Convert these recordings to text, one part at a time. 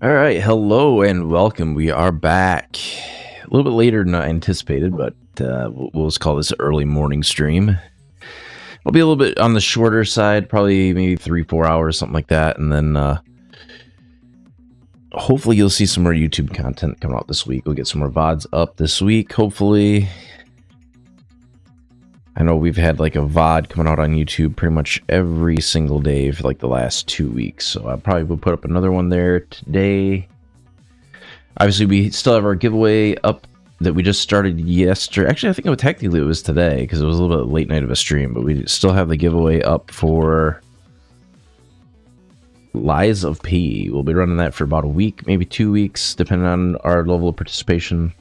All right, hello and welcome. We are back a little bit later than I anticipated, but we'll just call this an early morning stream. It'll be a little bit on the shorter side, probably maybe 3-4 hours, something like that, and then hopefully you'll see some more YouTube content coming out this week. We'll get some more VODs up this week, hopefully. I know we've had like a VOD coming out on YouTube pretty much every single day for like the last 2 weeks, so I probably will put up another one there today. Obviously, we still have our giveaway up that we just started yesterday. Actually, I think it was today because it was a little bit late night of a stream, but we still have the giveaway up for Lies of P. We'll be running that for about a week, maybe 2 weeks, depending on our level of participation.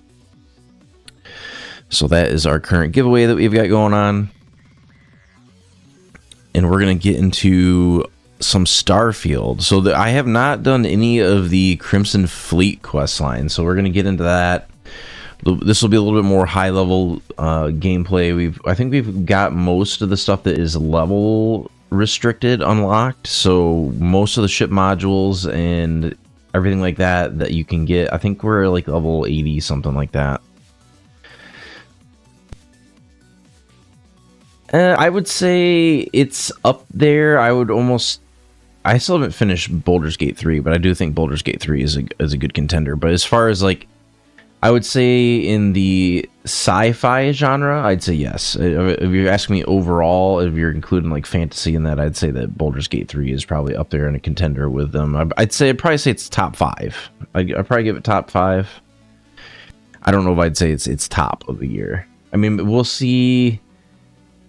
So that is our current giveaway that we've got going on. And we're going to get into some Starfield. So I have not done any of the Crimson Fleet Questline, so we're going to get into that. This will be a little bit more high-level gameplay. I think we've got most of the stuff that is level restricted unlocked. So most of the ship modules and everything like that you can get, I think we're like level 80, something like that. I would say it's up there. I still haven't finished Baldur's Gate 3, but I do think Baldur's Gate 3 is a good contender. But as far as like, I would say in the sci-fi genre, I'd say yes. If you're asking me overall, if you're including like fantasy in that, I'd say that Baldur's Gate 3 is probably up there in a contender with them. I'd probably say it's top 5. I'd probably give it top 5. I don't know if I'd say it's top of the year. I mean, we'll see.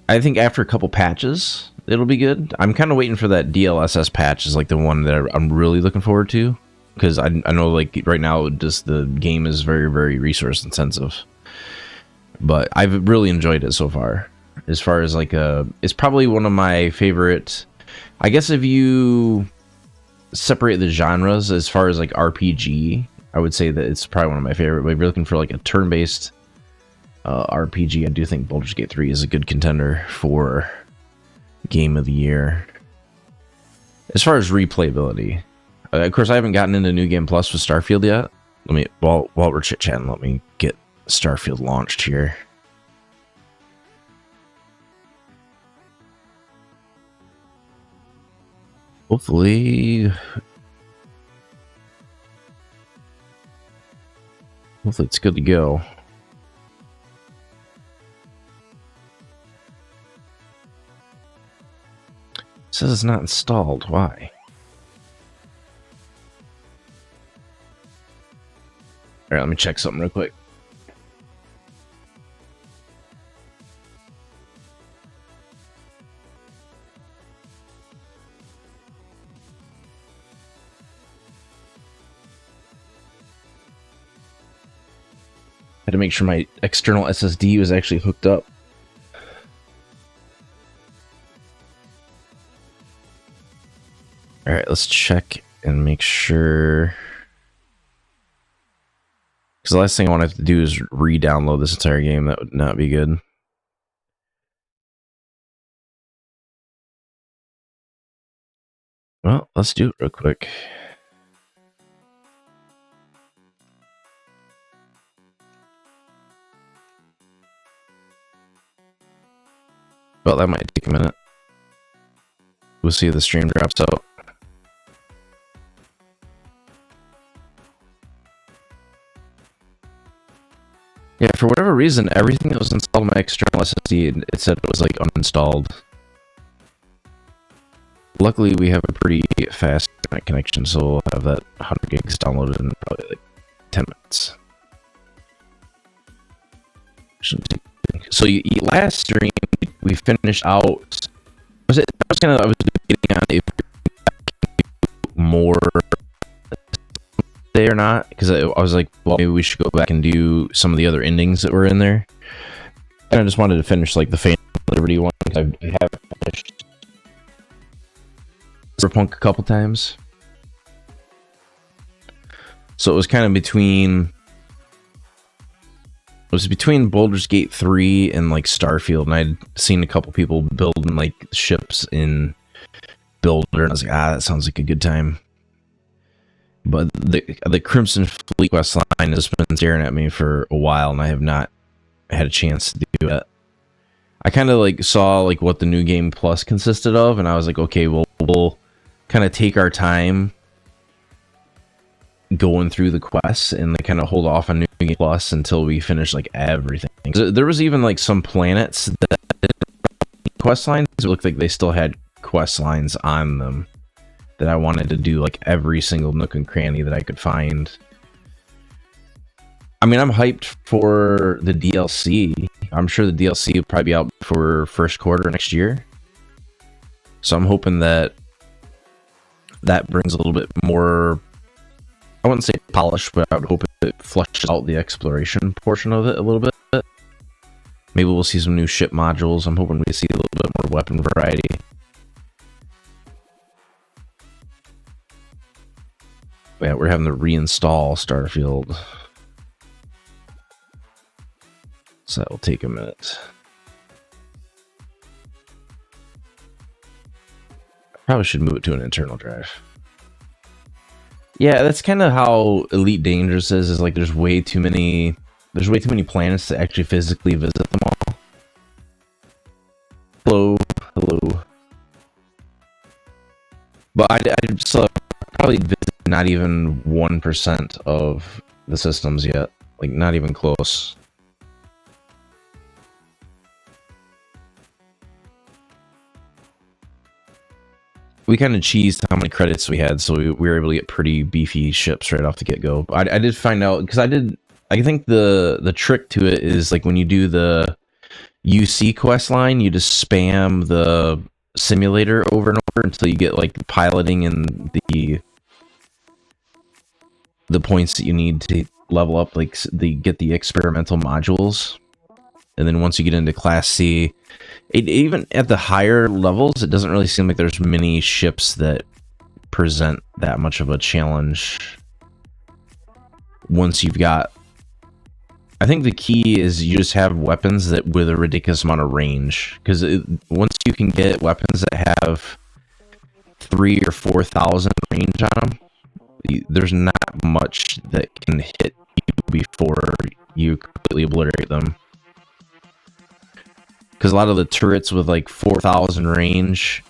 I think after a couple patches, it'll be good. I'm kind of waiting for that DLSS patch is like the one that I'm really looking forward to. Because I know like right now just the game is very, very resource intensive. But I've really enjoyed it so far. As far as like it's probably one of my favorite. I guess if you separate the genres as far as like RPG, I would say that it's probably one of my favorite. But if you're looking for like a turn-based RPG, I do think Baldur's Gate 3 is a good contender for Game of the Year. As far as replayability, of course, I haven't gotten into New Game Plus with Starfield yet. While we're chit-chatting, let me get Starfield launched here. Hopefully it's good to go. It says it's not installed. Why? All right, let me check something real quick. Had to make sure my external SSD was actually hooked up. All right, let's check and make sure. Because the last thing I want to have to do is re-download this entire game. That would not be good. Well, let's do it real quick. Well, that might take a minute. We'll see if the stream drops out. Yeah, for whatever reason, everything that was installed on my external SSD, it said it was like uninstalled. Luckily, we have a pretty fast internet connection, so we'll have that 100 gigs downloaded in probably like 10 minutes. So last stream, we finished out. I was getting on if more there or not, because I was like, well, maybe we should go back and do some of the other endings that were in there. And I just wanted to finish like the Phantom Liberty one, because I have finished Cyberpunk a couple times. So it was kind of between Baldur's Gate 3 and like Starfield, and I'd seen a couple people building like ships in Builder, and I was like, that sounds like a good time. But the Crimson Fleet Questline has been staring at me for a while, and I have not had a chance to do it. I kind of like saw like what the new game plus consisted of, and I was like, okay, well, we'll kind of take our time going through the quests and like kind of hold off on new game plus until we finish like everything. There was even like some planets that quest lines. It looked like they still had quest lines on them that I wanted to do like every single nook and cranny that I could find. I mean, I'm hyped for the DLC. I'm sure the DLC will probably be out for first quarter next year. So I'm hoping that that brings a little bit more, I wouldn't say polish, but I would hope it flushes out the exploration portion of it a little bit. Maybe we'll see some new ship modules. I'm hoping we see a little bit more weapon variety. Yeah, we're having to reinstall Starfield. So that will take a minute. I probably should move it to an internal drive. Yeah, that's kind of how Elite Dangerous is like there's way too many planets to actually physically visit them all. Hello. But I still probably visit not even 1% of the systems yet. Like, not even close. We kind of cheesed how many credits we had, so we were able to get pretty beefy ships right off the get-go. I did find out, because I think the trick to it is, like, when you do the UC quest line, you just spam the simulator over and over until you get, like, piloting and the points that you need to level up, like, get the experimental modules. And then once you get into Class C, even at the higher levels, it doesn't really seem like there's many ships that present that much of a challenge. Once you've got, I think the key is you just have weapons that with a ridiculous amount of range. Because once you can get weapons that have 3,000 or 4,000 range on them, there's not much that can hit you before you completely obliterate them. Because a lot of the turrets with like 4,000 range,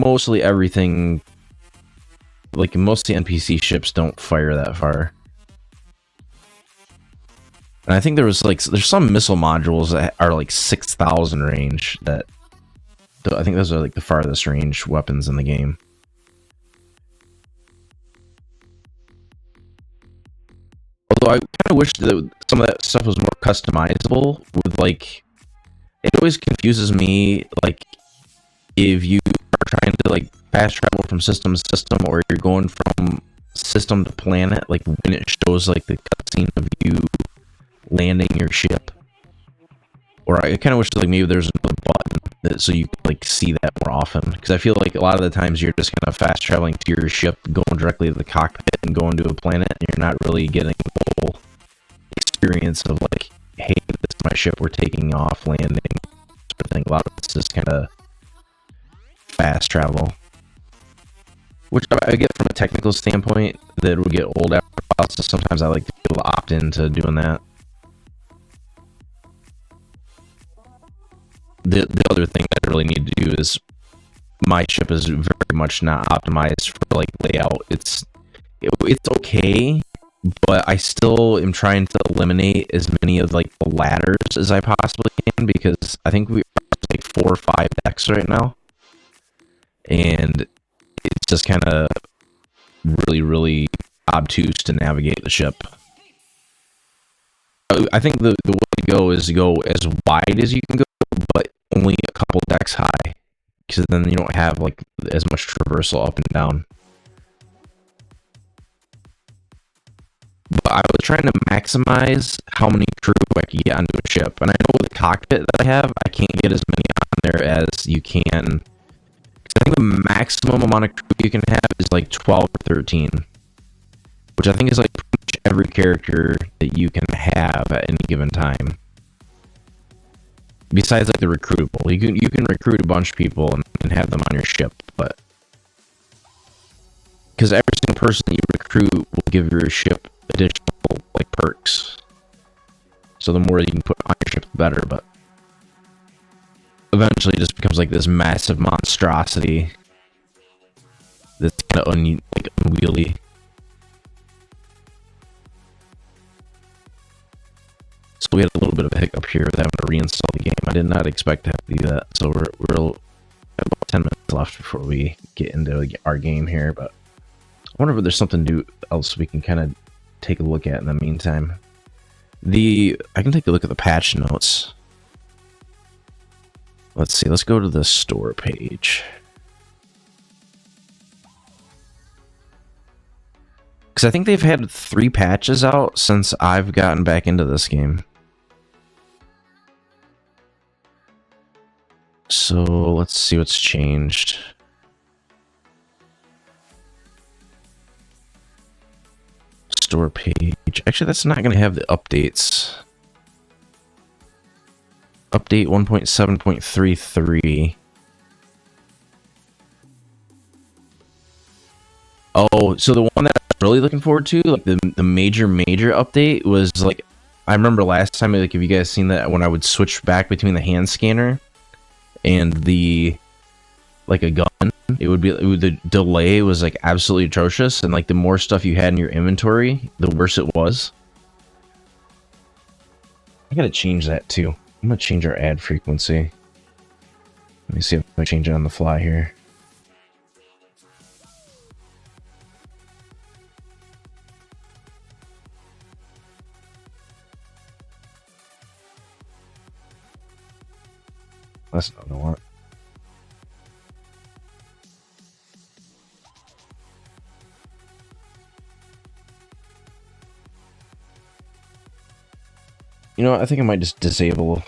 mostly everything, like most of the NPC ships don't fire that far. And I think there's some missile modules that are like 6,000 range that, I think those are like the farthest range weapons in the game. Although I kind of wish that some of that stuff was more customizable with like, it always confuses me, like, if you are trying to, like, fast travel from system to system, or you're going from system to planet, like, when it shows, like, the cutscene of you landing your ship. Or I kind of wish, like, maybe there's another button so you can, like, see that more often. Because I feel like a lot of the times you're just kind of fast traveling to your ship, going directly to the cockpit and going to a planet, and you're not really getting the whole experience of, like, hey, this is my ship, we're taking off, landing, sort of thing. A lot of it's just kind of fast travel. Which I get from a technical standpoint that would get old after a while, so sometimes I like to be able to opt into doing that. The other thing that I really need to do is, my ship is very much not optimized for, like, layout. It's okay, but I still am trying to eliminate as many of, like, the ladders as I possibly can, because I think we are like 4 or 5 decks right now, and it's just kind of really, really obtuse to navigate the ship. I think the way to go is to go as wide as you can go, but only a couple decks high, because then you don't have, like, as much traversal up and down. But I was trying to maximize how many crew I could get onto a ship. And I know with the cockpit that I have, I can't get as many on there as you can. Because I think the maximum amount of crew you can have is like 12 or 13. Which I think is like pretty much every character that you can have at any given time. Besides like the recruitable. You can recruit a bunch of people and have them on your ship, but because every single person that you recruit crew will give your ship additional like perks. So the more you can put on your ship, the better. But eventually, it just becomes like this massive monstrosity that's kind of unwieldy. So we had a little bit of a hiccup here with having to reinstall the game. I did not expect to have to do that. So we're about 10 minutes left before we get into our game here. But I wonder if there's something else we can kind of take a look at in the meantime. I can take a look at the patch notes. Let's see. Let's go to the store page. Because I think they've had 3 patches out since I've gotten back into this game. So let's see what's changed. Store page. Actually, that's not going to have the updates. Update 1.7.33. Oh, so the one that I was really looking forward to, like the major update was like, I remember last time, like, have you guys seen that when I would switch back between the hand scanner and a gun, the delay was like absolutely atrocious, and like the more stuff you had in your inventory, the worse it was. I gotta change that too. I'm gonna change our ad frequency. Let me see if I change it on the fly here. That's not what I want. You know what? I think I might just disable.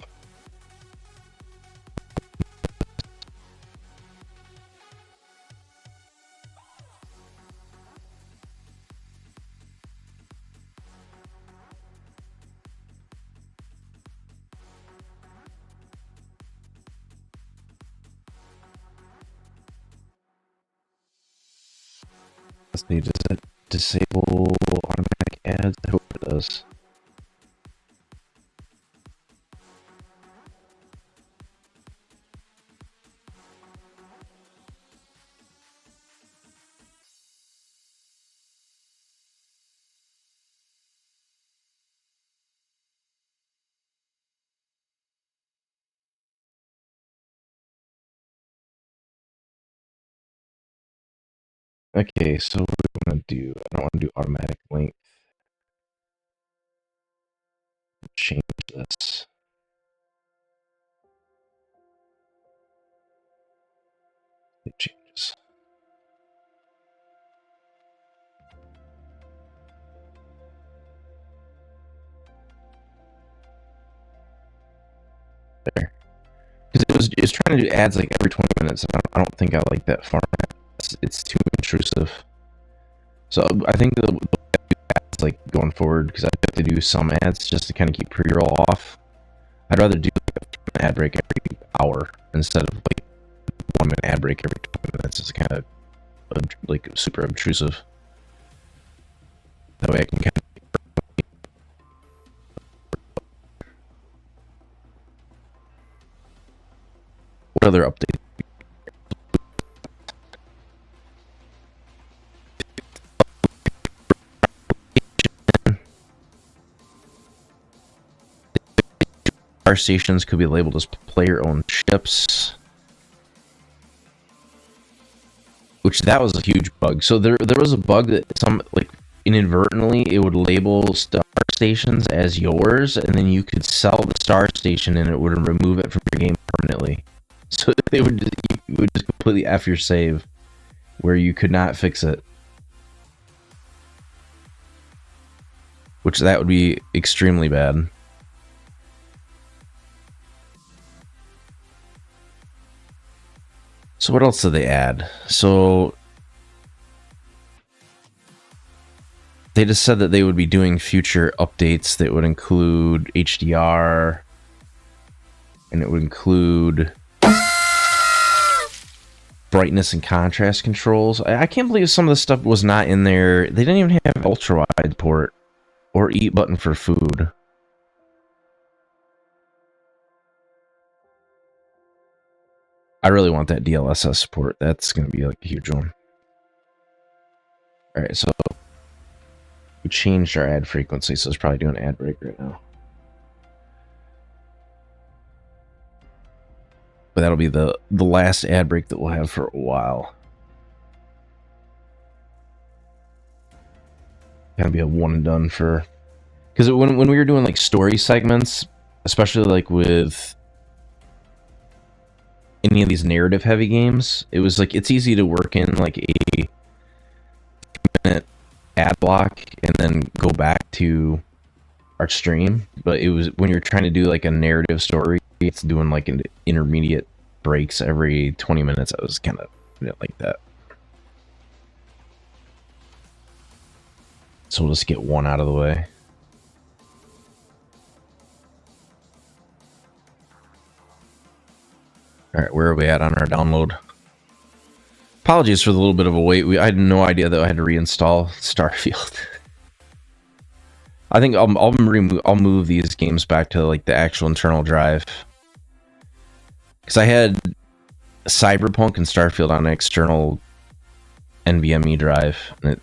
Let's see, does it disable automatic ads? I hope it does. Okay, so what we're gonna do, I don't want to do automatic length. Change this. It changes. There. Because it was trying to do ads like every 20 minutes. I don't think I like that format. It's too intrusive. So I think the ads like going forward, because I have to do some ads just to kind of keep pre-roll off. I'd rather do like an ad break every hour instead of like 1 minute ad break every 20 minutes. It's kind of like super obtrusive. That way I can kind of. What other updates? Our stations could be labeled as player-owned ships, which that was a huge bug. So there was a bug that inadvertently it would label star stations as yours, and then you could sell the star station and it would remove it from your game permanently. So you would just completely F your save, where you could not fix it. Which that would be extremely bad. So what else did they add? So they just said that they would be doing future updates that would include HDR, and it would include brightness and contrast controls. I can't believe some of the stuff was not in there. They didn't even have ultra wide port or eat button for food. I really want that DLSS support. That's going to be like a huge one. All right, so we changed our ad frequency, so it's probably doing an ad break right now. But that'll be the last ad break that we'll have for a while. Gonna be a one and done for, because when we were doing like story segments, especially like with any of these narrative heavy games, it was like it's easy to work in like a minute ad block and then go back to our stream. But it was when you're trying to do like a narrative story, it's doing like an intermediate breaks every 20 minutes. I was kind of like that. So we'll just get one out of the way. Alright, where are we at on our download? Apologies for the little bit of a wait. I had no idea that I had to reinstall Starfield. I think I'll move these games back to like the actual internal drive. Because I had Cyberpunk and Starfield on an external NVMe drive, and it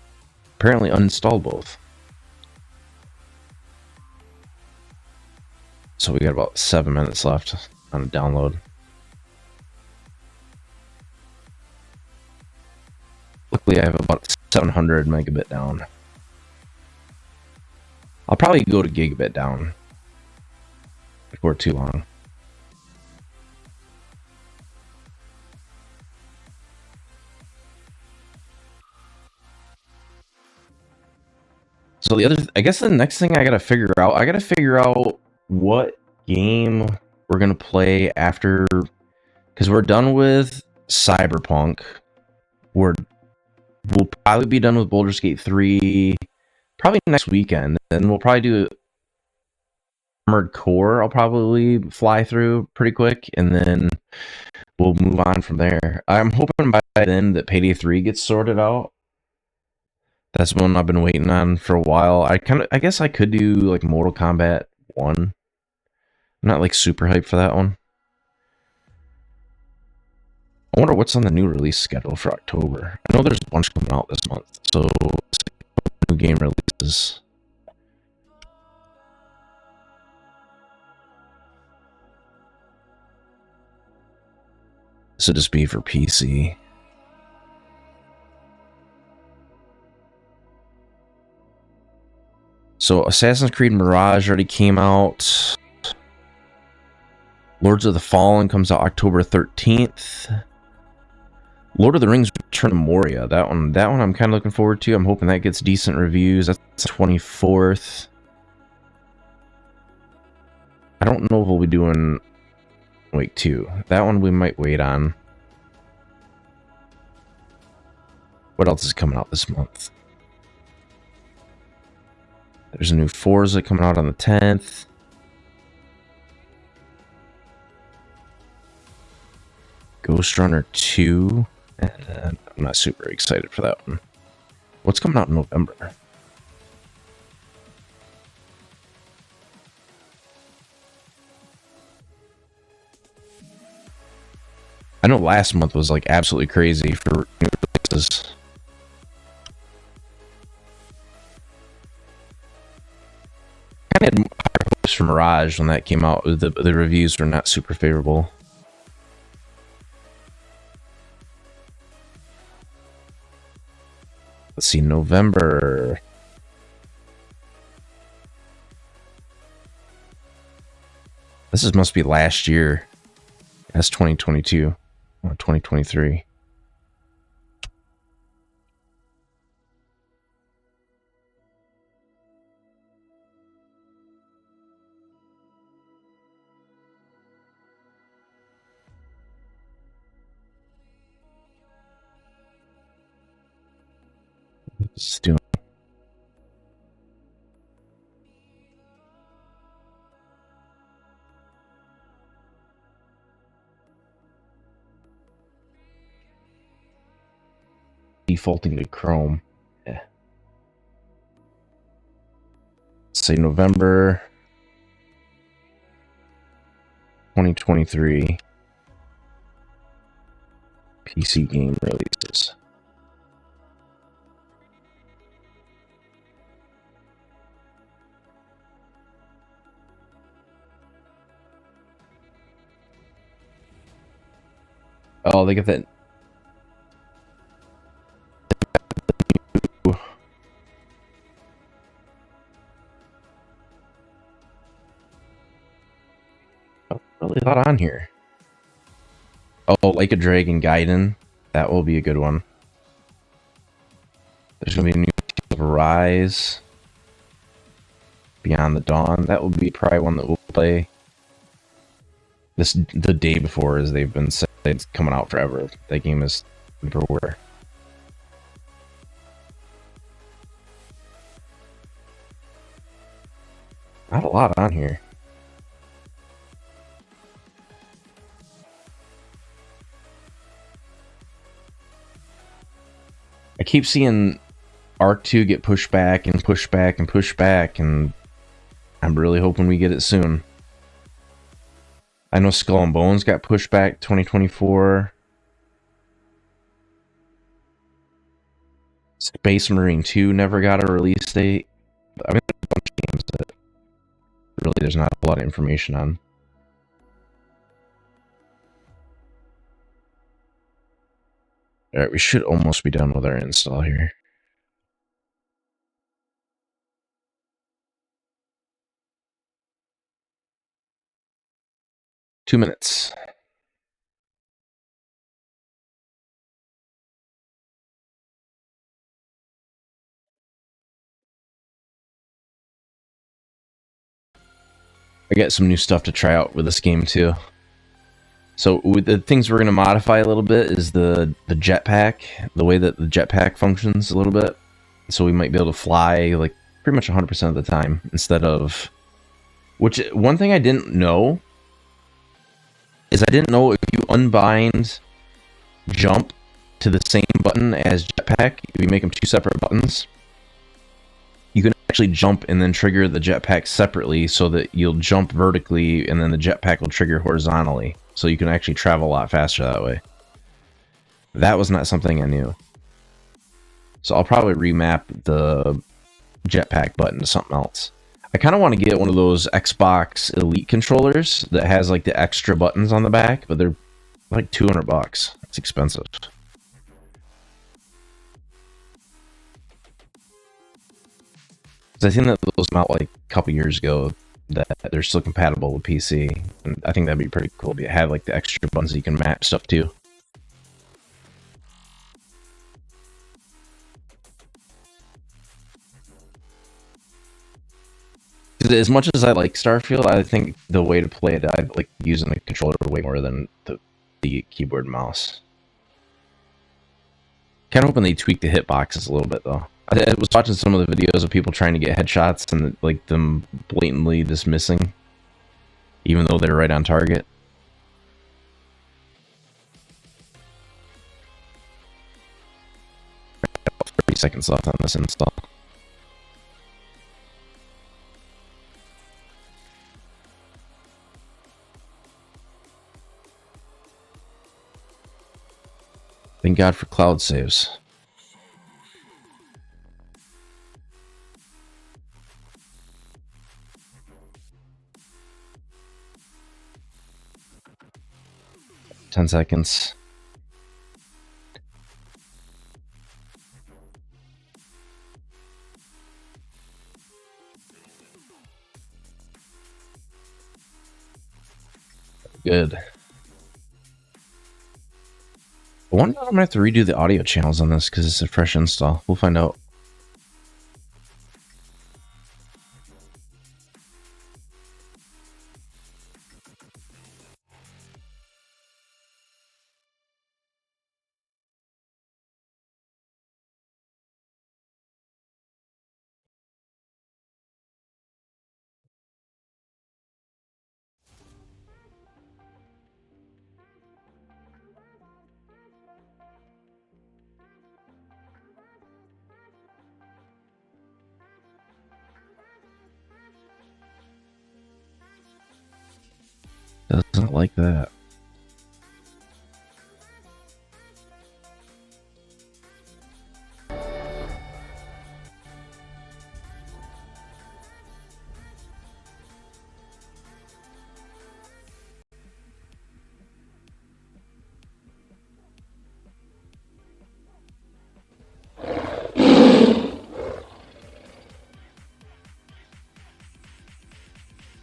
apparently uninstalled both. So we got about 7 minutes left on a download. Luckily, I have about 700 megabit down. I'll probably go to gigabit down before too long. So I guess the next thing I gotta figure out what game we're gonna play after, because we're done with Cyberpunk. We'll probably be done with Baldur's Gate 3 probably next weekend, and we'll probably do Armored Core. I'll probably fly through pretty quick, and then we'll move on from there. I'm hoping by then that Payday 3 gets sorted out. That's one I've been waiting on for a while. I guess I could do like Mortal Kombat 1. I'm not like super hyped for that one. I wonder what's on the new release schedule for October. I know there's a bunch coming out this month, so new game releases. This would just be for PC. So Assassin's Creed Mirage already came out. Lords of the Fallen comes out October 13th. Lord of the Rings Return to Moria. That one I'm kind of looking forward to. I'm hoping that gets decent reviews. That's 24th. I don't know if we'll be doing Wake 2. That one we might wait on. What else is coming out this month? There's a new Forza coming out on the 10th. Ghost Runner 2. And I'm not super excited for that one. What's coming out in November? I know last month was like absolutely crazy for new releases. I had higher hopes for Mirage when that came out. The reviews were not super favorable. Let's see, November. Must be last year. That's 2022 or 2023. Just doing. defaulting to Chrome. Yeah. Say November 2023 PC game releases. Oh, they got that. Oh, really a lot on here. Oh, Like a Dragon Gaiden. That will be a good one. There's going to be a new Tales of Rise. Beyond the Dawn. That will be probably one that we'll play the day before, as they've been saying it's coming out forever. That game is everywhere. Not a lot on here. I keep seeing Arc 2 get pushed back and pushed back and pushed back, and I'm really hoping we get it soon. I know Skull and Bones got pushed back 2024. Space Marine 2 never got a release date. I mean, there's a bunch of games that really there's not a lot of information on. Alright, we should almost be done with our install here. Two minutes. I got some new stuff to try out with this game too. So with the things we're going to modify a little bit is the jetpack, the way that the jetpack functions a little bit. So we might be able to fly like pretty much 100% of the time instead of... Which, one thing I didn't know is I didn't know if you unbind jump to the same button as jetpack, if you make them two separate buttons, you can actually jump and then trigger the jetpack separately so that you'll jump vertically and then the jetpack will trigger horizontally. So you can actually travel a lot faster that way. That was not something I knew. So I'll probably remap the jetpack button to something else. I kind of want to get one of those Xbox Elite controllers that has like the extra buttons on the back, but they're like $200. It's expensive. I think that those came out like a couple years ago that they're still compatible with PC, and I think that'd be pretty cool to have like the extra buttons you can match stuff to. As much as I like Starfield, I think the way to play it, I like using the controller way more than the keyboard and mouse. Kind of hoping they tweak the hitboxes a little bit though. I was watching some of the videos of people trying to get headshots and like them blatantly just missing, even though they're right on target. 30 seconds left on this install. Thank God for cloud saves. Ten seconds. Good. I wonder if I'm gonna have to redo the audio channels on this because it's a fresh install. We'll find out. Doesn't like that.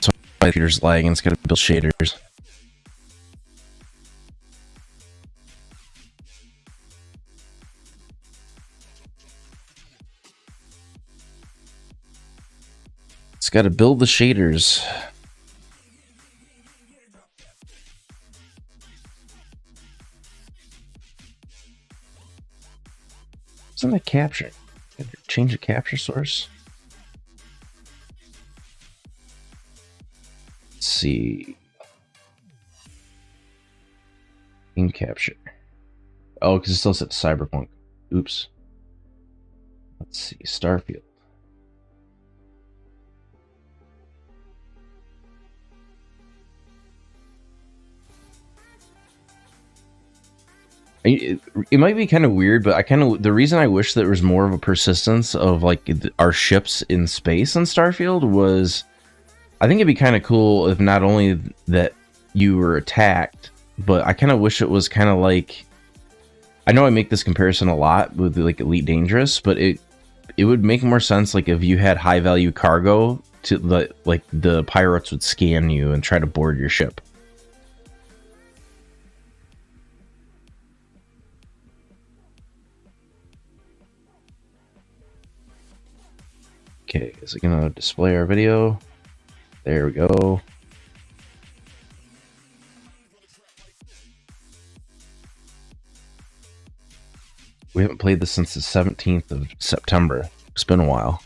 So my computer's lagging. It's got to build shaders. It's got to build the shaders. What's in the capture? Change the capture source. Let's see. In capture. Oh, because it still says Cyberpunk. Oops. Let's see. Starfield. It might be kind of weird, but the reason I wish there was more of a persistence of like our ships in space in Starfield was, I think it'd be kind of cool if not only that you were attacked, but I kind of wish it was kind of like, I know I make this comparison a lot with like Elite Dangerous, but it would make more sense like if you had high value cargo to the pirates would scan you and try to board your ship. Okay, is it gonna display our video? There we go. We haven't played this since the 17th of September. It's been a while.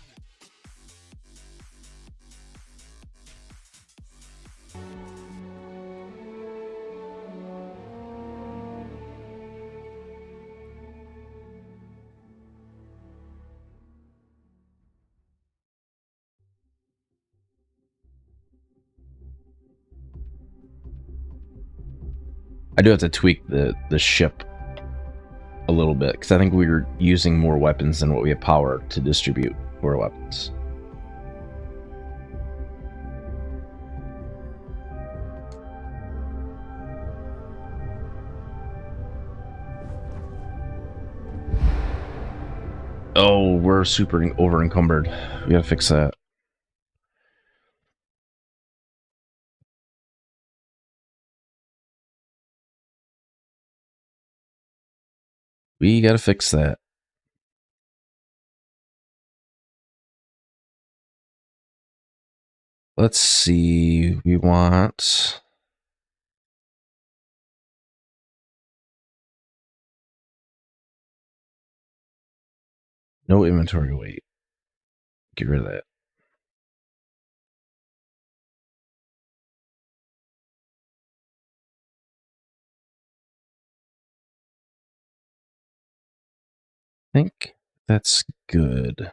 I do have to tweak the ship a little bit because I think we were using more weapons than what we have power to distribute for weapons. Oh, we're super over encumbered. We gotta fix that. We gotta fix that. Let's see. We want... no inventory weight. Get rid of that. I think that's good.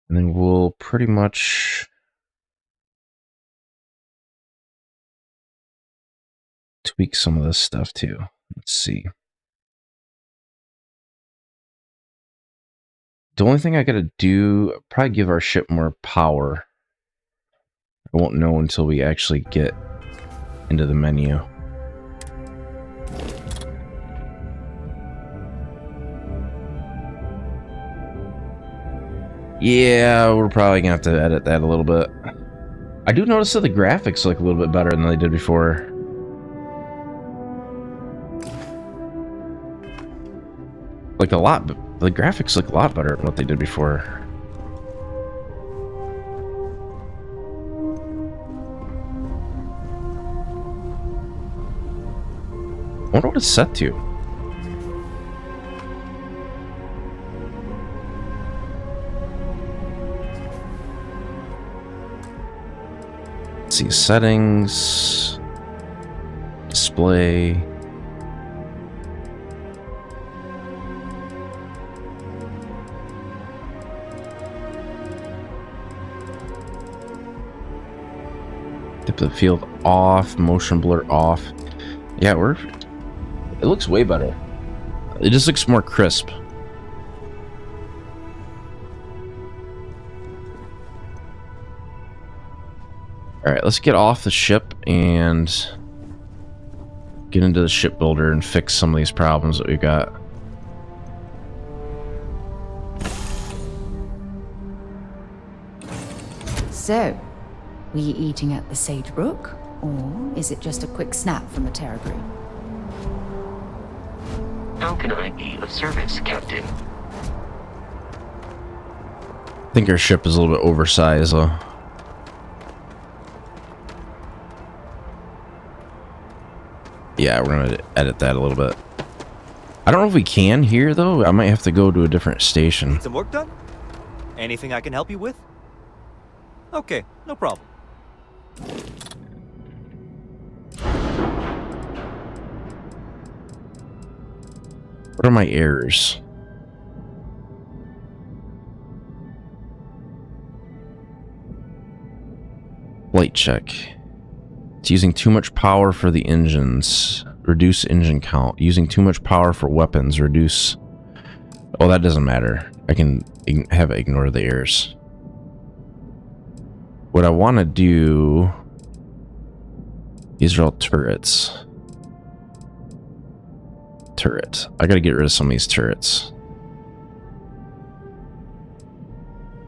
And then we'll pretty much tweak some of this stuff too. Let's see. The only thing I gotta do, probably give our ship more power. I won't know until we actually get into the menu. Yeah, we're probably gonna have to edit that a little bit. I do notice that the graphics look a little bit better than they did before. Like the graphics look a lot better than what they did before. I wonder what it's set to. Let's see, settings, display. Depth of field off, motion blur off. Yeah, it looks way better. It just looks more crisp. Alright, let's get off the ship and get into the shipbuilder and fix some of these problems that we've got. So, were you eating at the Sage Brook? Or is it just a quick snap from the Terra Group? How can I be of service, Captain? I think our ship is a little bit oversized, though. Yeah, we're gonna edit that a little bit. I don't know if we can here, though. I might have to go to a different station. Need some work done? Anything I can help you with? Okay, no problem. What are my errors? Flight check. It's using too much power for the engines. Reduce engine count. Using too much power for weapons. Reduce... Oh, that doesn't matter. I can have it ignore the errors. What I want to do... These are all turrets. Turret. I gotta get rid of some of these turrets.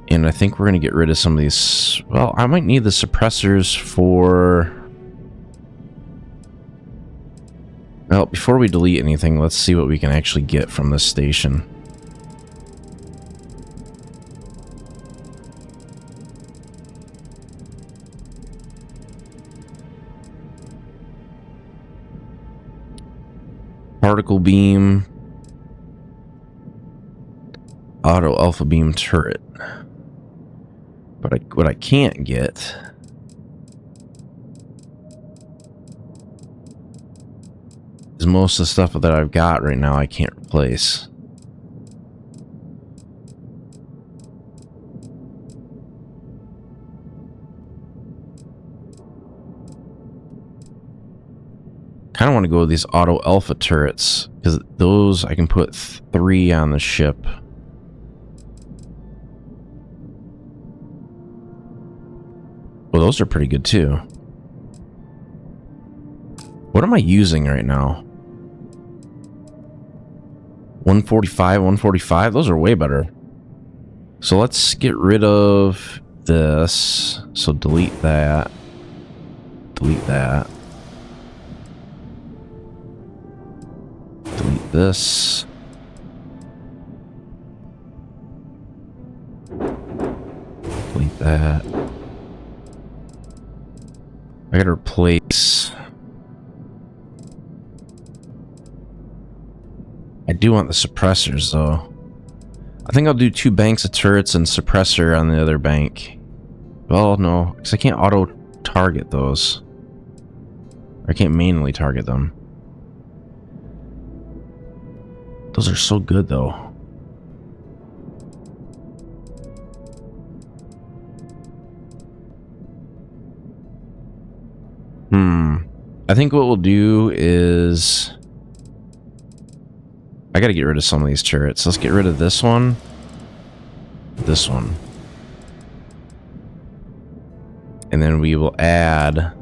And I think we're gonna get rid of some of these... Well, I might need the suppressors for... Well, before we delete anything, let's see what we can actually get from this station. Particle beam. Auto alpha beam turret. But what I can't get is most of the stuff that I've got right now I can't replace. Kind of want to go with these auto alpha turrets because those I can put 3 on the ship. Well, those are pretty good too. What am I using right now? 145, 145? Those are way better. So let's get rid of this. So delete that. Delete that. Delete this. Delete that. I gotta replace... I do want the suppressors, though. I think I'll do 2 banks of turrets and suppressor on the other bank. Well, no, because I can't auto-target those. I can't manually target them. Those are so good, though. I think what we'll do is... I gotta get rid of some of these turrets. Let's get rid of this one. This one. And then we will add...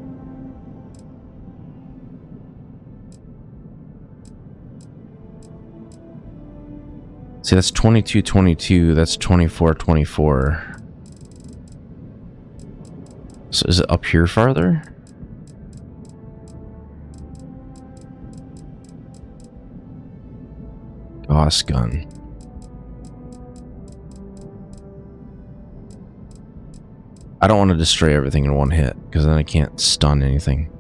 See, that's 22, 22. That's 24, 24. So is it up here farther? Boss gun. I don't want to destroy everything in one hit, because then I can't stun anything.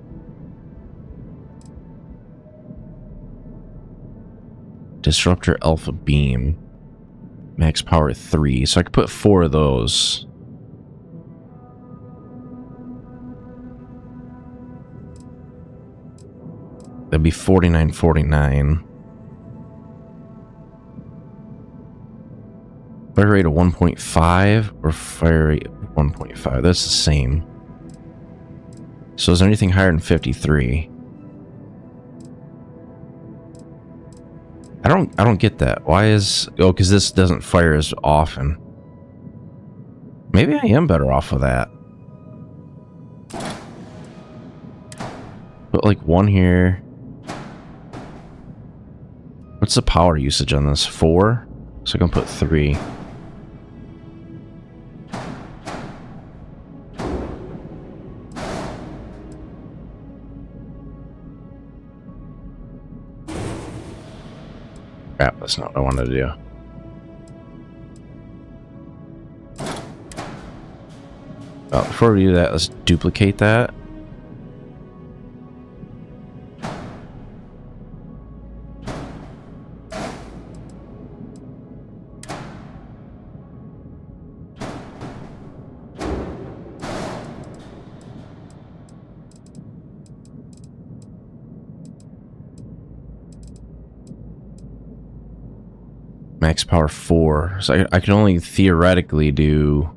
Disruptor Alpha Beam. Max power 3. So I could put 4 of those. That'd be 49, 49. Fire rate of 1.5 or fire rate of 1.5? That's the same. So is there anything higher than 53? I don't get that. Why is... Oh, because this doesn't fire as often. Maybe I am better off with that. Put like one here. What's the power usage on this? 4? So I can put 3. Crap, that's not what I wanted to do. Well, before we do that, let's duplicate that. Max power 4. So I can only theoretically do...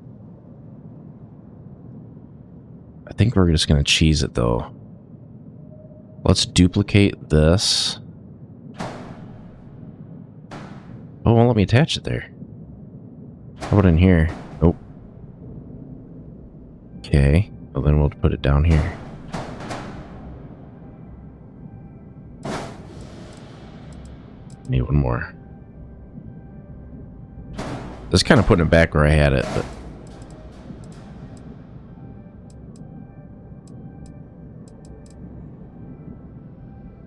I think we're just going to cheese it, though. Let's duplicate this. Oh, won't let me attach it there. How about in here? Nope. Okay. Well, then we'll put it down here. Need one more. Just kind of putting it back where I had it, but...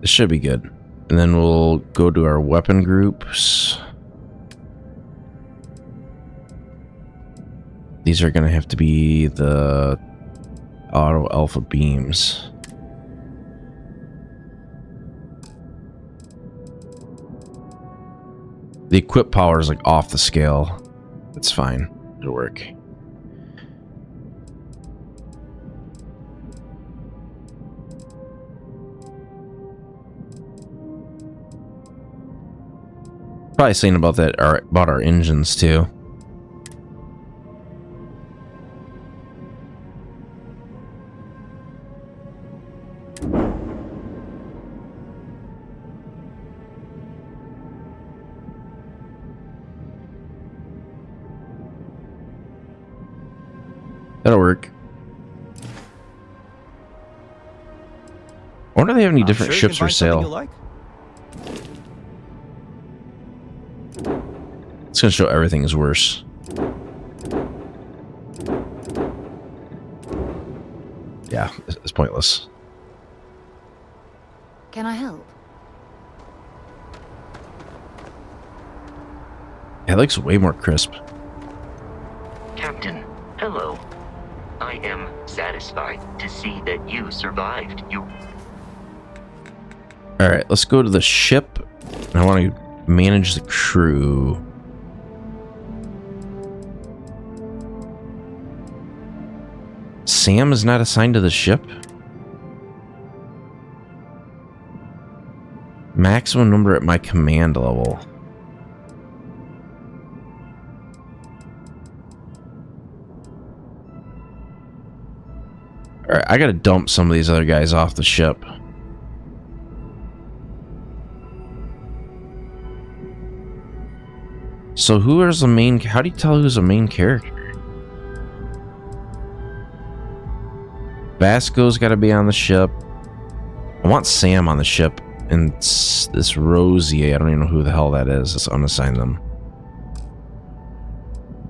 This should be good. And then we'll go to our weapon groups. These are going to have to be the auto alpha beams. The equip power is like off the scale. It's fine. It'll work. Probably saying about that, about our engines too. That'll work. I wonder if they have any different ships for sale. Like? It's gonna show everything is worse. Yeah, it's pointless. Can I help? Yeah, it looks way more crisp. Captain, hello. I am satisfied to see that you survived. Alright, let's go to the ship. I want to manage the crew. Sam is not assigned to the ship? Maximum number at my command level. Alright, I gotta dump some of these other guys off the ship. So who is the main... How do you tell who's the main character? Vasco's gotta be on the ship. I want Sam on the ship. And this Rosie, I don't even know who the hell that is. Let's unassign them.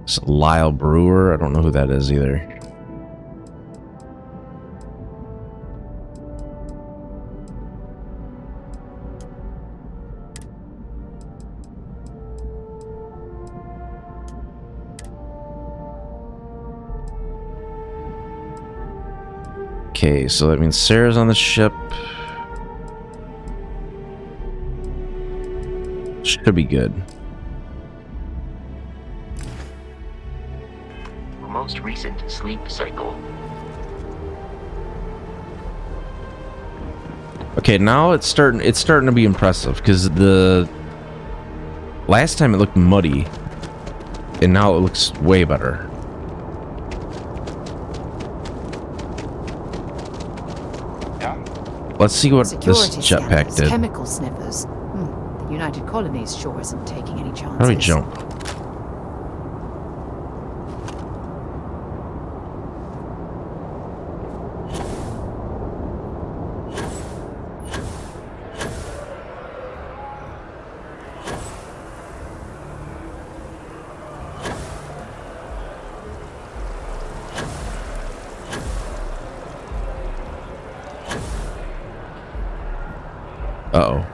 It's Lyle Brewer, I don't know who that is either. Okay, so that means Sarah's on the ship. Should be good. Most recent sleep cycle. Okay, now it's starting to be impressive because the last time it looked muddy and now it looks way better. Let's see what Security this jetpack scanners, did. chemical sniffers. The United Colonies sure isn't taking any chances. How do we jump? Uh-oh.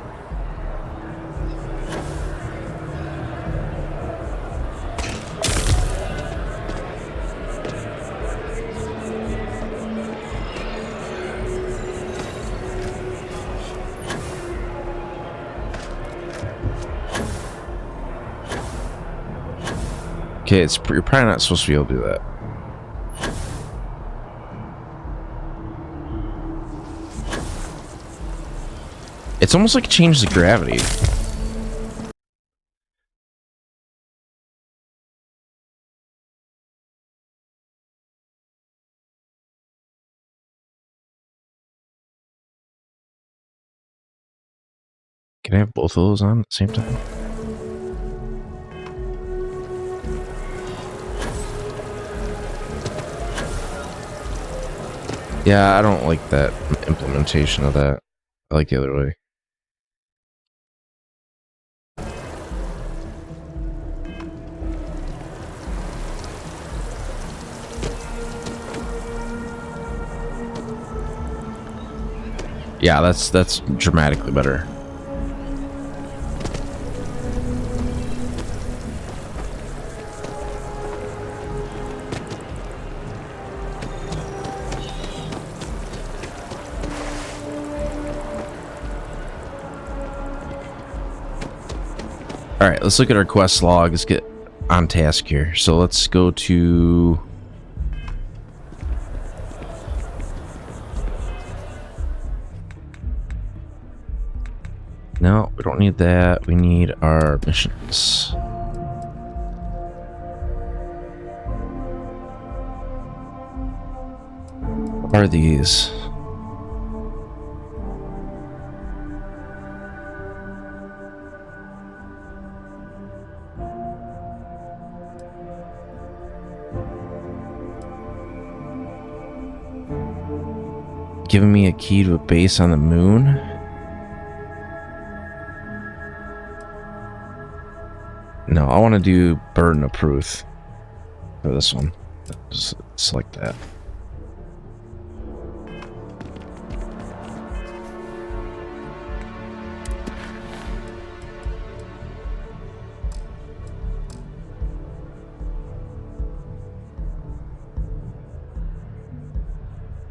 Okay, you're probably not supposed to be able to do that. It's almost like it changed the gravity. Can I have both of those on at the same time? Yeah, I don't like that implementation of that. I like the other way. Yeah, that's dramatically better. Alright, let's look at our quest log. Let's get on task here. So let's go to... No, we don't need that. We need our missions. What are these? Giving me a key to a base on the moon? No, I want to do Burden of Proof for this one. Just select that.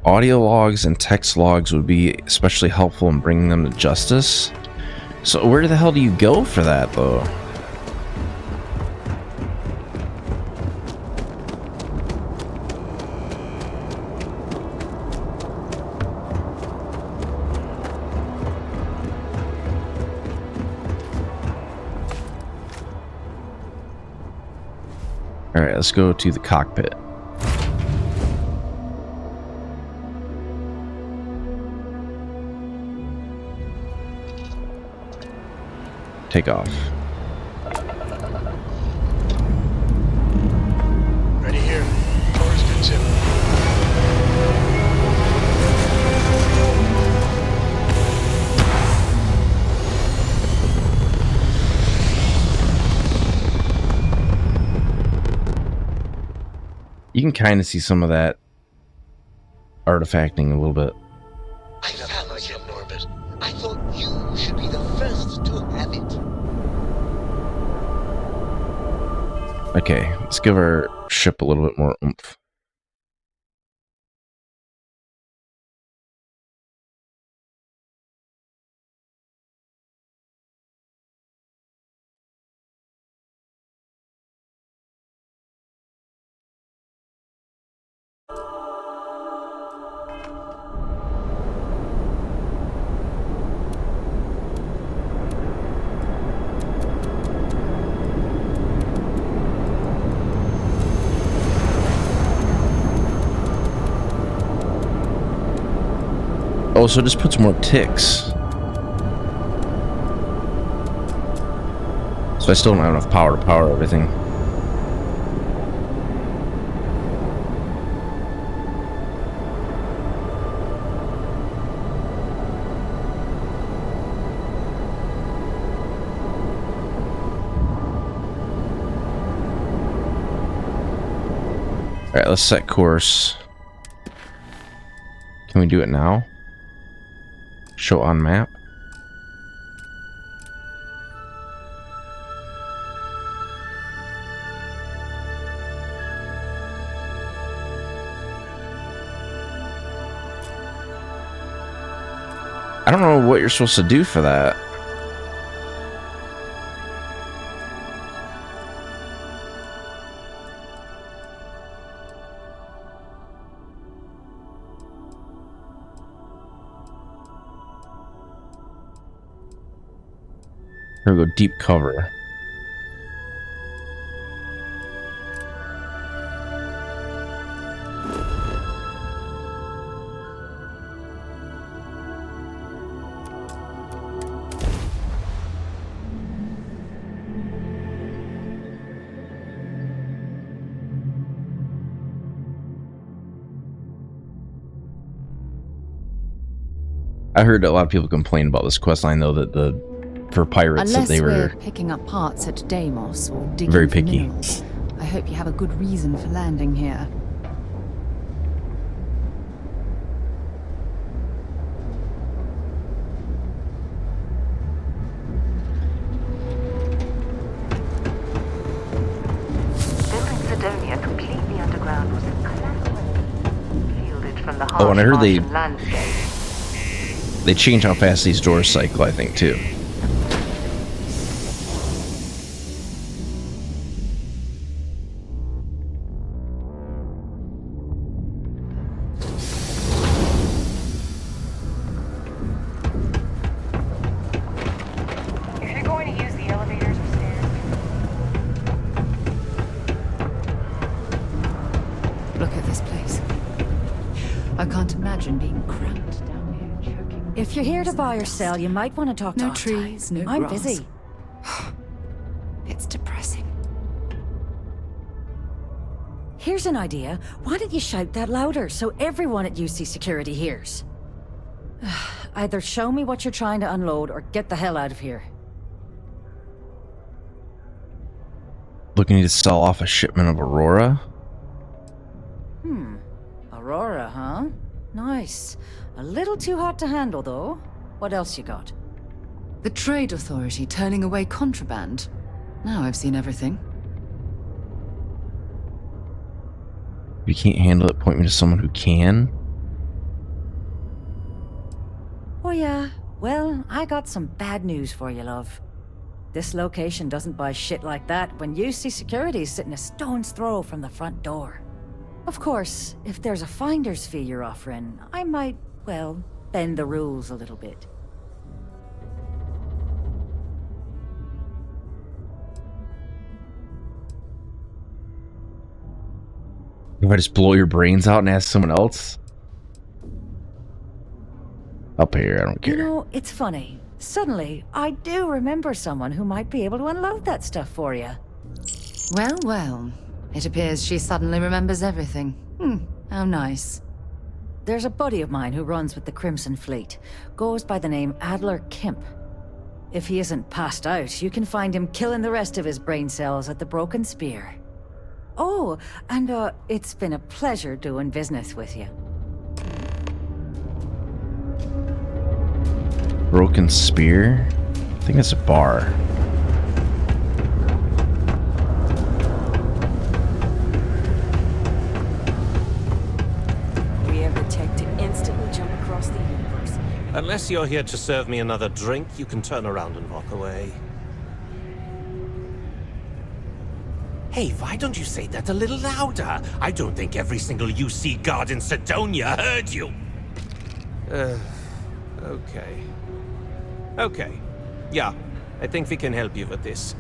Audio logs and text logs would be especially helpful in bringing them to justice. So where the hell do you go for that, though? Alright, let's go to the cockpit. Take off. Ready here. Doors good too. You can kind of see some of that artifacting a little bit. I found it in orbit. I thought you should be the first to have it. Okay, let's give our ship a little bit more oomph. Oh, so it just puts more ticks. So I still don't have enough power to power everything. Alright, let's set course. Can we do it now? Show on map. I don't know what you're supposed to do for that. Here we go, deep cover. I heard a lot of people complain about this questline though, that for pirates Unless that they were picking up parts at Deimos or digging very for picky. minerals. I hope you have a good reason for landing here. Building Sidonia completely underground was a clever way, shielded from the harsh Oh, and I heard Martian landscape. they change how fast these doors cycle, I think, too. If you're going to use the elevators or stairs, Look at this place. I can't imagine being cramped down here, choking. If you're here to buy or sell, you might want to talk to No Aunt trees, Ty. no I'm grass. busy. It's depressing. Here's an idea. Why don't you shout that louder so everyone at UC Security hears? Either show me what you're trying to unload or get the hell out of here. Looking to sell off a shipment of Aurora? Aurora, huh? Nice. A little too hot to handle, though. What else you got? The Trade Authority turning away contraband. Now I've seen everything. If you can't handle it, point me to someone who can. Oh, yeah. Well, I got some bad news for you, love. This location doesn't buy shit like that when UC Security's sitting a stone's throw from the front door. Of course, if there's a finder's fee you're offering, I might, well, bend the rules a little bit. If I just blow your brains out and ask someone else? Up here, I don't care. You know, it's funny. Suddenly, I do remember someone who might be able to unload that stuff for you. Well, well. It appears she suddenly remembers everything. How nice. There's a buddy of mine who runs with the Crimson Fleet. Goes by the name Adler Kemp. If he isn't passed out, you can find him killing the rest of his brain cells at the Broken Spear. Oh, and it's been a pleasure doing business with you. Broken Spear? I think it's a bar. We have the tech to instantly jump across the universe. Unless you're here to serve me another drink, you can turn around and walk away. Hey, why don't you say that a little louder? I don't think every single UC guard in Sidonia heard you. Okay. Okay. Yeah, I think we can help you with this.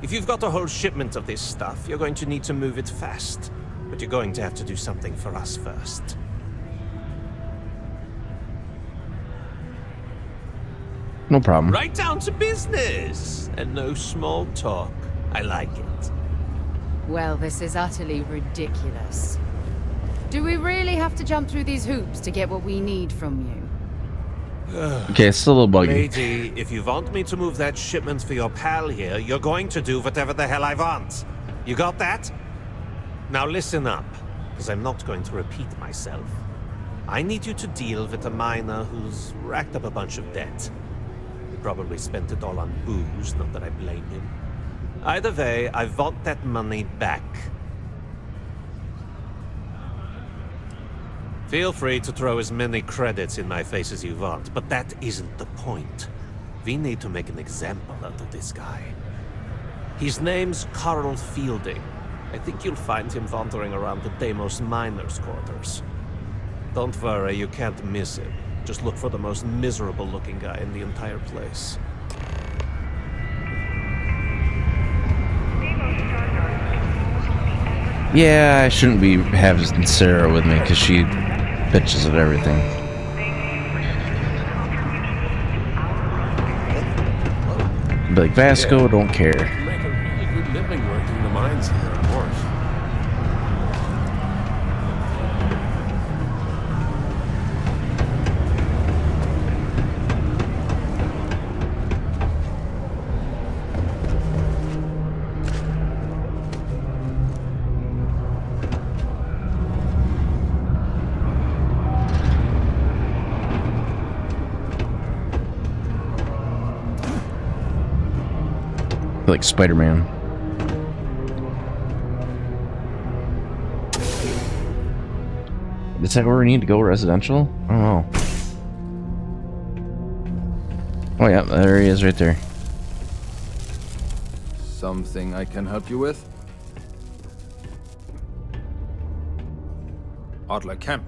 If you've got a whole shipment of this stuff, you're going to need to move it fast. But you're going to have to do something for us first. No problem. Right down to business, and no small talk. I like it. Well, this is utterly ridiculous. Do we really have to jump through these hoops to get what we need from you? Okay, it's still a little buggy. Lady, if you want me to move that shipment for your pal here, you're going to do whatever the hell I want. You got that? Now listen up, because I'm not going to repeat myself. I need you to deal with a miner who's racked up a bunch of debt. He probably spent it all on booze, not that I blame him. Either way, I want that money back. Feel free to throw as many credits in my face as you want, but that isn't the point. We need to make an example out of this guy. His name's Carl Fielding. I think you'll find him wandering around the Deimos miners' quarters. Don't worry, you can't miss him. Just look for the most miserable-looking guy in the entire place. Yeah, I shouldn't be having Sarah with me because she bitches at everything. Be like, Vasco, don't care. Make a really good living working the mines here, of course. Like Spider-Man. Is that where we need to go? Residential? I don't know. Oh yeah, there he is right there. Something I can help you with? Adler Camp.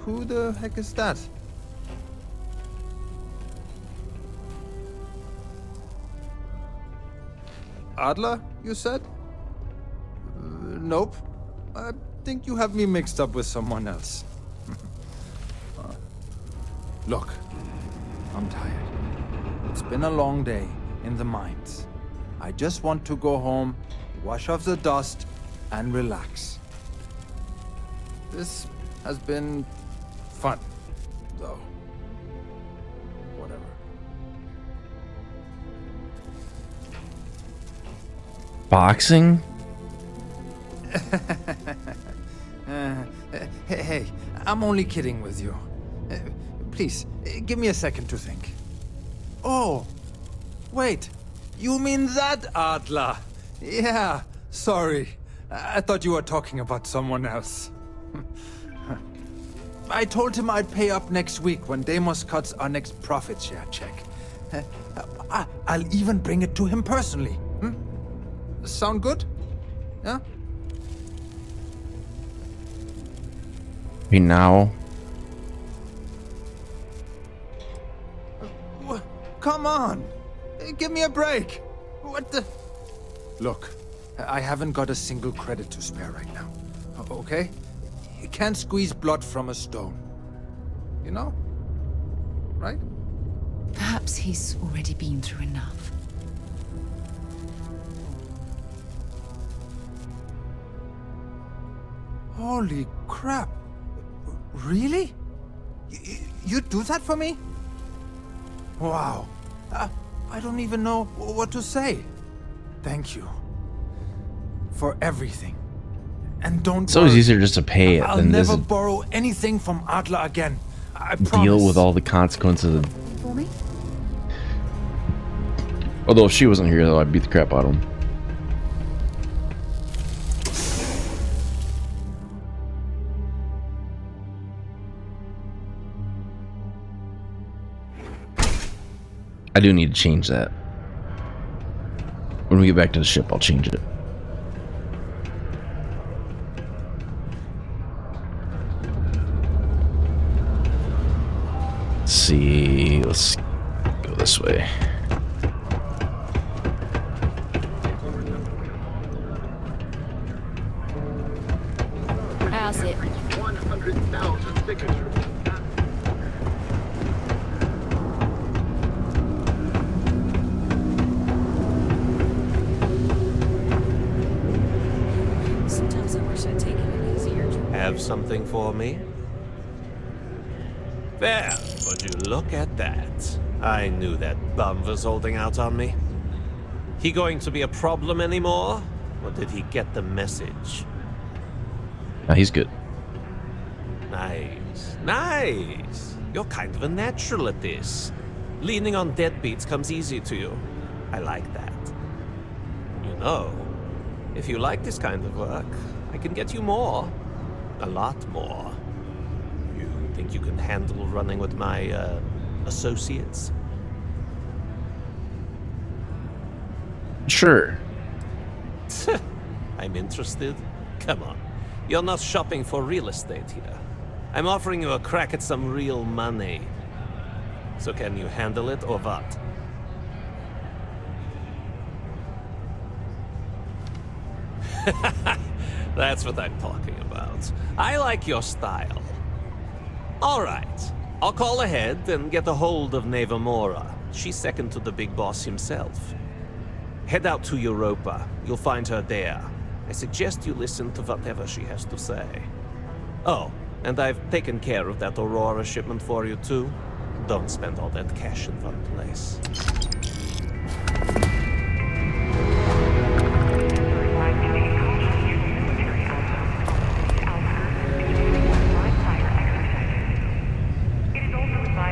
Who the heck is that? Adler, you said? Nope. I think you have me mixed up with someone else. Look, I'm tired. It's been a long day in the mines. I just want to go home, wash off the dust, and relax. This has been fun, though. Whatever. Boxing? Hey, I'm only kidding with you. Please, give me a second to think. Oh, wait. You mean that Adler? Yeah, sorry. I thought you were talking about someone else. I told him I'd pay up next week when Deimos cuts our next profit share check. I'll even bring it to him personally. Sound good? Yeah? Hey, now. Come on! Give me a break! What the... Look, I haven't got a single credit to spare right now. Okay? You can't squeeze blood from a stone. You know? Right? Perhaps he's already been through enough. Holy crap. Really? You'd do that for me? Wow. I don't even know what to say. Thank you. For everything. And don't It's always worry. easier just to pay it I'll than never just borrow anything from Adler again. I deal promise. with all the consequences. For me? Although if she wasn't here, though, I'd beat the crap out of him. I do need to change that. When we get back to the ship, I'll change it. Let's see. Let's go this way. How's it? 100,000 signatures. something for me? There, would you look at that? I knew that bum was holding out on me. He going to be a problem anymore? Or did he get the message? No, he's good. Nice. Nice. You're kind of a natural at this. Leaning on deadbeats comes easy to you. I like that. You know, if you like this kind of work, I can get you more. A lot more. You think you can handle running with my, associates? Sure. I'm interested. Come on. You're not shopping for real estate here. I'm offering you a crack at some real money. So can you handle it or what? That's what I'm talking about. I like your style. All right. I'll call ahead and get a hold of Nevamora. She's second to the big boss himself. Head out to Europa. You'll find her there. I suggest you listen to whatever she has to say. Oh, and I've taken care of that Aurora shipment for you too. Don't spend all that cash in one place.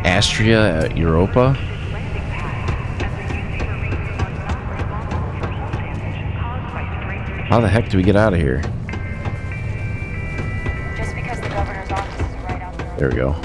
Astria at Europa? How the heck do we get out of here? Just because the governor's office is right out there. There we go.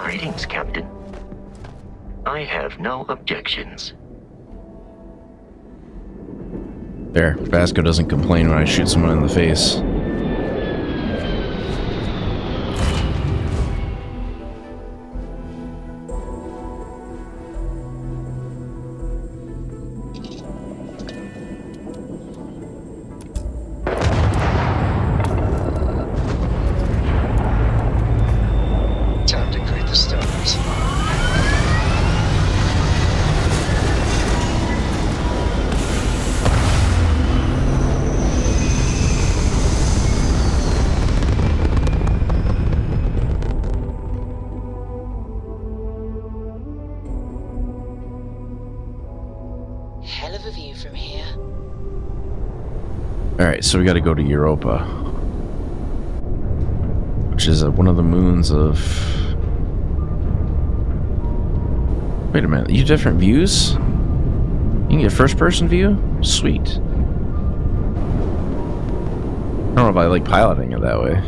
Greetings, Captain. I have no objections. There, Vasco doesn't complain when I shoot someone in the face. Time to greet the stars. Hell of a view from here. Alright, so we gotta go to Europa. Which is one of the moons of... Wait a minute, you different views? You can get first person view? Sweet. I don't know if I like piloting it that way.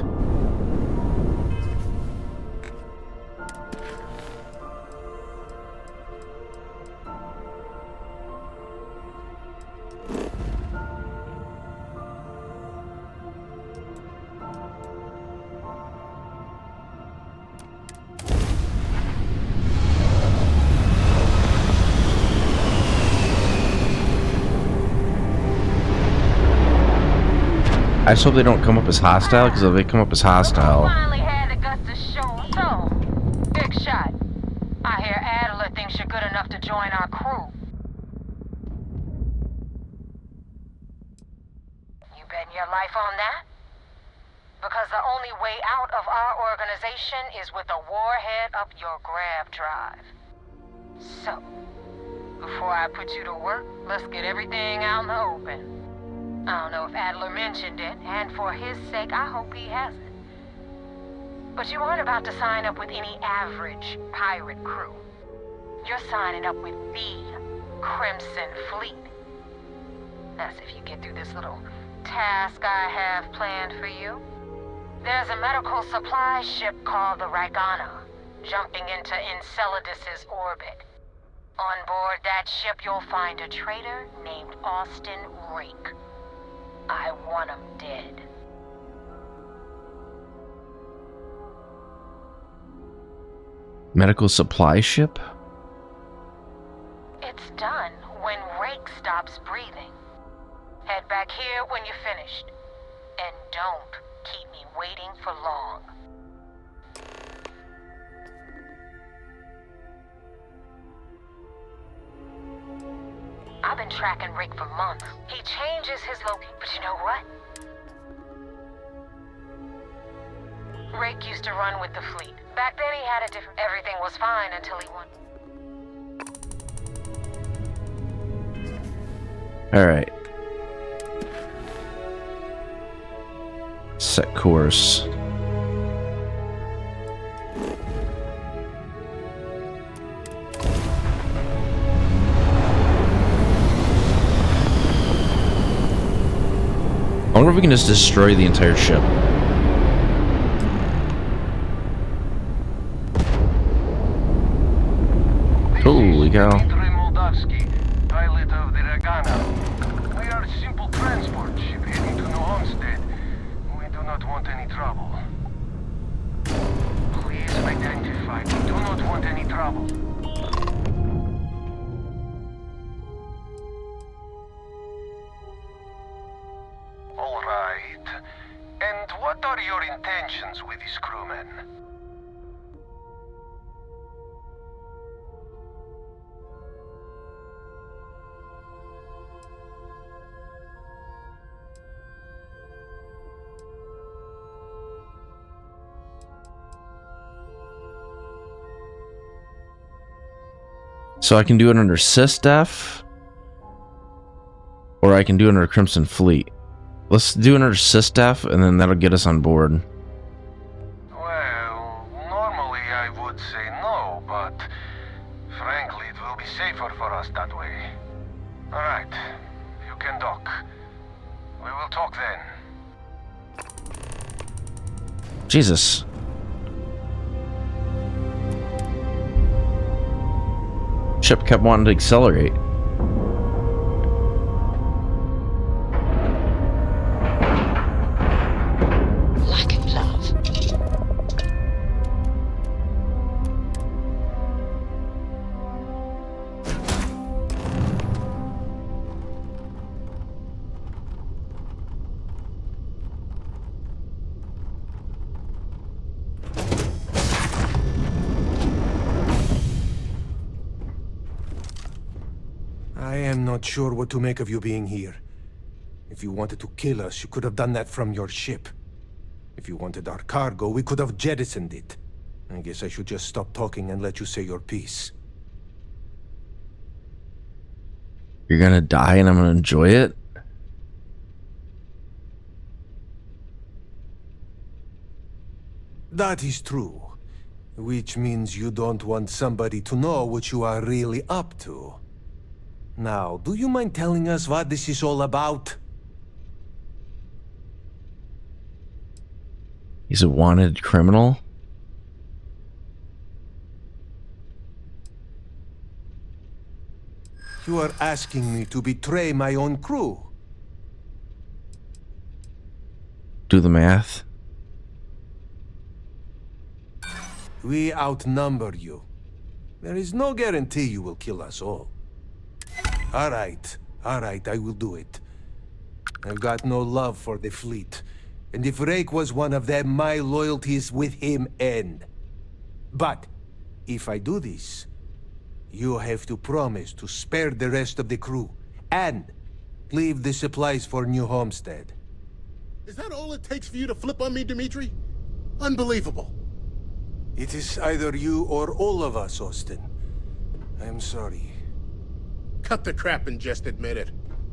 I just hope they don't come up as hostile, because if they come up as hostile... Finally had the guts to show. So, big shot. I hear Adler thinks you're good enough to join our crew. You betting your life on that? Because the only way out of our organization is with a warhead up your grab drive. So, before I put you to work, let's get everything out in the open. I don't know if Adler mentioned it, and for his sake, I hope he hasn't. But you aren't about to sign up with any average pirate crew. You're signing up with the Crimson Fleet. That's if you get through this little task I have planned for you. There's a medical supply ship called the Ragana, jumping into Enceladus's orbit. On board that ship, you'll find a traitor named Austin Rake. I want him dead. Medical supply ship? It's done when Rake stops breathing. Head back here when you're finished. And don't keep me waiting for long. I've been tracking Rake for months. He changes his location, but you know what? Rake used to run with the fleet. Back then he had a different... Everything was fine until he won. Alright. Set course. I wonder if we can just destroy the entire ship. Holy cow. Pilot of the Regana. We are a simple transport ship heading to New Homestead. We do not want any trouble. Please identify. We do not want any trouble. All right. And what are your intentions with these crewmen? So I can do it under SysDef, or I can do it under Crimson Fleet. Let's do it under SysDef, and then that'll get us on board. Well, normally I would say no, but frankly it will be safer for us that way. Alright, you can dock. We will talk then. Jesus. Ship kept wanting to accelerate. Lacking love. I am not sure what to make of you being here. If you wanted to kill us, you could have done that from your ship. If you wanted our cargo, we could have jettisoned it. I guess I should just stop talking and let you say your piece. You're gonna die and I'm gonna enjoy it? That is true. Which means you don't want somebody to know what you are really up to. Now, do you mind telling us what this is all about? He's a wanted criminal? You are asking me to betray my own crew. Do the math. We outnumber you. There is no guarantee you will kill us all. All right, I will do it. I've got no love for the fleet. And if Rake was one of them, my loyalties with him end. But, if I do this, you have to promise to spare the rest of the crew, and leave the supplies for New Homestead. Is that all it takes for you to flip on me, Dimitri? Unbelievable. It is either you or all of us, Austin. I'm sorry. Cut the crap and just admit it.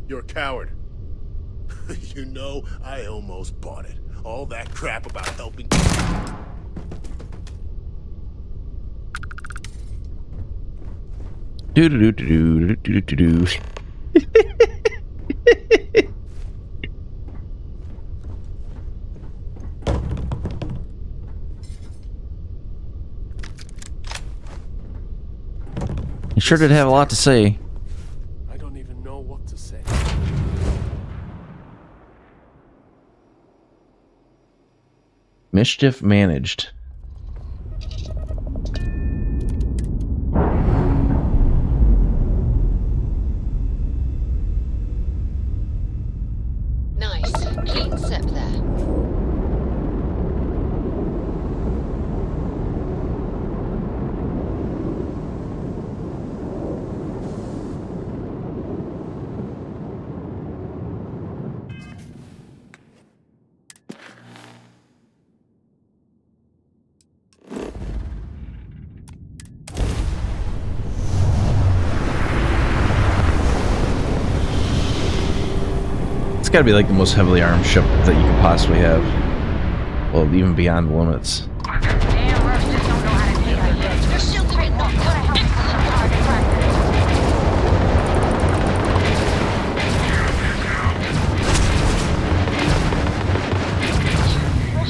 You're a coward. You know, I almost bought it. All that crap about helping... Do-do-do-do-do-do-do-do. sure did have a lot to say. I don't even know what to say. Mischief managed. Nice. Clean set there. It's got to be like the most heavily armed ship that you could possibly have. Well, even beyond the limits. You're still great. Not gonna help you with some target practice.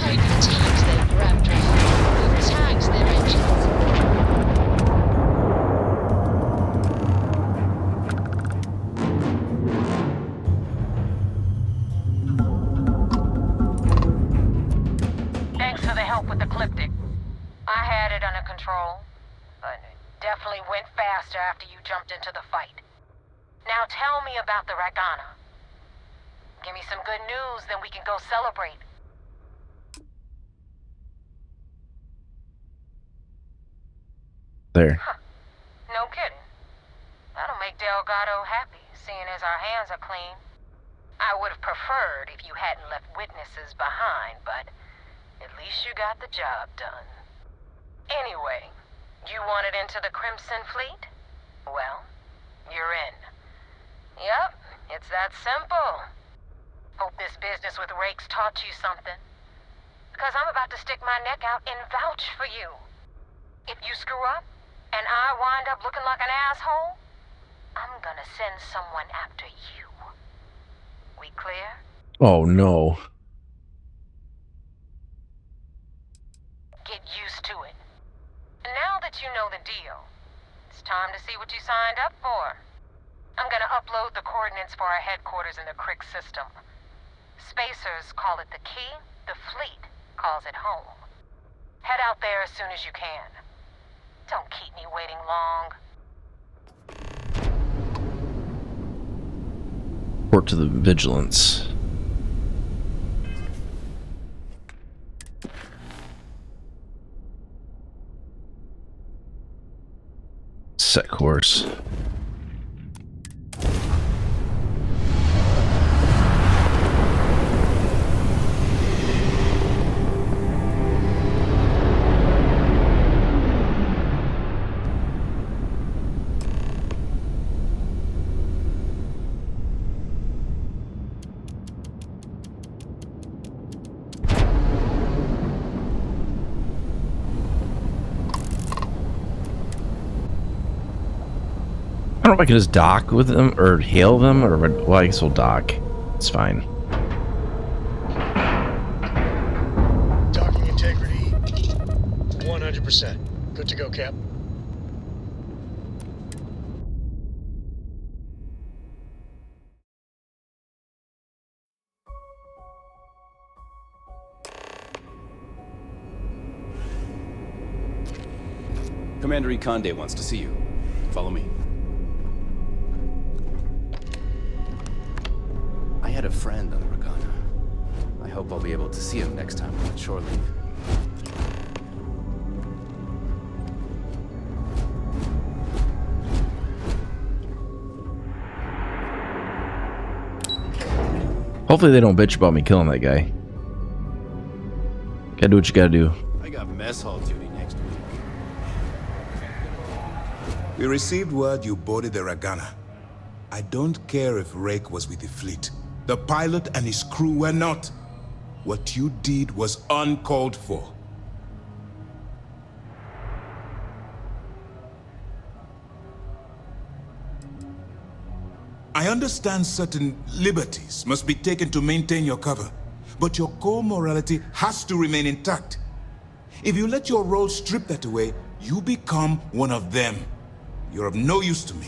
Right, attacked their grab drive. Who tags their engines? Thanks for the help with the Cliptic. I had it under control, but it definitely went faster after you jumped into the fight. Now tell me about the Ragana. Give me some good news, then we can go celebrate. There. No kidding. That'll make Delgado happy, seeing as our hands are clean. I would have preferred if you hadn't left witnesses behind, but at least you got the job done. Anyway, you wanted into the Crimson Fleet? Well, you're in. Yep, it's that simple. Hope this business with Rakes taught you something. Because I'm about to stick my neck out and vouch for you. If you screw up, and I wind up looking like an asshole, I'm gonna send someone after you. We clear? Oh no. Get used to it. Now that you know the deal, it's time to see what you signed up for. I'm gonna upload the coordinates for our headquarters in the Crick system. Spacers call it the key, the fleet calls it home. Head out there as soon as you can. Don't keep me waiting long. Report to the vigilance. Set course. I don't know if I can just dock with them or hail them, or well, I guess we'll dock. It's fine. Docking integrity 100%. Good to go, Cap. Commander Ikande wants to see you. Follow me. I had a friend on the Ragana. I hope I'll be able to see him next time we're on shore leave. Hopefully they don't bitch about me killing that guy. Gotta do what you gotta do. I got mess hall duty next week. We received word you boarded the Ragana. I don't care if Rake was with the fleet. The pilot and his crew were not. What you did was uncalled for. I understand certain liberties must be taken to maintain your cover, but your core morality has to remain intact. If you let your role strip that away, you become one of them. You're of no use to me.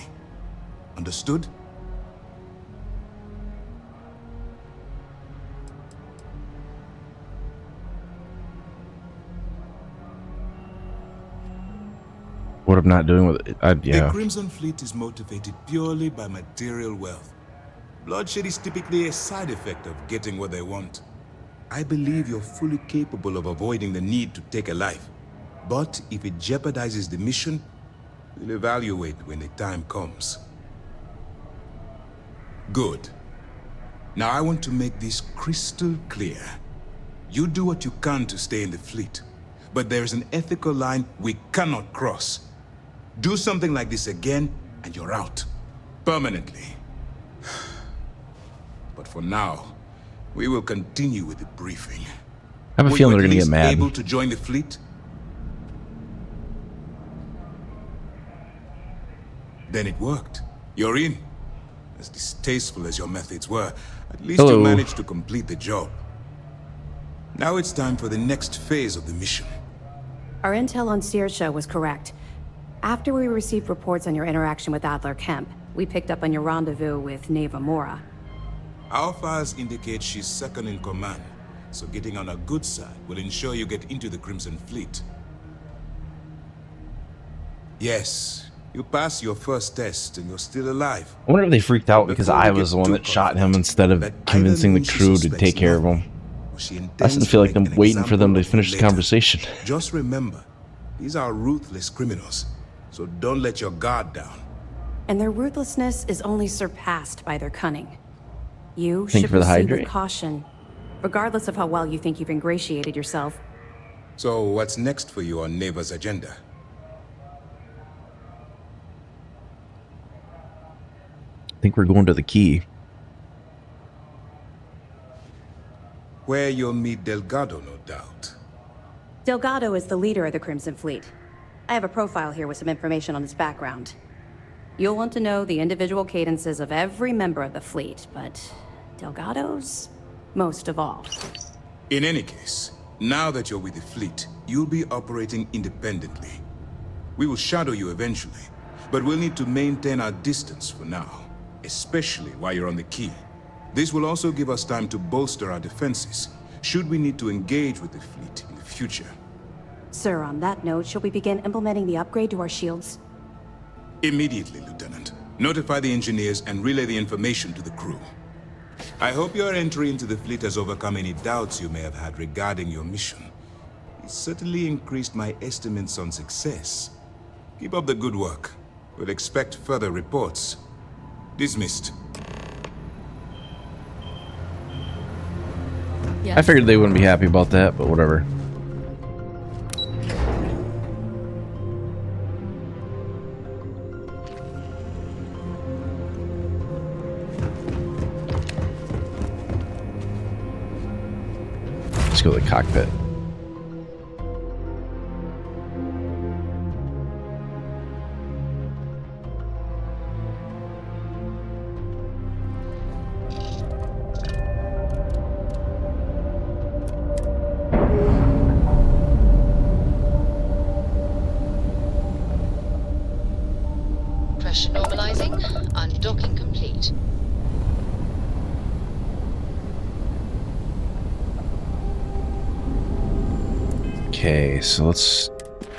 Understood? What I'm not doing with it, yeah. The Crimson Fleet is motivated purely by material wealth. Bloodshed is typically a side effect of getting what they want. I believe you're fully capable of avoiding the need to take a life. But if it jeopardizes the mission, we'll evaluate when the time comes. Good. Now I want to make this crystal clear. You do what you can to stay in the fleet, but there's an ethical line we cannot cross. Do something like this again, and you're out. Permanently. But for now, we will continue with the briefing. I have a feeling they're gonna get mad. Able to join the fleet? Then it worked. You're in. As distasteful as your methods were, at least you managed to complete the job. Now it's time for the next phase of the mission. Our intel on Saoirse was correct. After we received reports on your interaction with Adler Kemp, we picked up on your rendezvous with Neva Mora. Our files indicate she's second in command, so getting on her good side will ensure you get into the Crimson Fleet. Yes, you passed your first test and you're still alive. I wonder if they freaked out because I was the one that shot him instead of convincing the crew to take care of him. I still feel like I'm waiting for them to finish the conversation. Just remember, these are ruthless criminals, so don't let your guard down. And their ruthlessness is only surpassed by their cunning. You Think should for the proceed hydrate. with caution, regardless of how well you think you've ingratiated yourself. So what's next for you on Neva's agenda? I think we're going to the key. Where you'll meet Delgado, no doubt. Delgado is the leader of the Crimson Fleet. I have a profile here with some information on his background. You'll want to know the individual cadences of every member of the fleet, but Delgado's most of all. In any case, now that you're with the fleet, you'll be operating independently. We will shadow you eventually, but we'll need to maintain our distance for now, especially while you're on the key. This will also give us time to bolster our defenses, should we need to engage with the fleet in the future. Sir, on that note, shall we begin implementing the upgrade to our shields? Immediately, Lieutenant. Notify the engineers and relay the information to the crew. I hope your entry into the fleet has overcome any doubts you may have had regarding your mission. It certainly increased my estimates on success. Keep up the good work. We'll expect further reports. Dismissed. I figured they wouldn't be happy about that, but whatever. Let's go to the cockpit. Pressure normalizing. Undocking complete. Okay, so let's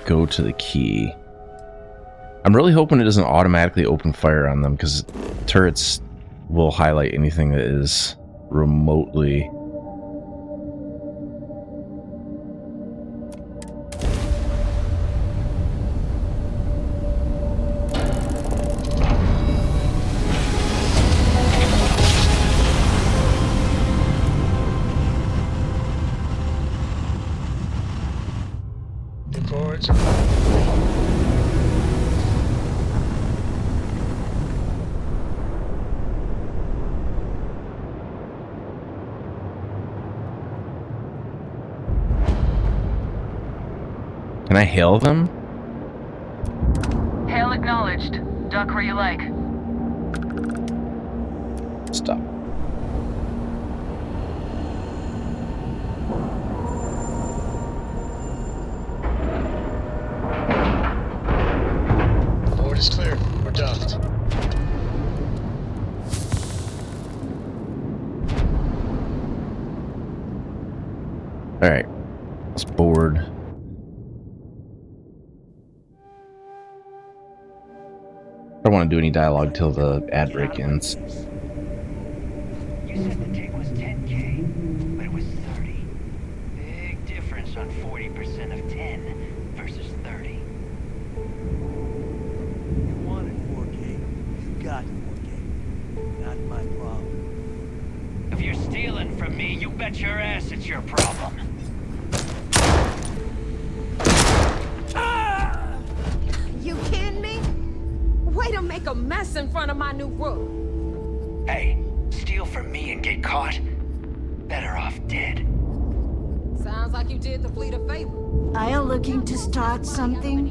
go to the key. I'm really hoping it doesn't automatically open fire on them, because turrets will highlight anything that is remotely... Records. Can I hail them? Hail acknowledged. Duck where you like. Stop. Board is clear. Alright. Let's board. I don't want to do any dialogue till the ad break ends. You said the tick was 10K, but it was 30. Big difference on 40% of 10 versus 30. You wanted 4K, you got 4K. Not my problem. If you're stealing from me, you bet your ass it's your problem. You kidding me? Way to make a mess in front of my new roof. Hey, steal from me and get caught? Better off dead. Sounds like you did the fleet a favor. Are you looking to start something?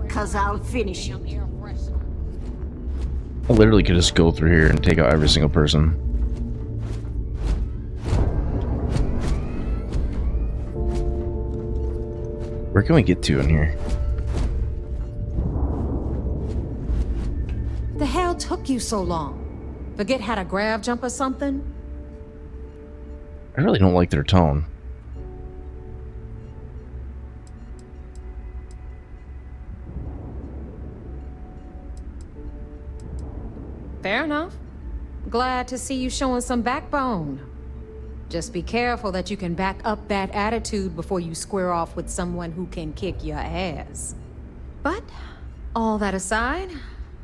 'Cause I'll finish it. I literally could just go through here and take out every single person. Where can we get to in here? The hell took you so long? Forget how to grab jump or something? I really don't like their tone. Fair enough. Glad to see you showing some backbone. Just be careful that you can back up that attitude before you square off with someone who can kick your ass. But, all that aside,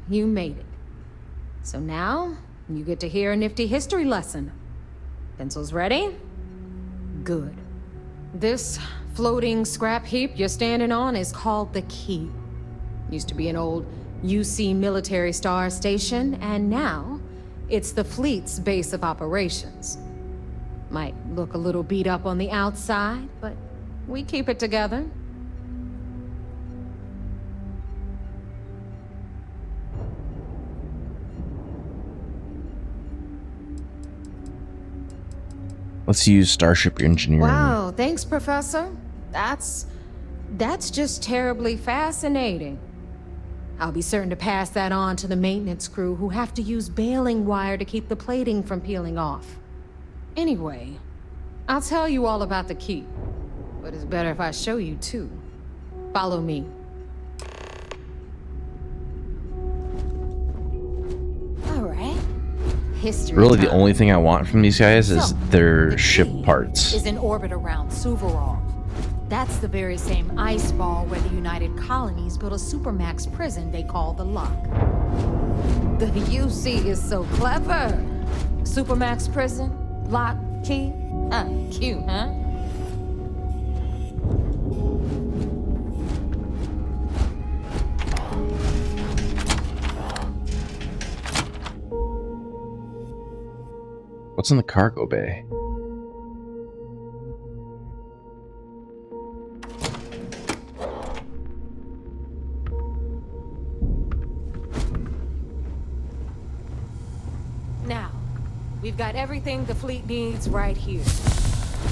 you made it. So now, you get to hear a nifty history lesson. Pencils ready? Good. This floating scrap heap you're standing on is called the Key. Used to be an old UC military star station, and now it's the fleet's base of operations. Might look a little beat up on the outside, but we keep it together. Let's use Starship Engineering. Wow, thanks, Professor. That's just terribly fascinating. I'll be certain to pass that on to the maintenance crew who have to use baling wire to keep the plating from peeling off. Anyway, I'll tell you all about the Key, but it's better if I show you too. Follow me. All right. History Really, the time. only thing I want from these guys is their ship parts. Is in orbit around Suvorov. That's the very same ice ball where the United Colonies built a supermax prison they call the Lock. The UC is so clever. Supermax prison, lock, key. Cute, huh? What's in the cargo bay? Now, we've got everything the fleet needs right here.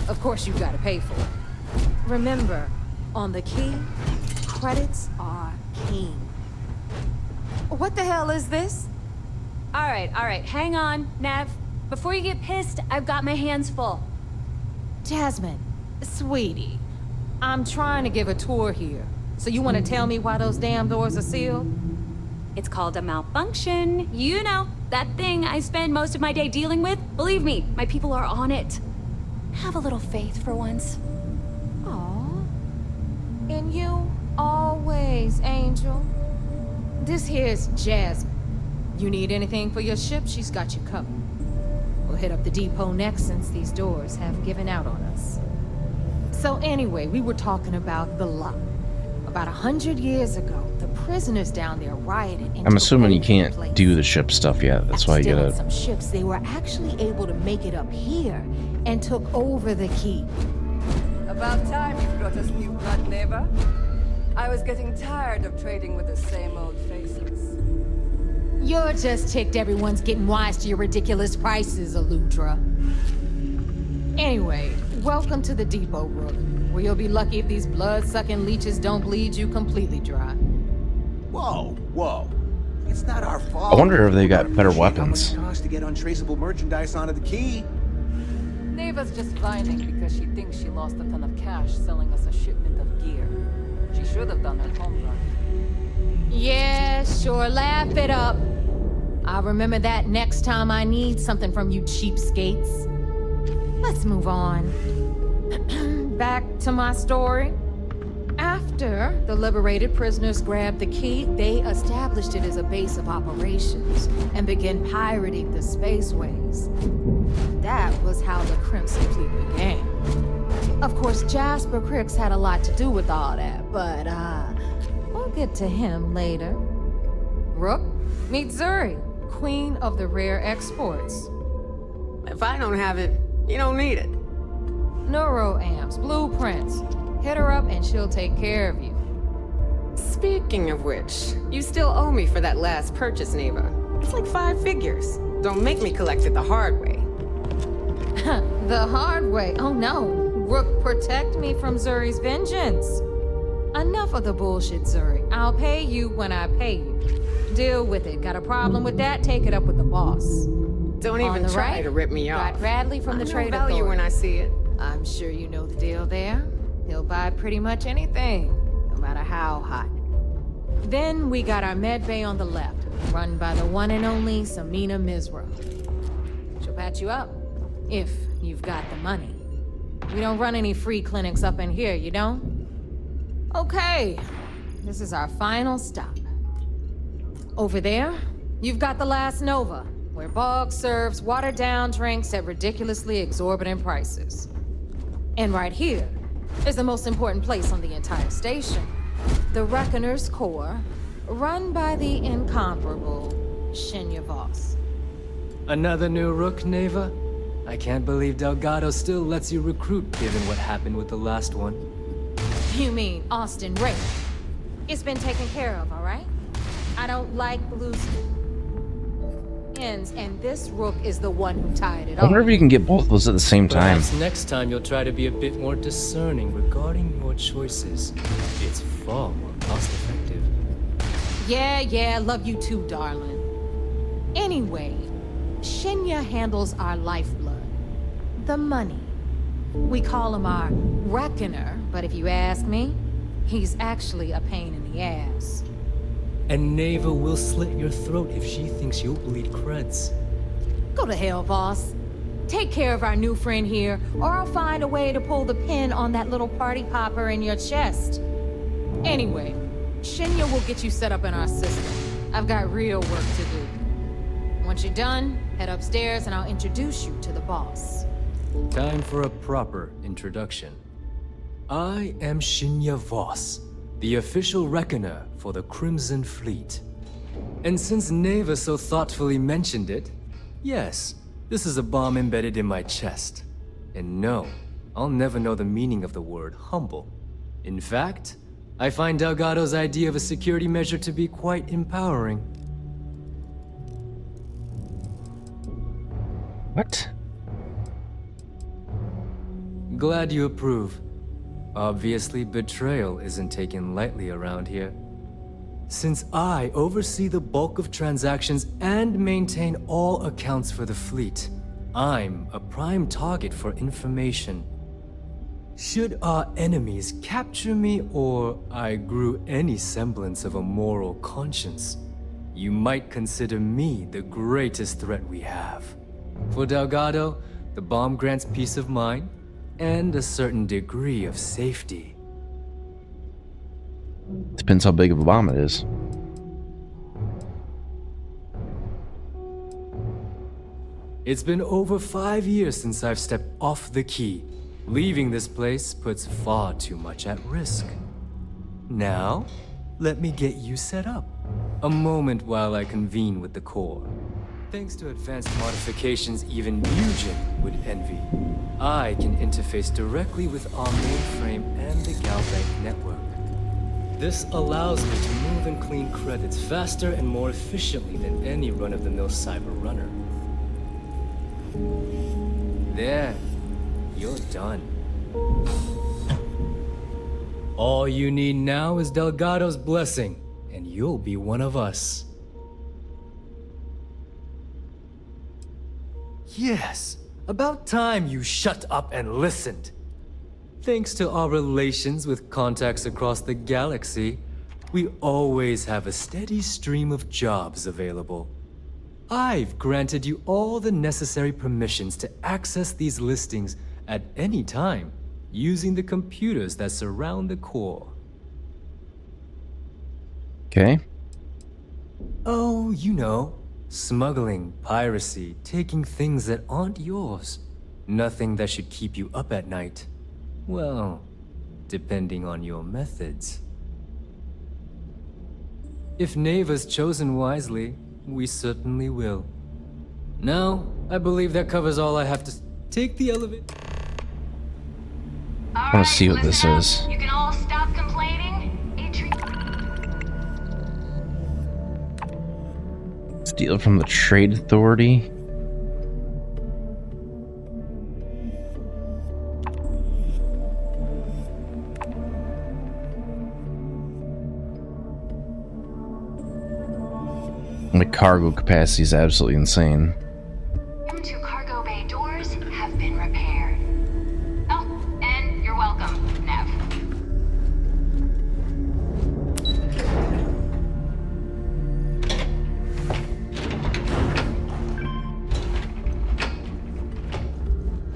Of course, you've got to pay for it. Remember, on the Key, credits are king. What the hell is this? All right, hang on, Nev. Before you get pissed, I've got my hands full. Jasmine, sweetie, I'm trying to give a tour here. So you want to tell me why those damn doors are sealed? It's called a malfunction. You know, that thing I spend most of my day dealing with. Believe me, my people are on it. Have a little faith for once. Aw. And you, always, Angel. This here's Jasmine. You need anything for your ship, she's got you covered. We'll hit up the depot next since these doors have given out on us. So anyway, we were talking about the Lock. About 100 years ago, the prisoners down there rioted. I'm assuming you can't do the ship stuff yet. That's why you Stealing gotta. some ships, they were actually able to make it up here and took over the Key. About time you brought us new blood, neighbor. I was getting tired of trading with the same old faces. You're just ticked everyone's getting wise to your ridiculous prices, Aludra. Anyway, welcome to the depot, Rook, where you'll be lucky if these blood-sucking leeches don't bleed you completely dry. Whoa, whoa. It's not our fault. I wonder if they got better weapons. How much it costs to get untraceable merchandise onto the Key. Neva's just whining because she thinks she lost a ton of cash selling us a shipment of gear. She should have done her homework. Yeah, sure, laugh it up. I'll remember that next time I need something from you cheapskates. Let's move on. Back to my story. After the liberated prisoners grabbed the key, they established it as a base of operations and began pirating the spaceways. That was how the Crimson Fleet began. Of course, Jasper Cricks had a lot to do with all that, but we'll get to him later. Rook, meet Zuri, queen of the rare exports. If I don't have it, you don't need it. Neuroamps, blueprints. Hit her up and she'll take care of you. Speaking of which, you still owe me for that last purchase, Neva. It's like 5 figures. Don't make me collect it the hard way. The hard way? Oh no. Rook, protect me from Zuri's vengeance. Enough of the bullshit, Zuri. I'll pay you when I pay you. Deal with it. Got a problem with that? Take it up with the boss. Don't even try to rip me off. Got Bradley from the Trade Authority. Authority. When I see it. I'm sure you know the deal there. He'll buy pretty much anything, no matter how hot. Then we got our med bay on the left, run by the one and only Samina Mizra. She'll patch you up, if you've got the money. We don't run any free clinics up in here, you don't? Okay, this is our final stop. Over there, you've got the last Nova, where Bog serves watered-down drinks at ridiculously exorbitant prices. And right here is the most important place on the entire station. The Reckoner's Core, run by the incomparable Shinya Voss. Another new Rook, Neva? I can't believe Delgado still lets you recruit, given what happened with the last one. You mean Austin Ray? It's been taken care of, all right? I don't like losing ends, and this Rook is the one who tied it I wonder up. if you can get both of those at the same time. Perhaps next time you'll try to be a bit more discerning regarding your choices. It's far more cost-effective. Yeah, love you too, darling. Anyway, Shinya handles our lifeblood. The money. We call him our Reckoner, but if you ask me, he's actually a pain in the ass. And Neva will slit your throat if she thinks you'll bleed creds. Go to hell, boss. Take care of our new friend here, or I'll find a way to pull the pin on that little party popper in your chest. Anyway, Shinya will get you set up in our system. I've got real work to do. Once you're done, head upstairs and I'll introduce you to the boss. Time for a proper introduction. I am Shinya Voss, the official Reckoner for the Crimson Fleet. And since Neva so thoughtfully mentioned it, yes, this is a bomb embedded in my chest. And no, I'll never know the meaning of the word humble. In fact, I find Delgado's idea of a security measure to be quite empowering. What? Glad you approve. Obviously, betrayal isn't taken lightly around here. Since I oversee the bulk of transactions and maintain all accounts for the fleet, I'm a prime target for information. Should our enemies capture me or I grew any semblance of a moral conscience, you might consider me the greatest threat we have. For Delgado, the bomb grants peace of mind and a certain degree of safety. Depends how big of a bomb it is. It's been over 5 years since I've stepped off the key. Leaving this place puts far too much at risk. Now, let me get you set up. A moment while I convene with the core. Thanks to advanced modifications even Mugen would envy, I can interface directly with our mainframe and the Galbank network. This allows me to move and clean credits faster and more efficiently than any run-of-the-mill cyber runner. There, you're done. All you need now is Delgado's blessing, and you'll be one of us. Yes, About time you shut up and listened. Thanks to our relations with contacts across the galaxy, we always have a steady stream of jobs available. I've granted you all the necessary permissions to access these listings at any time, using the computers that surround the core. Okay. Oh, you know, smuggling, piracy, taking things that aren't yours. Nothing that should keep you up at night. Well, depending on your methods. If Neva's chosen wisely, we certainly will. Now, I believe that covers all I have to take the elevator. I want to see what this is. You can all stop complaining. Steal from the Trade Authority. The cargo capacity is absolutely insane. Two cargo bay doors have been repaired. Oh, and you're welcome, Nev.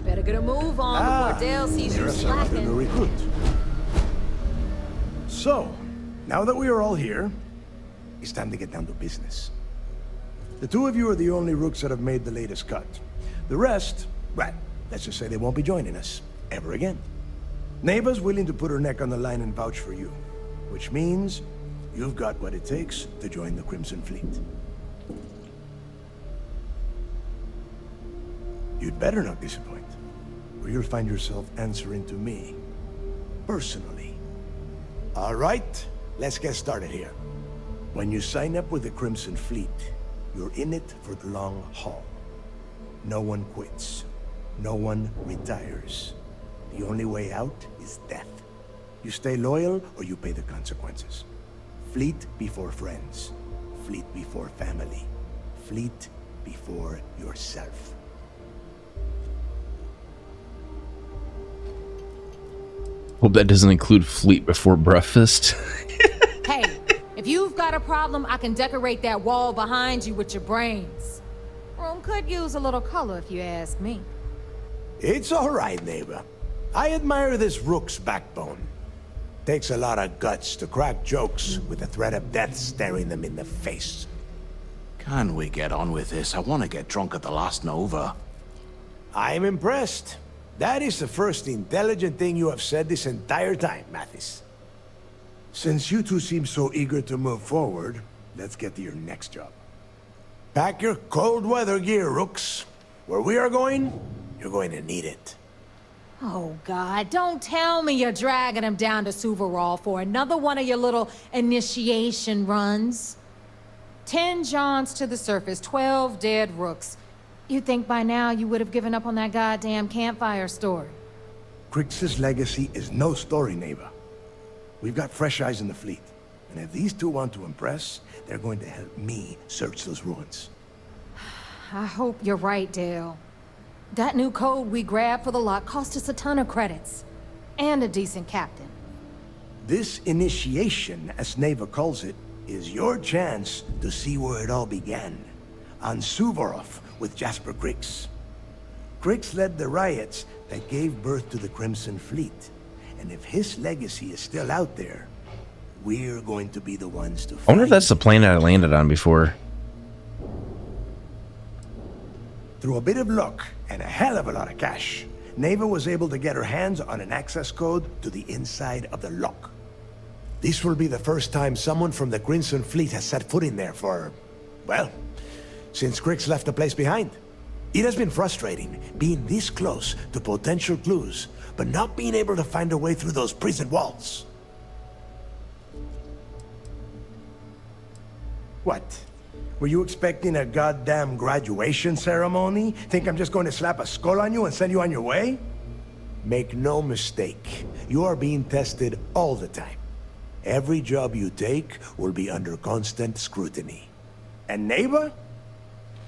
Better get a move on before Dale sees you slacking. The recruit. So, now that we are all here, it's time to get down to business. The two of you are the only rooks that have made the latest cut. The rest, well, let's just say they won't be joining us ever again. Neva's willing to put her neck on the line and vouch for you, which means you've got what it takes to join the Crimson Fleet. You'd better not disappoint, or you'll find yourself answering to me, personally. All right, let's get started here. When you sign up with the Crimson Fleet, you're in it for the long haul. No one quits. No one retires. The only way out is death. You stay loyal or you pay the consequences. Fleet before friends. Fleet before family. Fleet before yourself. Hope that doesn't include fleet before breakfast. Hey, if you've got a problem, I can decorate that wall behind you with your brains. Room could use a little color if you ask me. It's all right, neighbor. I admire this rook's backbone. Takes a lot of guts to crack jokes with the threat of death staring them in the face. Can we get on with this? I want to get drunk at the last Nova. I'm impressed. That is the first intelligent thing you have said this entire time, Mathis. Since you two seem so eager to move forward, let's get to your next job. Pack your cold weather gear, rooks. Where we are going, you're going to need it. Oh, God, don't tell me you're dragging him down to Suvarol for another one of your little initiation runs. 10 Johns to the surface, 12 dead rooks. You'd think by now you would have given up on that goddamn campfire story. Crix's legacy is no story, neighbor. We've got fresh eyes in the fleet. And if these two want to impress, they're going to help me search those ruins. I hope you're right, Dale. That new code we grabbed for the lot cost us a ton of credits. And a decent captain. This initiation, as Neva calls it, is your chance to see where it all began. On Suvorov with Jasper Crix. Crix led the riots that gave birth to the Crimson Fleet. And if his legacy is still out there, we're going to be the ones to fight. I wonder if that's the planet I landed on before. Through a bit of luck and a hell of a lot of cash, Neva was able to get her hands on an access code to the inside of the lock. This will be the first time someone from the Crimson Fleet has set foot in there for, well, since Crix left the place behind. It has been frustrating being this close to potential clues, but not being able to find a way through those prison walls. What? Were you expecting a goddamn graduation ceremony? Think I'm just going to slap a skull on you and send you on your way? Make no mistake, you are being tested all the time. Every job you take will be under constant scrutiny. And Neva?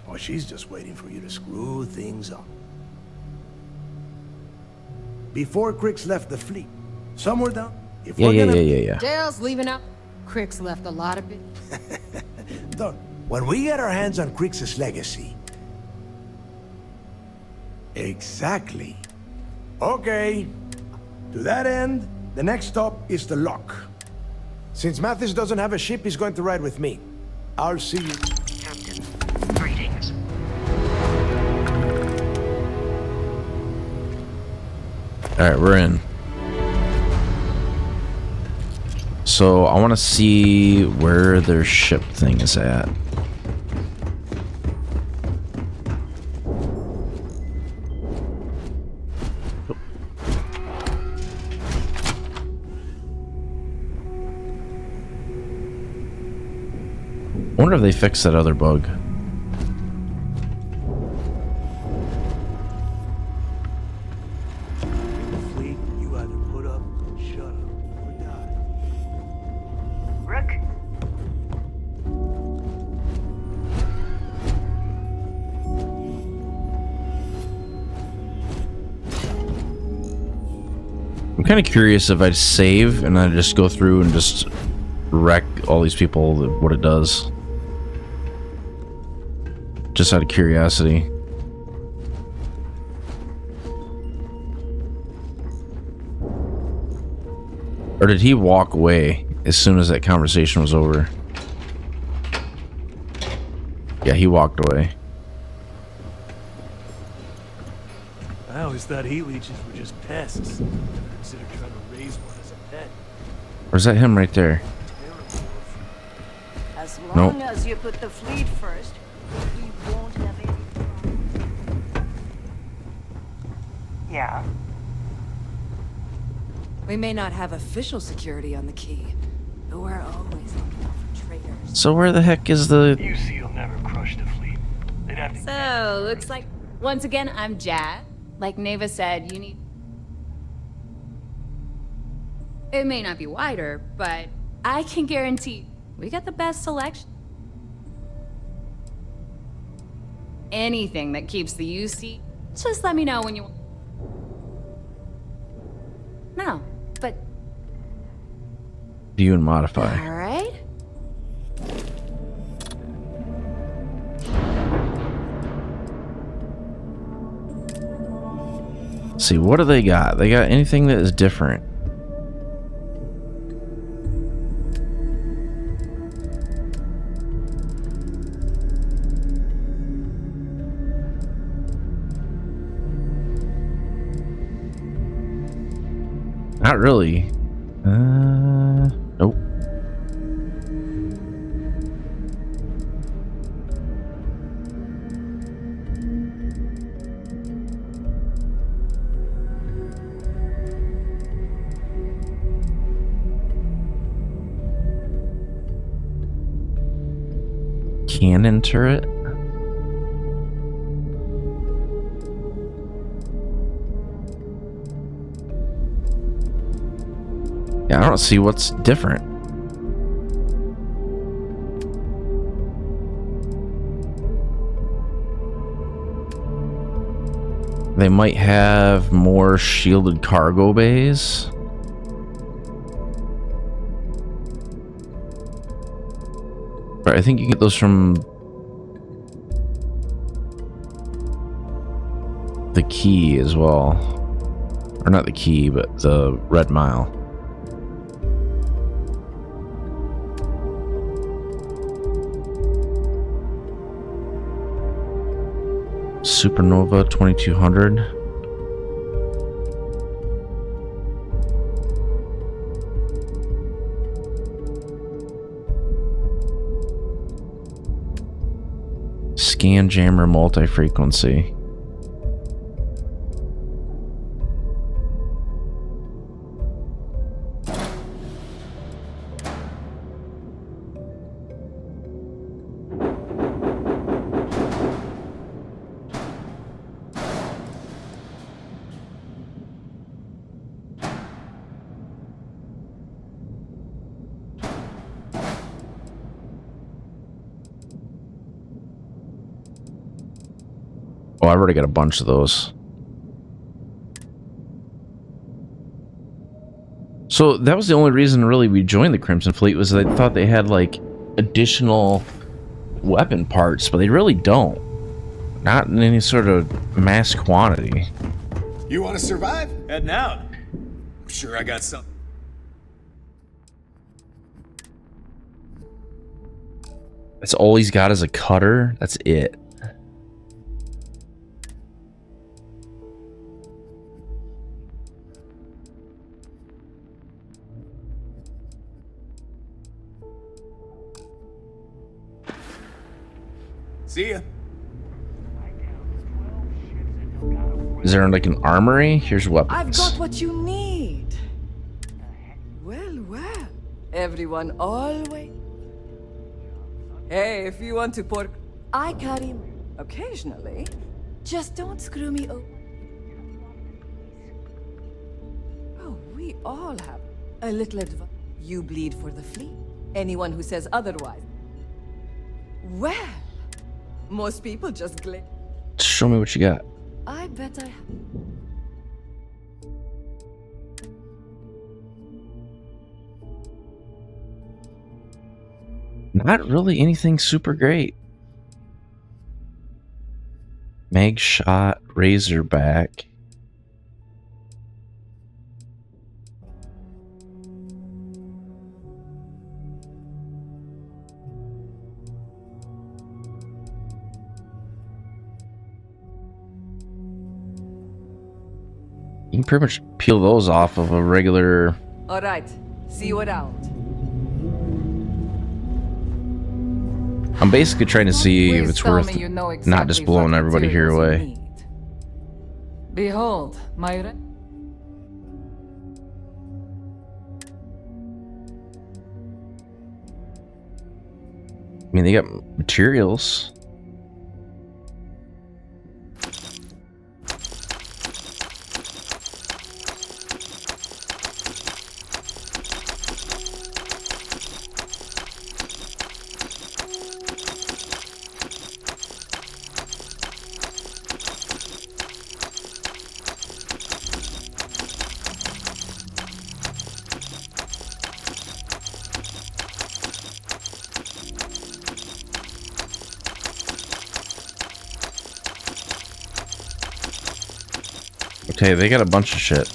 Oh, she's just waiting for you to screw things up. before Crix left the fleet. Somewhere down. If Yeah, we're yeah, gonna... yeah. Dale's leaving out. Crick's left a lot of it. Don't. When we get our hands on Crix's legacy. Exactly. Okay. To that end, the next stop is the lock. Since Mathis doesn't have a ship, he's going to ride with me. I'll see you. Captain, greetings. Alright, we're in. So I want to see where their ship thing is at. I wonder if they fixed that other bug. Fleet, you either put up, shut up, or die. Rook? I'm kind of curious if I save and I just go through and just wreck all these people, what it does. Just out of curiosity. Or did he walk away as soon as that conversation was over? Yeah, he walked away. I always thought heat leeches were just pests. Never considered trying to raise one as a pet. Or is that him right there? As Nope. long as you put the fleet first, we won't have any problems. Yeah. We may not have official security on the key, but we're always looking out for traitors. So where the heck is the... UC'll never crush the fleet. They'd have to... So, looks like, once again, I'm Jad. Like Neva said, you need... It may not be wider, but I can guarantee we got the best selection. Anything that keeps the UC, just let me know when you want. No, but... View and modify. All right. Let's see, what do they got? They got anything that is different? Not really. Nope. Cannon turret? Yeah, I don't see what's different. They might have more shielded cargo bays. But I think you get those from the key as well. Or not the key, but the Red Mile. Supernova 2200. Scan jammer multi-frequency. Oh, I've already got a bunch of those. So that was the only reason really we joined the Crimson Fleet, was they thought they had like additional weapon parts, but they really don't. Not in any sort of mass quantity. You want to survive? Heading out. I'm sure I got something. That's all he's got is a cutter. That's it. See ya. Is there like an armory? Here's weapons. I've got what you need. Well, well. Everyone always. Hey, if you want to pork, I carry occasionally. Just don't screw me over. Oh, we all have a little advice. You bleed for the fleet. Anyone who says otherwise. Well, most people just glare. Show me what you got. I bet I have. Not really anything super great. Mag shot, Razorback. You can pretty much peel those off of a regular... All right, see you around. I'm basically trying to see if Please it's tell worth me you know not exactly just blowing what everybody here materials you away. need. Behold, my I mean, they got materials. Okay, they got a bunch of shit.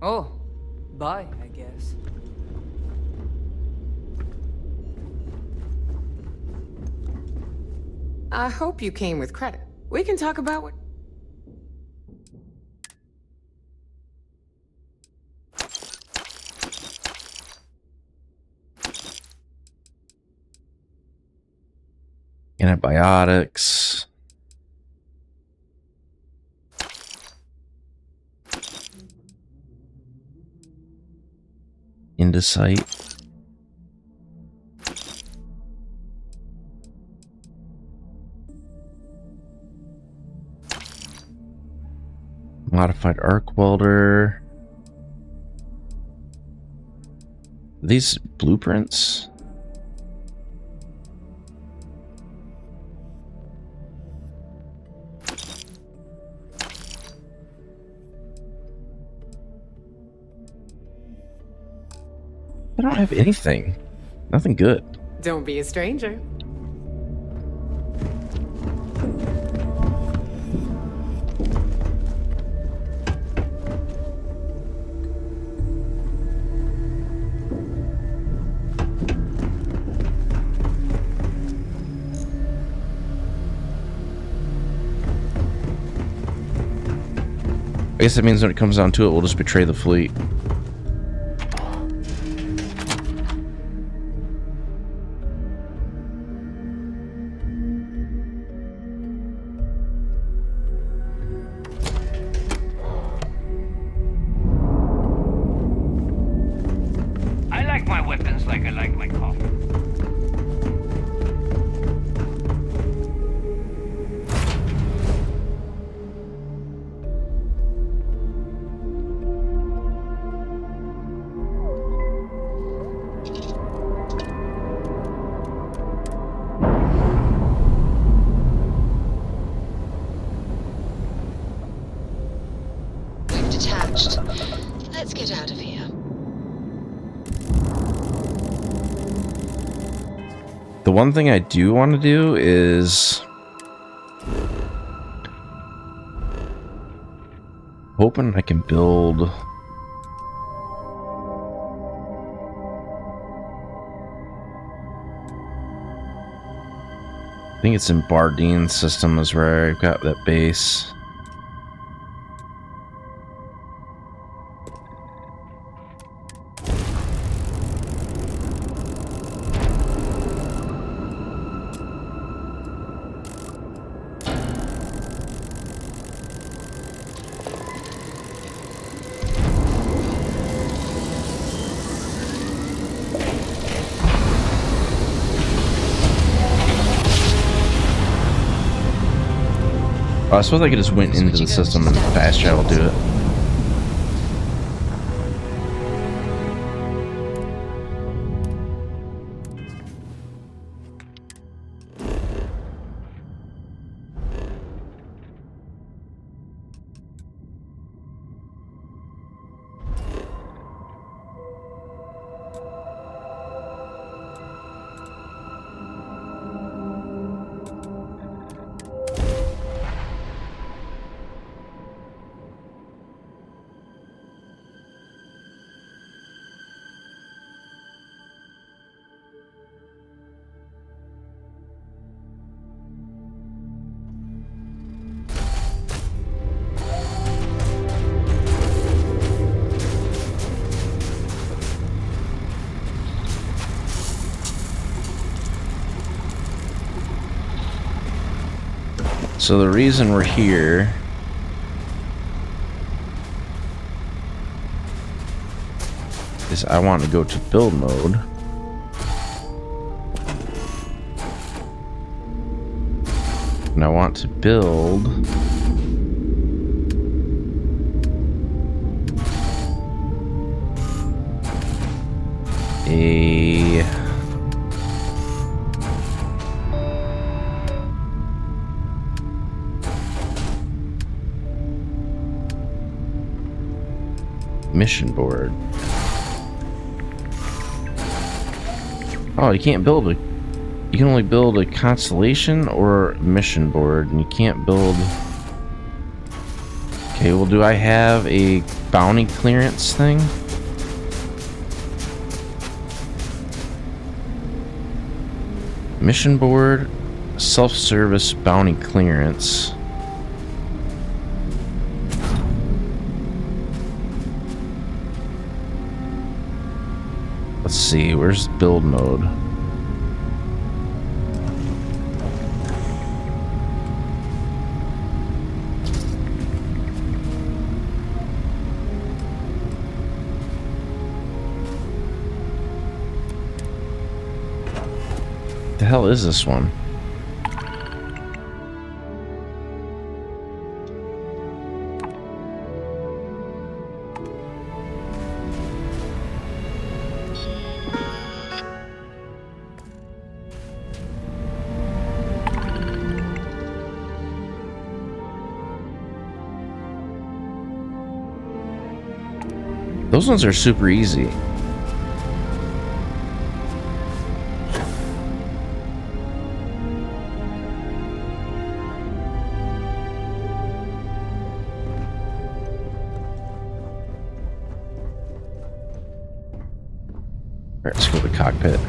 Oh, bye, I guess. I hope you came with credit. We can talk about what... Antibiotics. Indicite. Modified arc welder. These blueprints. I don't have anything. Nothing good. Don't be a stranger. I guess that means when it comes down to it, we'll just betray the fleet. I like my weapons like I like my coffee. The one thing I do want to do is hoping I can build. I think it's in Bardine's system is where I've got that base. I suppose I could just went into the system and fast travel to it. So the reason we're here is I want to go to build mode. And I want to build a mission board. Oh, you can't build a... You can only build a constellation or mission board, and you can't build... Okay, well, do I have a bounty clearance thing? Mission board, self-service bounty clearance. Let's see, where's build mode? The hell is this one? Those ones are super easy. Alright, let's go to the cockpit.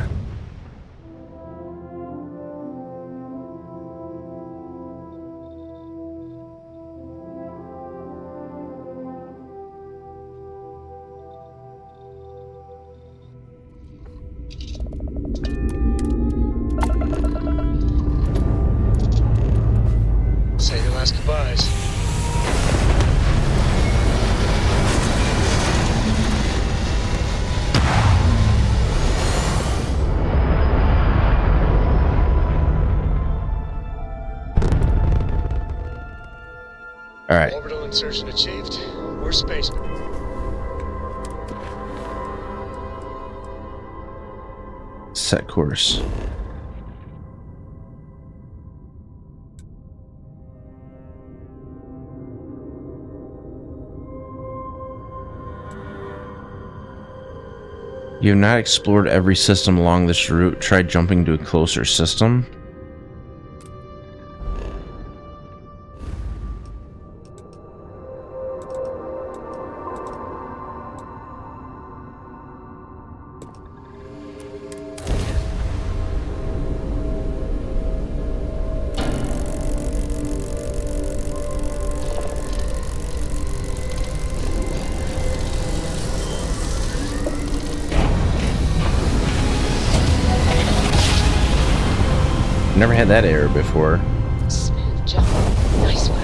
Say your last goodbyes. All right. Orbital insertion achieved. We're spacemen. Set course. You have not explored every system along this route. Try jumping to a closer system. Never had that error before. Smooth jump. Nice work.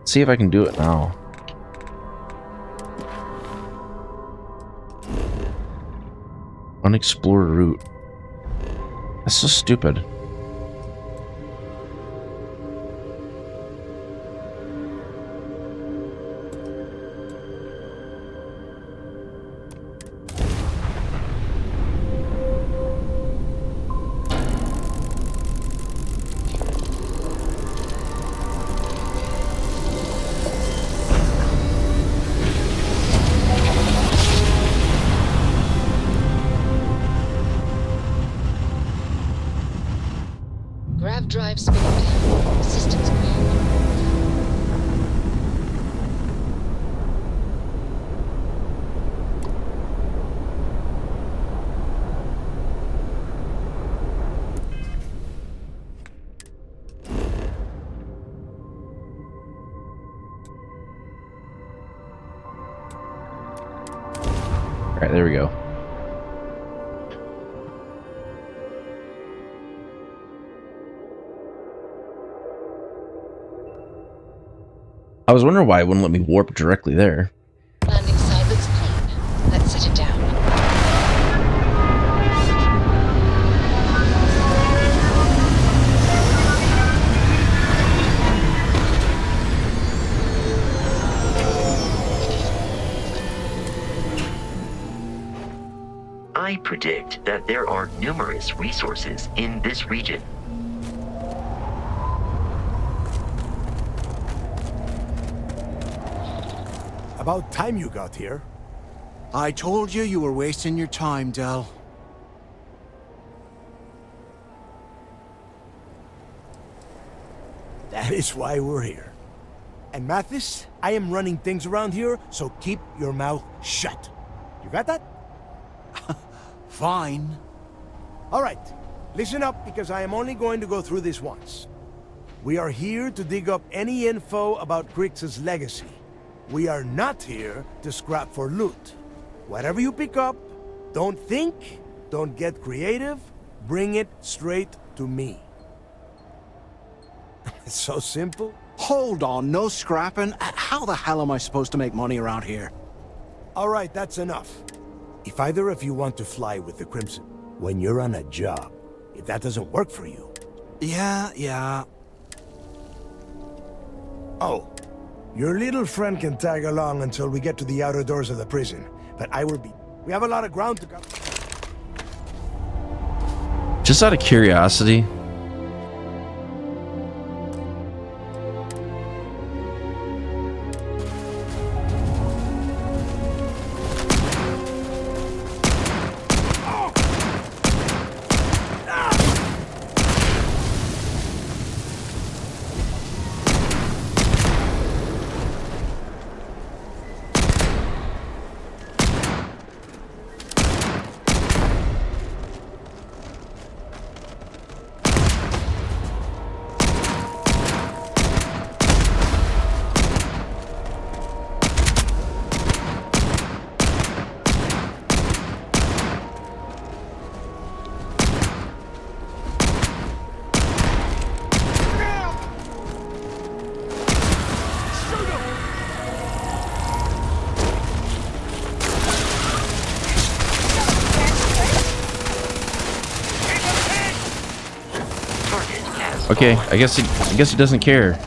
See if I can do it now. Unexplored route. That's so stupid. Grav drive speed. Systems green. Alright, there we go. I was wondering why it wouldn't let me warp directly there. Landing side looks clean. Let's set it down. I predict that there are numerous resources in this region. About time you got here. I told you you were wasting your time, Del. That is why we're here. And Mathis, I am running things around here, so keep your mouth shut. You got that? Fine. All right, listen up because I am only going to go through this once. We are here to dig up any info about Crix's legacy. We are not here to scrap for loot. Whatever you pick up, don't think, don't get creative, bring it straight to me. It's so simple. Hold on, no scrapping. How the hell am I supposed to make money around here? All right, that's enough. If either of you want to fly with the Crimson, when you're on a job, if that doesn't work for you... Yeah. Oh, your little friend can tag along until we get to the outer doors of the prison, but I will be... We have a lot of ground to cover. Just out of curiosity, okay, I guess he doesn't care.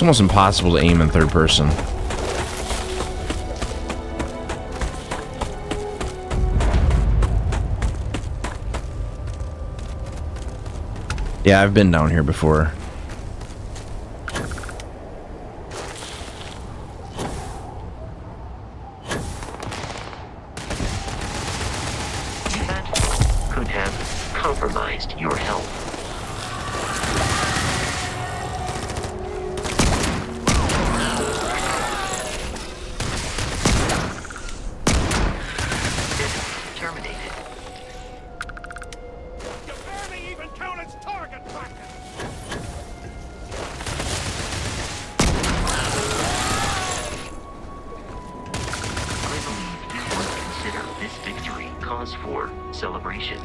It's almost impossible to aim in third person. Yeah, I've been down here before. That could have compromised your health. Terminated. You barely even count its target practice! I believe you must consider this victory cause for celebration.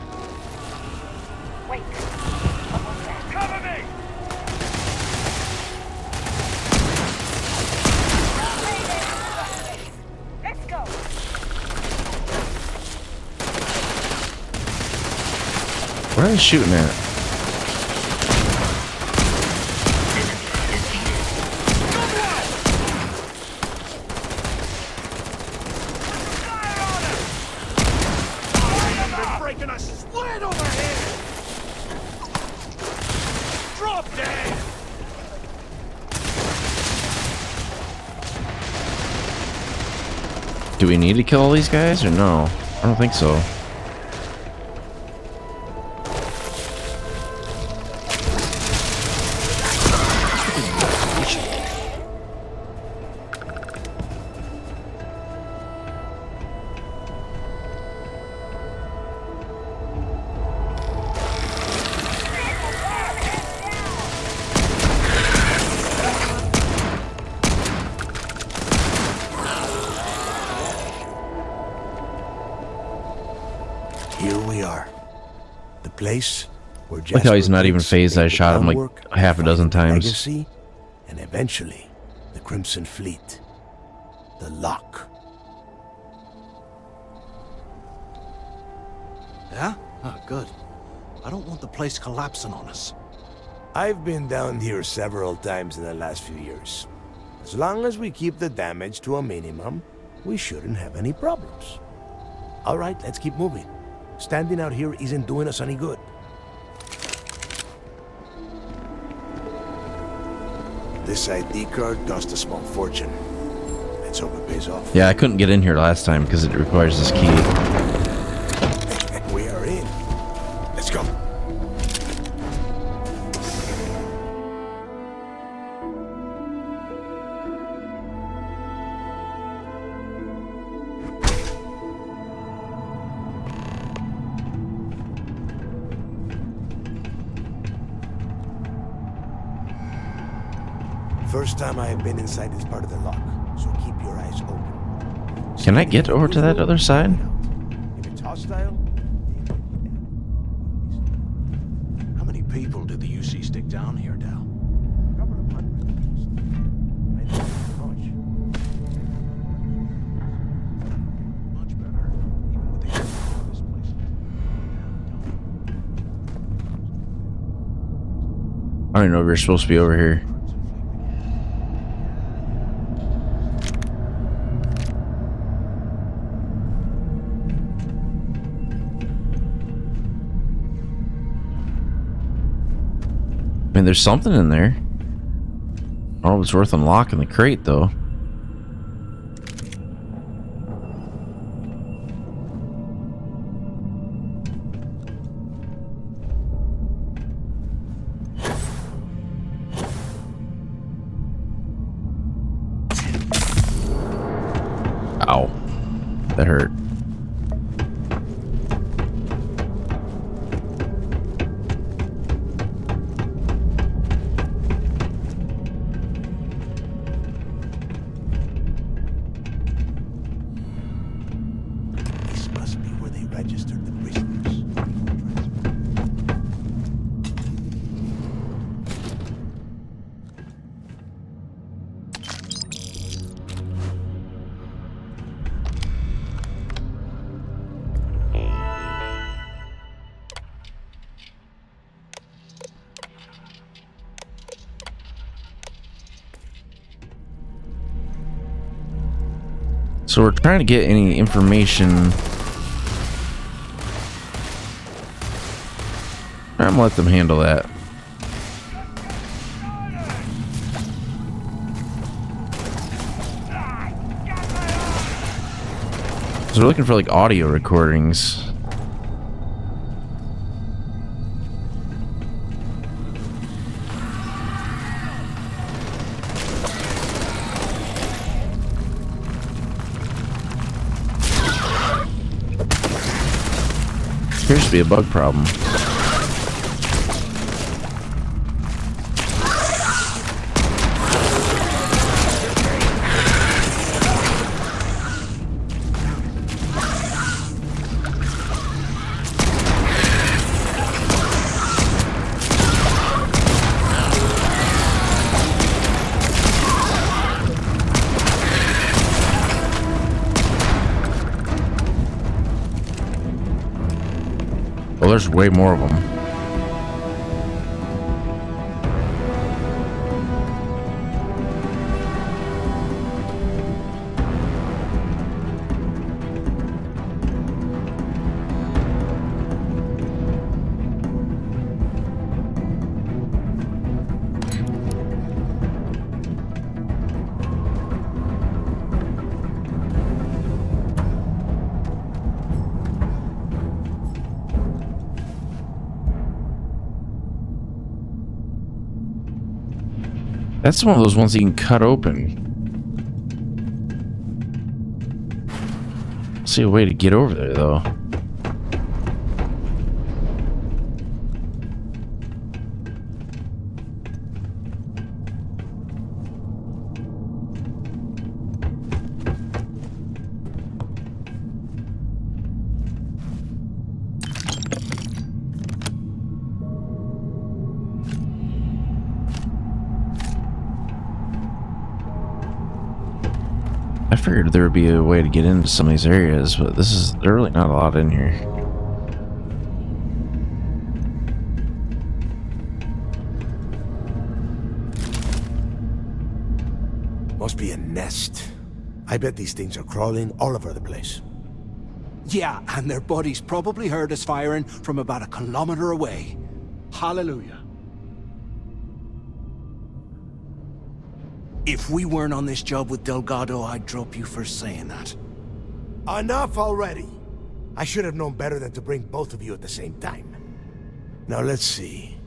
Wait. Cover me! Let's go. What are they shooting at? They're breaking a split over here! Drop dead! Do we need to kill all these guys or no? I don't think so. Here we are. The place where Look how he's Jasper not even Briggs phased. laid I the shot him like groundwork half a dozen for the times. Legacy, and eventually, the Crimson Fleet. The lock. Yeah? Oh, good. I don't want the place collapsing on us. I've been down here several times in the last few years. As long as we keep the damage to a minimum, we shouldn't have any problems. All right, let's keep moving. Standing out here isn't doing us any good. This ID card cost a small fortune. Let's hope it pays off. Yeah, I couldn't get in here last time because it requires this key. We are in. Let's go. First time I have been inside this part of the lock, so keep your eyes open. Can I get over to that other side? If it's hostile, How many people did the UC stick down here, Dal? a couple of hundred at least. I think it's much. Much better. Even with the this place. I don't even know if you're supposed to be over here. I mean, there's something in there. I don't know if it's worth unlocking the crate, though. Ow. That hurt. This must be where they registered the prisoners. So we're trying to get any information. I'm gonna let them handle that. So we're looking for like audio recordings. Appears to be a bug problem. Well, there's way more of them. That's one of those ones you can cut open. See a way to get over there, though. I figured there would be a way to get into some of these areas, but there's really not a lot in here. Must be a nest. I bet these things are crawling all over the place. Yeah, and their buddies probably heard us firing from about 1 kilometer away. Hallelujah. If we weren't on this job with Delgado, I'd drop you for saying that. Enough already! I should have known better than to bring both of you at the same time. Now let's see.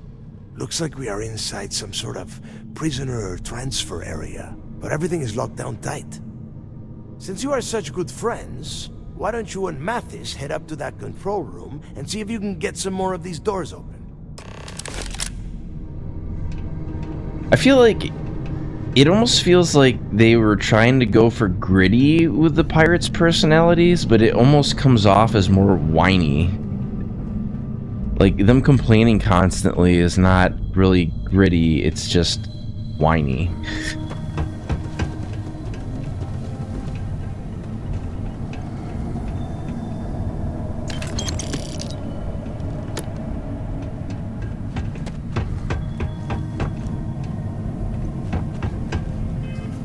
Looks like we are inside some sort of prisoner transfer area, but everything is locked down tight. Since you are such good friends, why don't you and Mathis head up to that control room and see if you can get some more of these doors open? I feel like it almost feels like they were trying to go for gritty with the pirates' personalities, but it almost comes off as more whiny. Like, them complaining constantly is not really gritty, it's just whiny.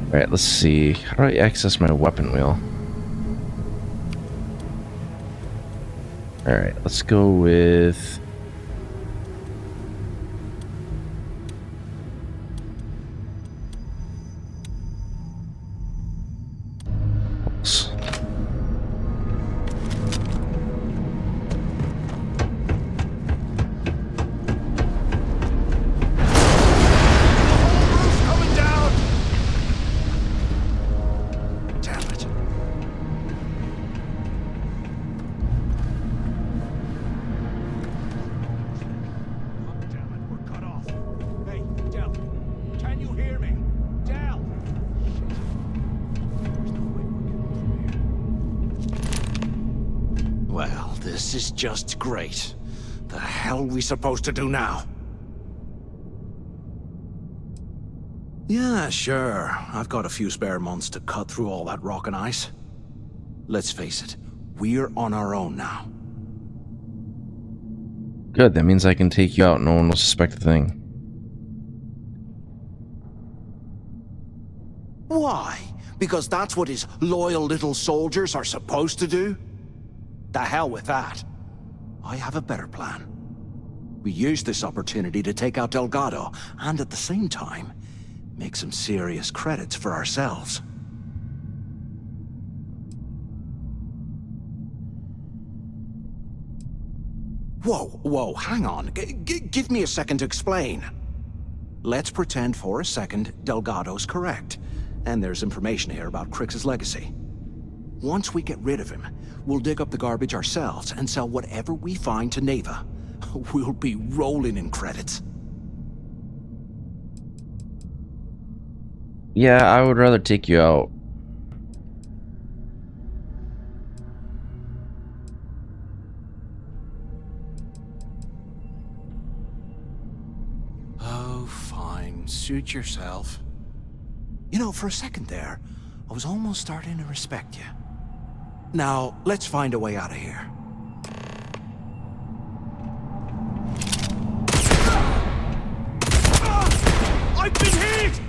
Alright, let's see. How do I access my weapon wheel? Alright, let's go with... This is just great. The hell are we supposed to do now? Yeah, sure. I've got a few spare months to cut through all that rock and ice. Let's face it, we're on our own now. Good, that means I can take you out and no one will suspect a thing. Why? Because that's what his loyal little soldiers are supposed to do? The hell with that. I have a better plan. We use this opportunity to take out Delgado, and at the same time, make some serious credits for ourselves. Whoa, hang on. Give me a second to explain. Let's pretend for a second Delgado's correct, and there's information here about Crix's legacy. Once we get rid of him, we'll dig up the garbage ourselves and sell whatever we find to Neva. We'll be rolling in credits. Yeah, I would rather take you out. Oh, fine. Suit yourself. You know, for a second there, I was almost starting to respect you. Now, let's find a way out of here. I've been hit!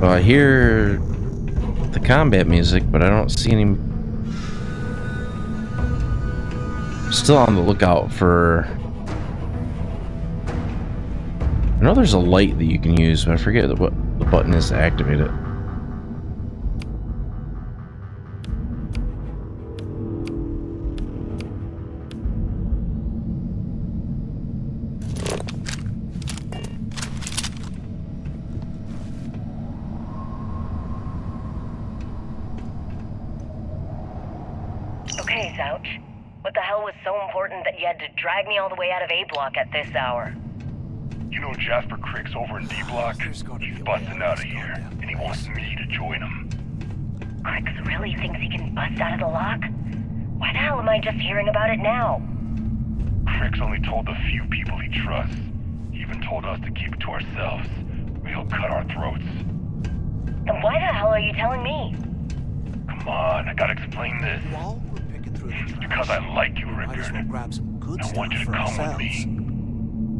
I hear the combat music, but I don't see any. Still on the lookout for. I know there's a light that you can use, but I forget what the button is to activate it. Okay, Zouch. What the hell was so important that you had to drag me all the way out of A Block at this hour? You know Jasper Crick's over in D Block? He's busting out of here, and he wants me to join him. Crix really thinks he can bust out of the lock? Why the hell am I just hearing about it now? Crick's only told the few people he trusts. He even told us to keep it to ourselves, or he'll cut our throats. Then why the hell are you telling me? Come on, I gotta explain this. Because I like you, Rickard. I want you to come with me.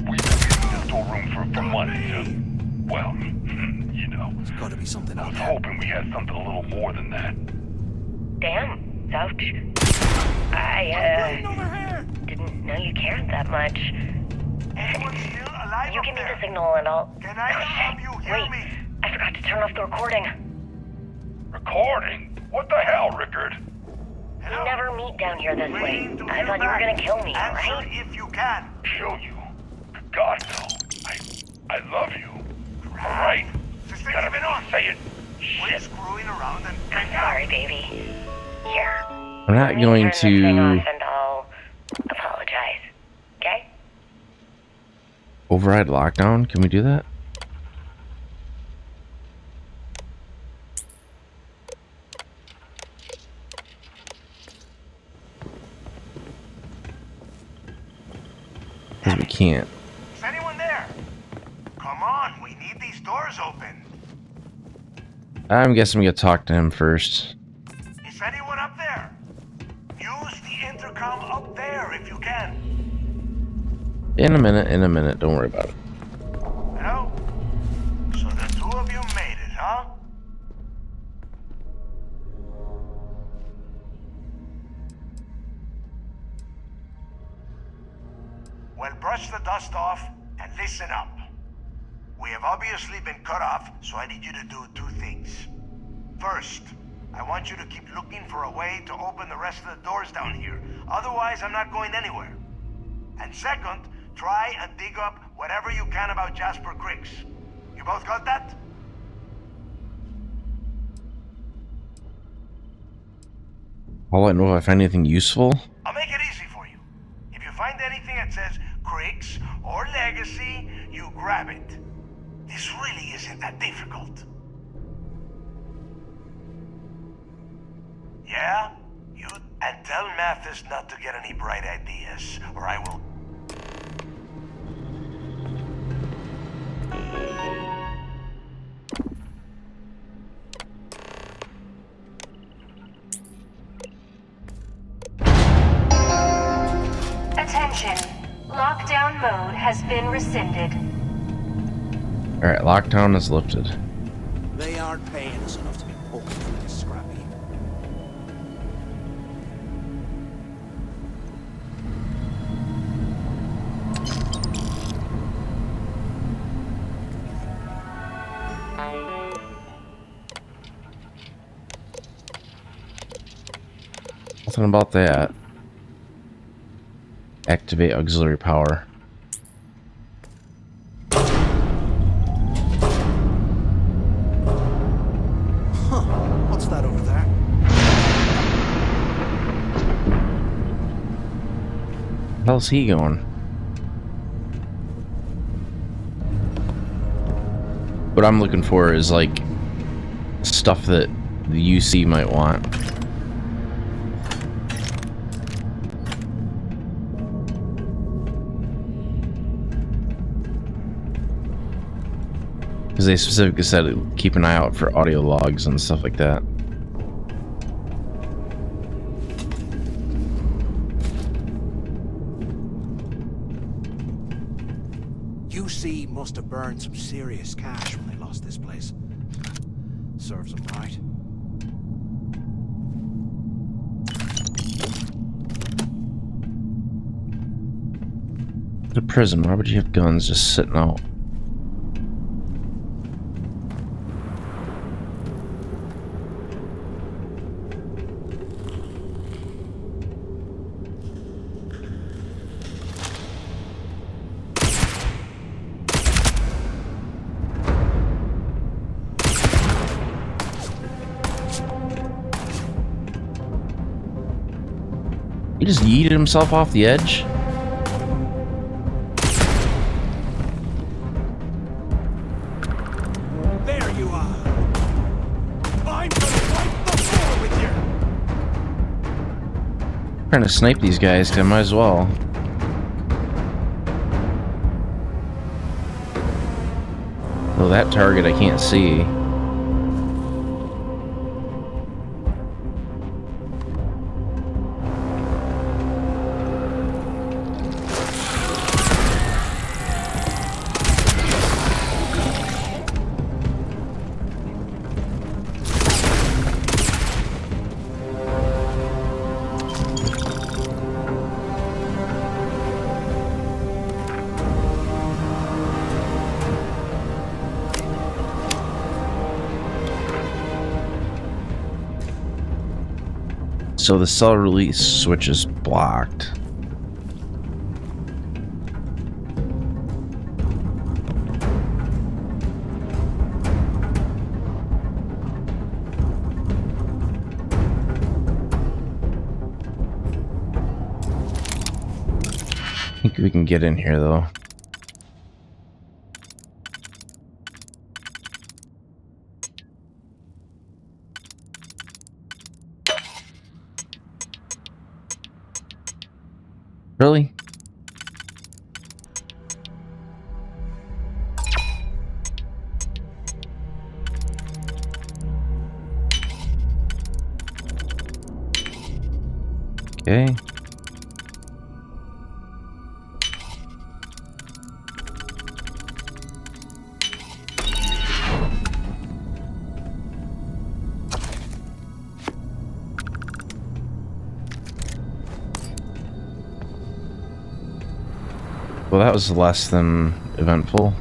We've been using this storeroom for months to, well, you know. There's gotta be something I was hoping we had something a little more than that. Damn, Zouch. I, didn't know you cared that much. You give me the signal and I'll... Can I help you hear Wait, me? I forgot to turn off the recording. Recording? What the hell, Rickard? We never meet down here this way. I thought you were gonna kill me, right? If you can. Kill you? God, no. I love you. Alright? You gotta say it. Quit screwing around and... I'm sorry, baby. Here. I'm not going Turn this thing to off and I'll apologize. Okay? override lockdown. Can we do that? Because we can't. Is anyone there? Come on, we need these doors open. I'm guessing we gotta talk to him first. Is anyone up there? Use the intercom up there if you can. In a minute. Don't worry about it. Well, so the two of you made it, huh? Well, brush the dust off and listen up. We have obviously been cut off, so I need you to do two things. First, I want you to keep looking for a way to open the rest of the doors down here. Otherwise, I'm not going anywhere. And second, try and dig up whatever you can about Jasper Crix. You both got that? I'll let know if I find anything useful. I'll make it easy for you. If you find anything that says Crix, or Legacy, you grab it. This really isn't that difficult. Yeah? You... And tell Mathis not to get any bright ideas, or I will... Attention. Lockdown mode has been rescinded. Alright, lockdown is lifted. They aren't paying us enough to be poking through this scrap heap. Nothing about that. Activate auxiliary power. What's that over there? How's he going? What I'm looking for is like stuff that the UC might want. Because they specifically said keep an eye out for audio logs and stuff like that. UC must have burned some serious cash when they lost this place. Serves them right. The prison, why would you have guns just sitting out? He just yeeted himself off the edge. There you are. I'm gonna wipe the floor with you. Trying to snipe these guys, 'cause I might as well. Well, that target I can't see. So the cell release switch is blocked. I think we can get in here though. Really? Okay. Well, that was less than eventful.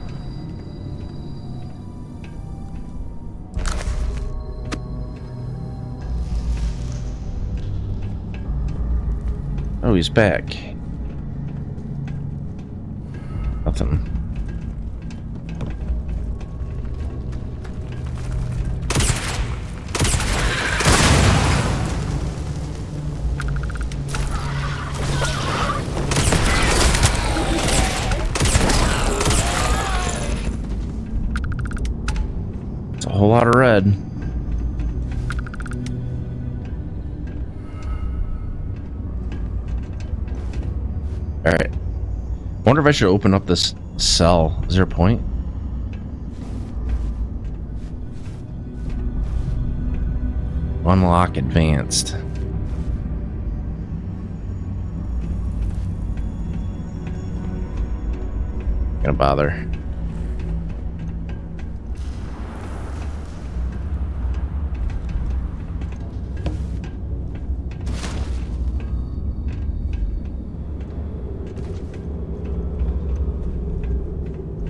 Oh, he's back. Nothing. ahead. Alright. Wonder if I should open up this cell. Is there a point? Unlock advanced. Gonna bother.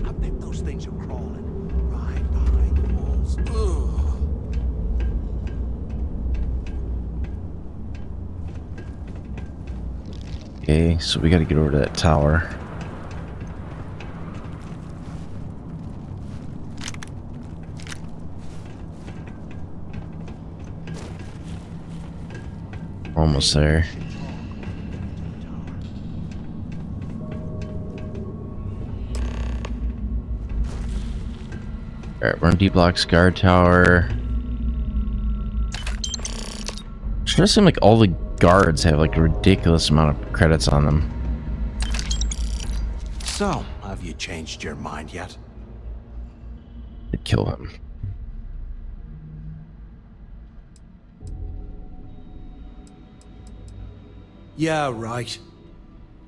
I bet those things are crawling right behind the walls. Ugh. Okay, so we gotta get over to that tower. We're almost there. Alright, we're in D-Block's guard tower. It does seem like all the guards have like a ridiculous amount of credits on them. So, have you changed your mind yet? I'd kill him. Yeah, right.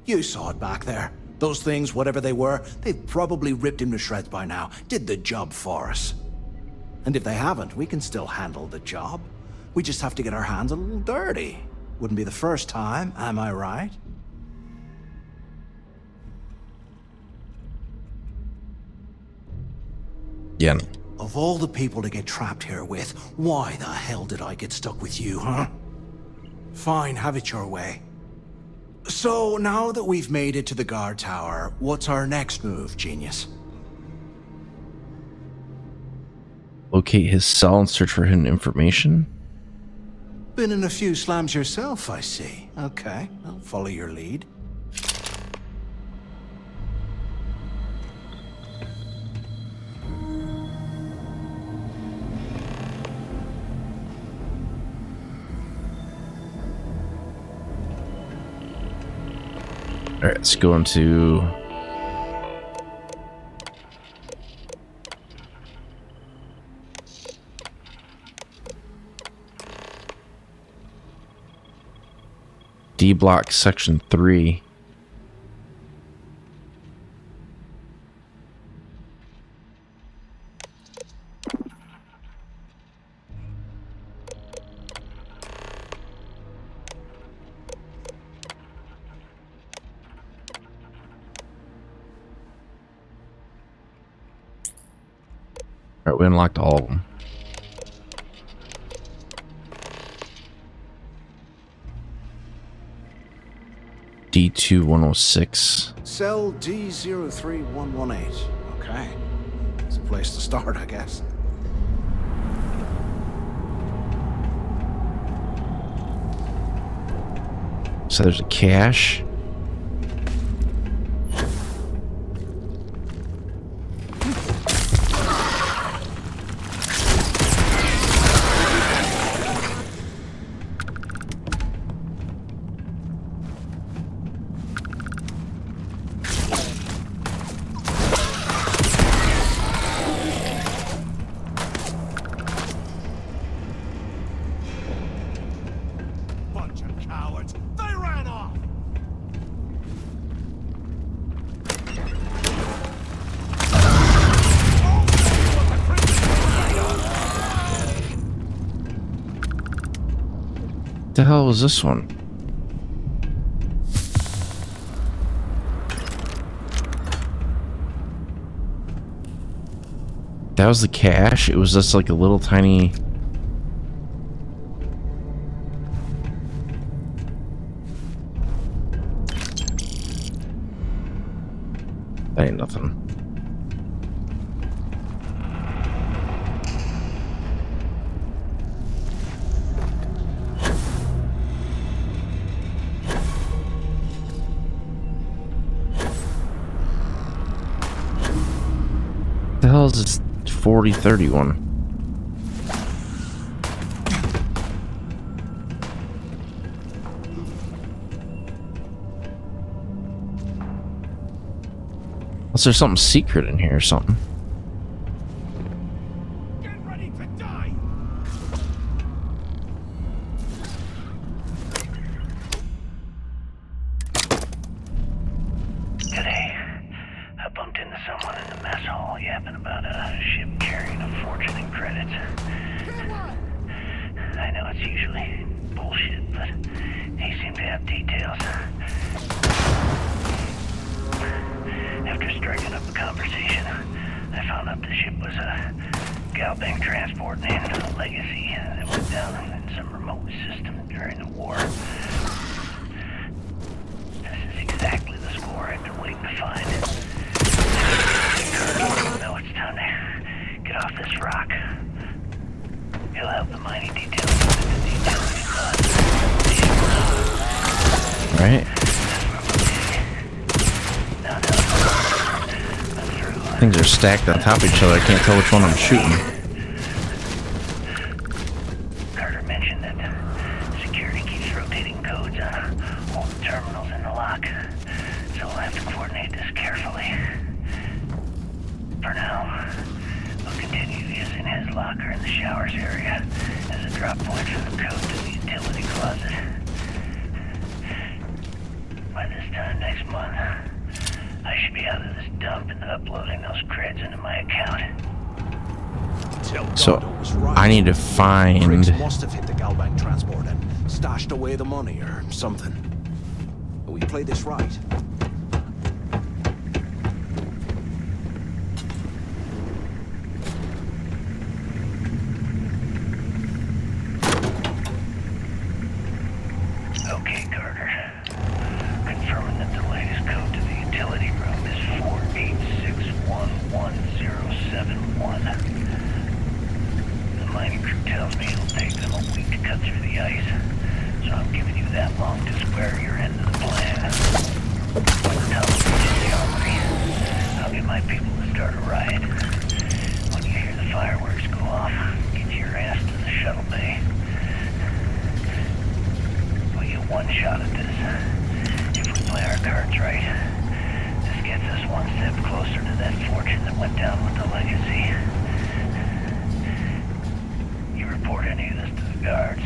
You saw it back there. Those things, whatever they were, they've probably ripped him to shreds by now. Did the job for us. And if they haven't, we can still handle the job. We just have to get our hands a little dirty. Wouldn't be the first time, am I right? Yeah. Of all the people to get trapped here with, why the hell did I get stuck with you, huh? Fine, have it your way. So, now that we've made it to the guard tower, what's our next move, genius? Locate his cell and search for hidden information. Been in a few slams yourself, I see. Okay, I'll follow your lead. Alright, let's go into D block section 3. Alright, we unlocked all of them. D2106. Cell D03118. Okay. It's a place to start, I guess. So there's a cache. Bunch of cowards. They ran off. The hell was this one? That was the cache? It was just like a little tiny... That ain't nothing. The hell is this 4031? Unless there's something secret in here or something. Today, I bumped into someone in the mess hall yapping about a ship carrying a fortune in credits. I know it's usually bullshit, but he seemed to have details. After striking up a conversation, I found out the ship was a Galbank transport named Legacy that went down in some remote system during the war. This is exactly the score I've been waiting to find. Now it's time to get off this rock. He'll have the mining details with the details he's Right. Things are stacked on top of each other. I can't tell which one I'm shooting. Carter mentioned that security keeps rotating codes on all the terminals in the lock, so we'll have to coordinate this carefully. For now, we'll continue using his locker in the showers area as a drop point for the code to the utility closet. By this time next month, I should be out of this dump and uploading those creds into my account. So, I need to find... Criggs must have hit the Galbank transport and stashed away the money or something. We play this right. Okay, Carter. Confirming that the latest code to the utility room is 48611071. The mining crew tells me it'll take them a week to cut through the ice, so I'm giving you that long to square your end of the plan. Tell them to reach the armory. I'll get my people to start a riot. When you hear the fireworks go off, get your ass to the shuttle bay. We get one shot at this. If we play our cards right, this gets us one step closer to that fortune that went down with the Legacy. You report any of this to the guards,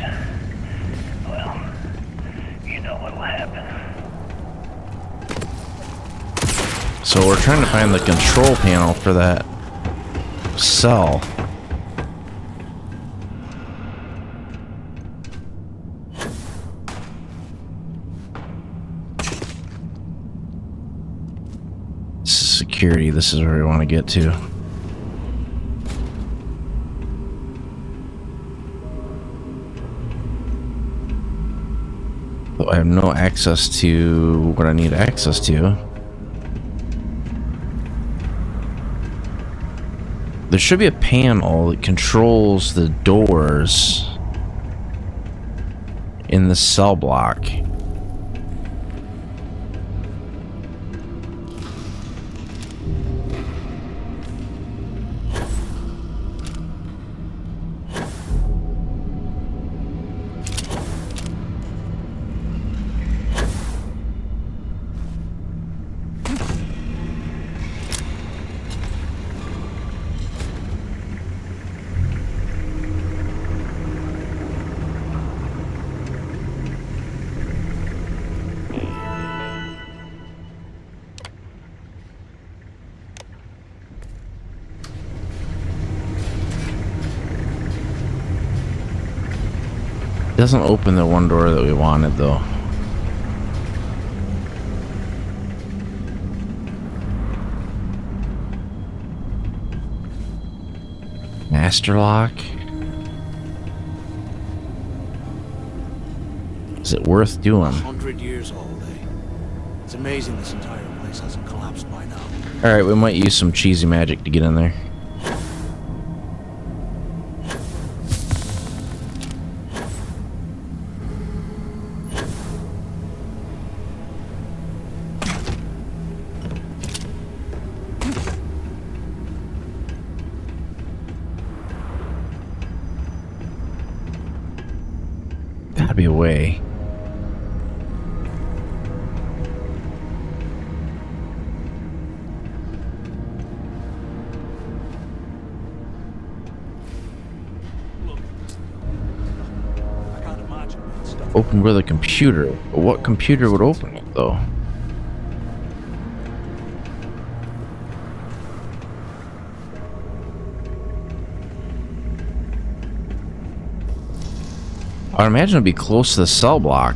well, you know what'll happen. So we're trying to find the control panel for that cell. Security, this is where we want to get to. Though I have no access to what I need access to. There should be a panel that controls the doors in the cell block. Doesn't open the one door that we wanted, though. Master lock. Is it worth doing? 100 years old, eh? It's amazing this entire place hasn't collapsed by now. All right, we might use some cheesy magic to get in there. Gotta be a way. Open with a computer. But what computer would open it, though? I'd imagine it'd be close to the cell block.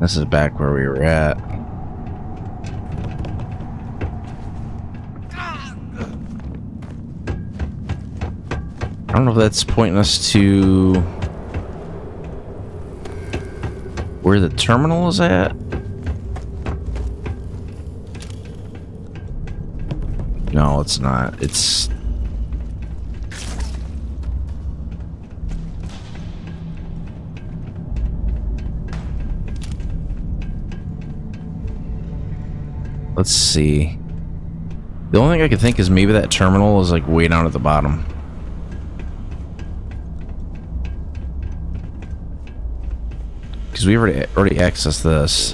This is back where we were at. I don't know if that's pointing us to where the terminal is at. No, it's not. It's... Let's see. The only thing I could think is maybe that terminal is like way down at the bottom. Because we already accessed this.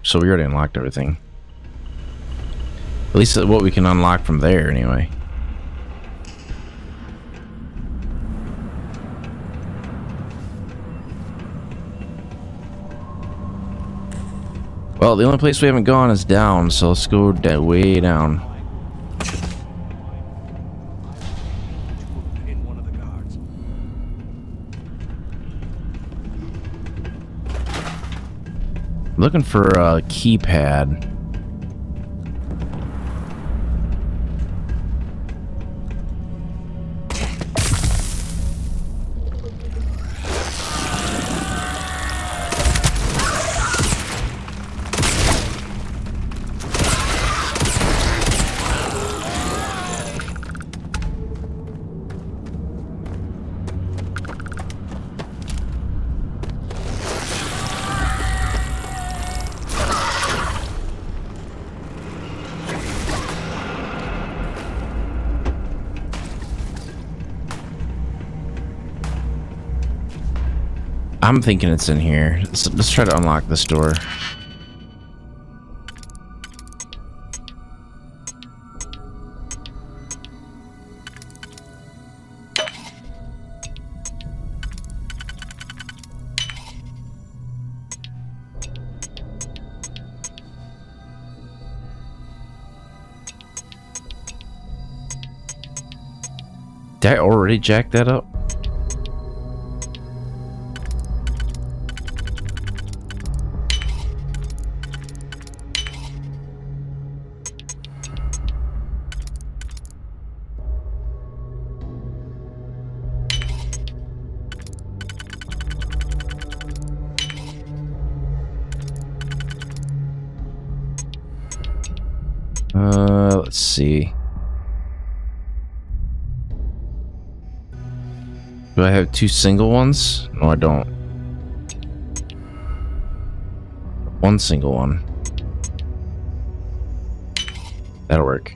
So we already unlocked everything. At least what we can unlock from there anyway. Well, the only place we haven't gone is down, so let's go way down. Looking for a keypad. I'm thinking it's in here. Let's try to unlock this door. Did I already jack that up? Let's see. Do I have two single ones? No, I don't. One single one. That'll work.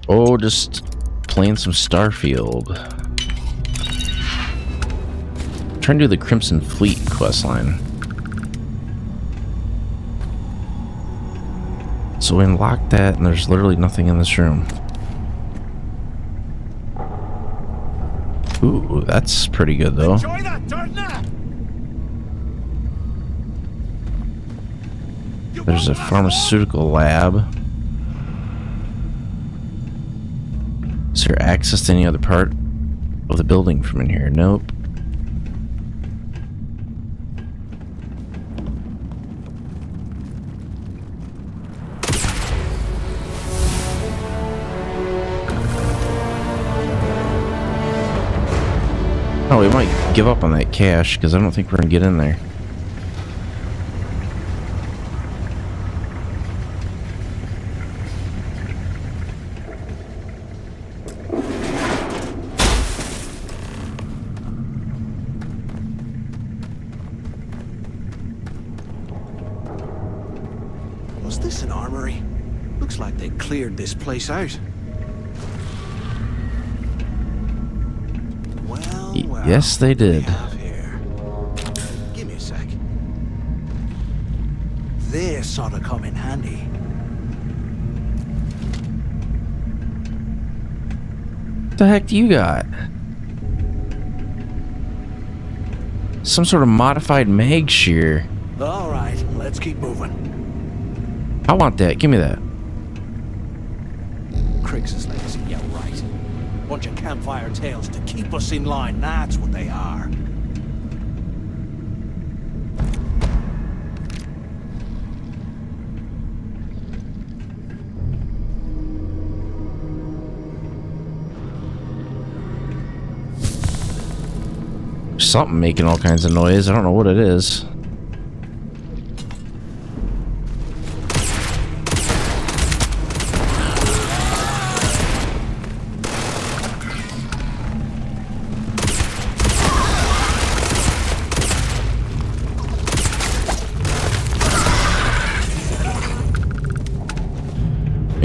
Oh, just playing some Starfield. Trying to do the Crimson Fleet Questline. So we unlocked that, and there's literally nothing in this room. Ooh, that's pretty good, though. There's a pharmaceutical lab. Is there access to any other part of the building from in here? Nope. Oh, we might give up on that cache because I don't think we're gonna get in there. That's an armory. Looks like they cleared this place out. Well, Yes, they did. Give me a sec. This ought to come in handy. What the heck do you got? Some sort of modified mag shear. All right, let's keep moving. I want that. Give me that. Crimson legacy, yeah, right. Bunch of campfire tales to keep us in line, that's what they are. Something making all kinds of noise. I don't know what it is.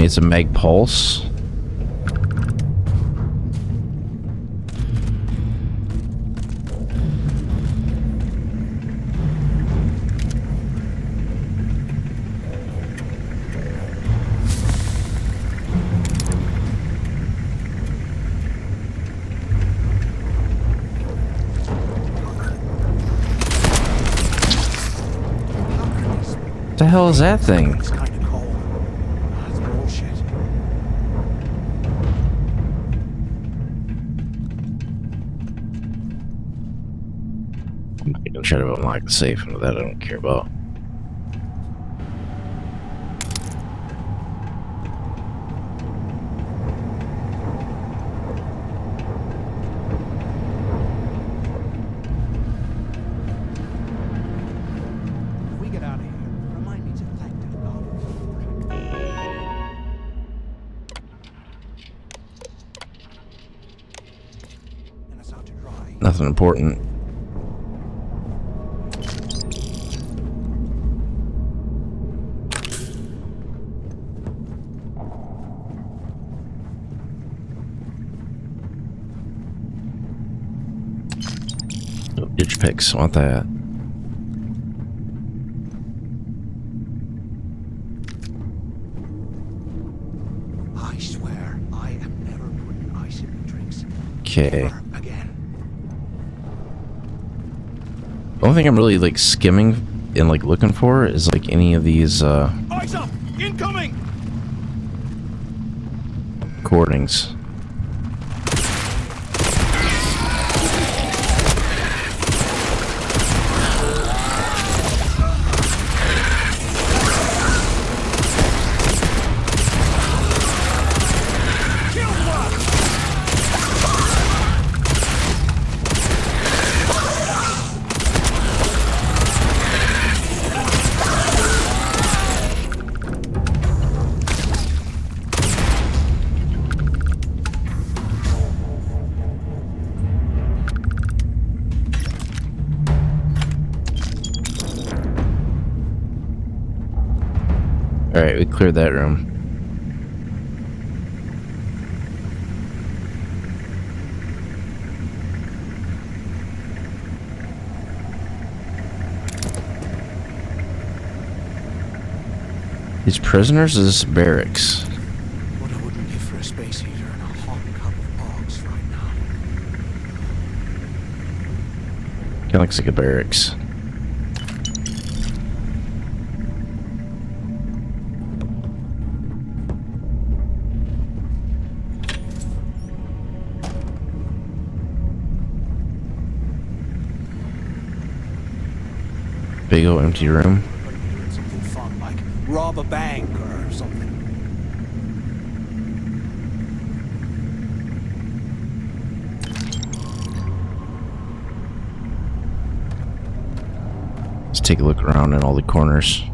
It's a mag pulse. What the hell is that thing? It's kind of cold. That's bullshit. I'm not gonna try to unlock the safe. That I don't care about. If we get out of here, remind me to thank and it's out to dry. Nothing important. Oh, ditch picks. Want that? I swear, I am never putting ice in my drinks. Okay. Never again. The only thing I'm really like skimming and like looking for is like any of these Eyes up! Incoming! recordings. Alright, we cleared that room. These prisoners or this barracks? What I wouldn't give for a space heater and a hot cup of bogs right now. Kinda looks like a barracks. Big old empty room. Something fun like rob a bank or something. Let's take a look around in all the corners.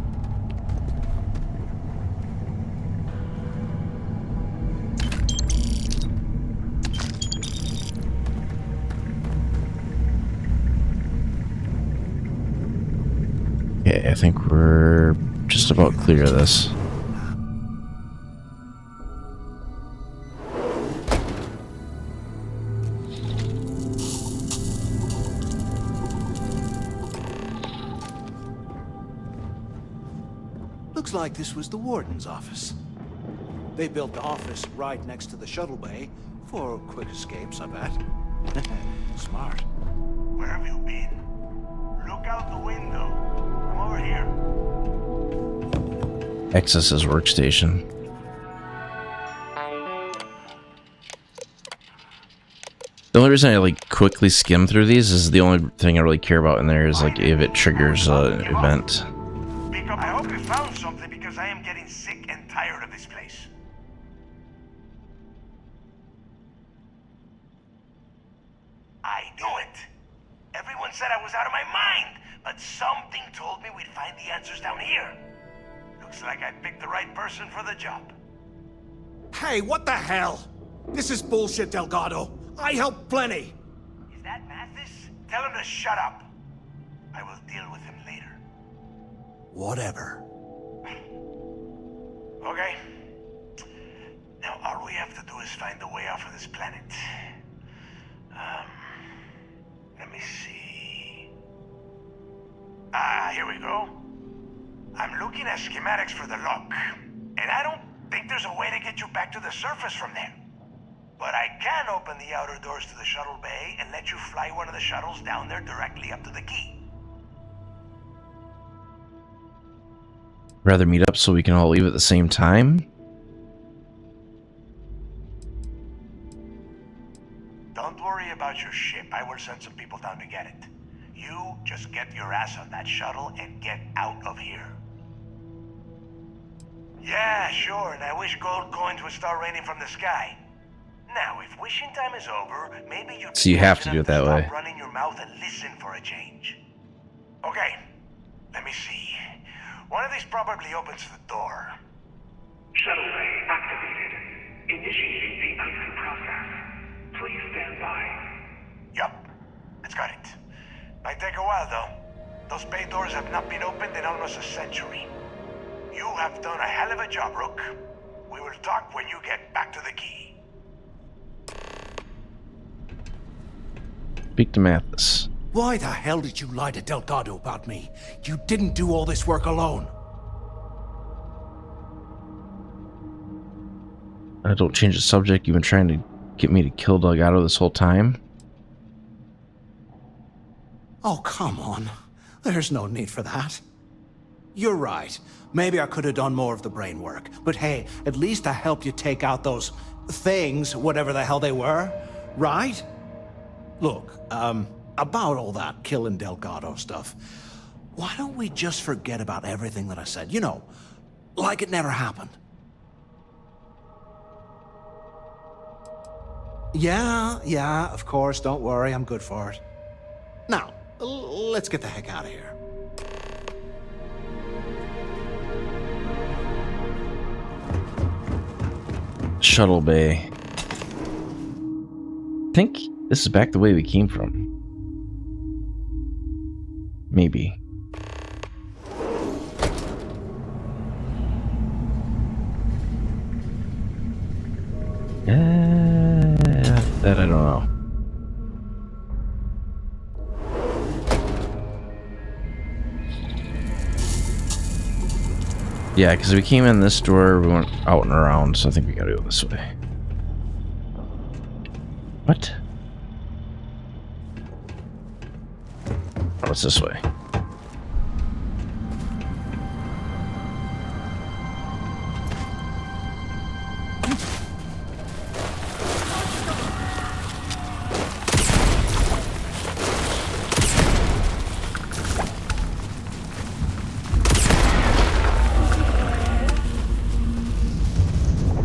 Okay, I think we're just about clear of this. Looks like this was the warden's office. They built the office right next to the shuttle bay for quick escapes, I bet. Smart. Where have you been? Look out the window. Come over here. Access his workstation. The only reason I like quickly skim through these is the only thing I really care about in there is like if it triggers an event. I hope you found something because I am getting sick and tired of this place. I knew it. Everyone said I was out of my mind, but something told me we'd find the answers down here. Looks like I picked the right person for the job. Hey, what the hell? This is bullshit, Delgado. I helped plenty. Is that Mathis? Tell him to shut up. I will deal with him later. Whatever. Okay. Now all we have to do is find a way off of this planet. Let me see. Here we go. I'm looking at schematics for the lock, and I don't think there's a way to get you back to the surface from there. But I can open the outer doors to the shuttle bay and let you fly one of the shuttles down there directly up to the key. Rather meet up so we can all leave at the same time? Don't worry about your ship. I will send some people down to get it. You just get your ass on that shuttle and get out of here. Yeah, sure, and I wish gold coins would start raining from the sky. Now, if wishing time is over, maybe you... So you have to do it that way. Stop running your mouth and listen for a change. Okay, let me see. One of these probably opens the door. Shuttle bay activated. Initiating the icing process. Please stand by. Yup, it's got it. Might take a while, though. Those bay doors have not been opened in almost a century. You have done a hell of a job, Rook. We will talk when you get back to the key. Speak to Mathis. Why the hell did you lie to Delgado about me? You didn't do all this work alone. Don't change the subject. You've been trying to get me to kill Delgado this whole time. Oh, come on. There's no need for that. You're right. Maybe I could have done more of the brain work. But hey, at least I helped you take out those things, whatever the hell they were, right? Look, about all that killing Delgado stuff, why don't we just forget about everything that I said? You know, like it never happened. Yeah, of course, don't worry, I'm good for it. Now, let's get the heck out of here. Shuttle bay. I think this is back the way we came from. Maybe. That I don't know. Yeah, because we came in this door, we went out and around, so I think we gotta go this way. What? Oh, it's this way.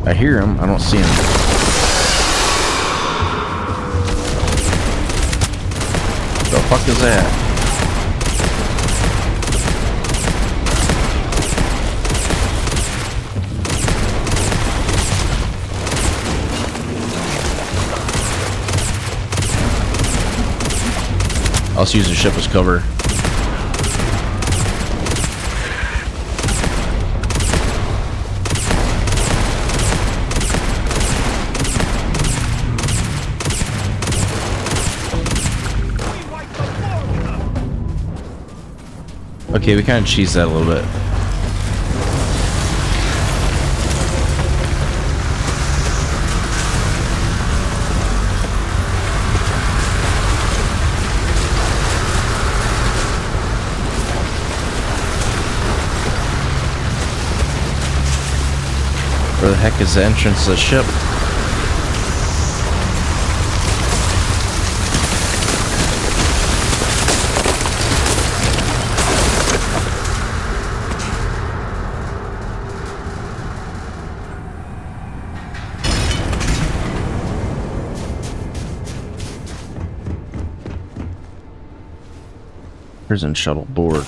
I hear him, I don't see him. The fuck is that? I'll just use the ship as cover. Okay, we kind of cheesed that a little bit. the heck is the entrance to the ship? Prison shuttle board.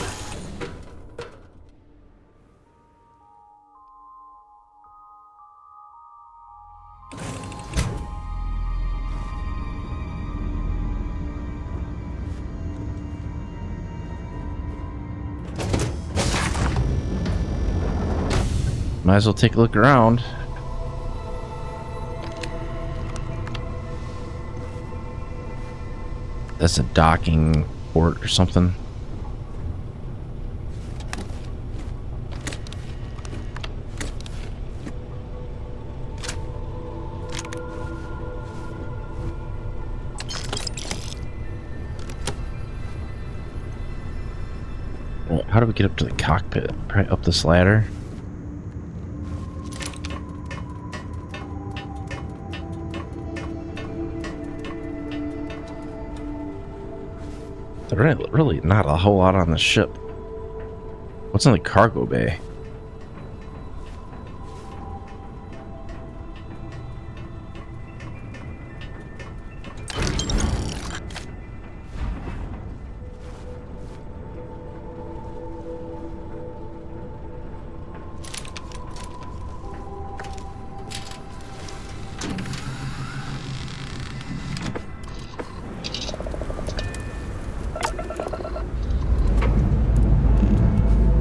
Might as well take a look around. That's a docking port or something. How do we get up to the cockpit? Probably up this ladder. There's really not a whole lot on the ship. What's in the cargo bay?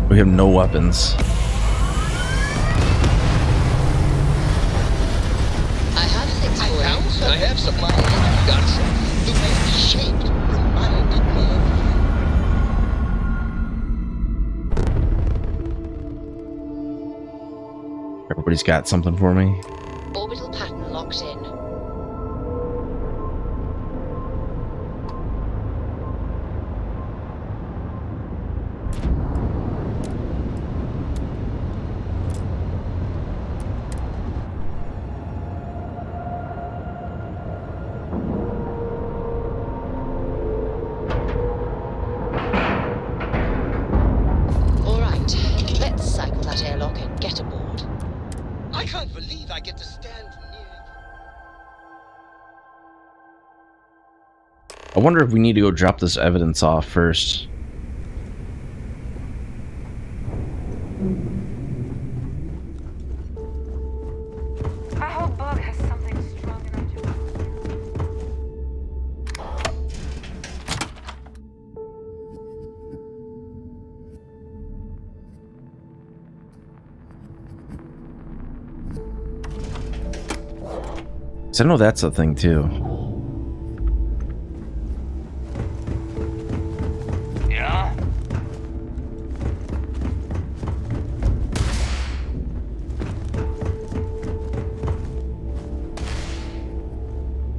We have no weapons. I have things for you. I have supplies. Got some. The way it's shaped reminded me of... Everybody's got something for me. Orbital pattern locked in. I wonder if we need to go drop this evidence off first. I hope Bug has something strong enough to... So I know that's a thing too.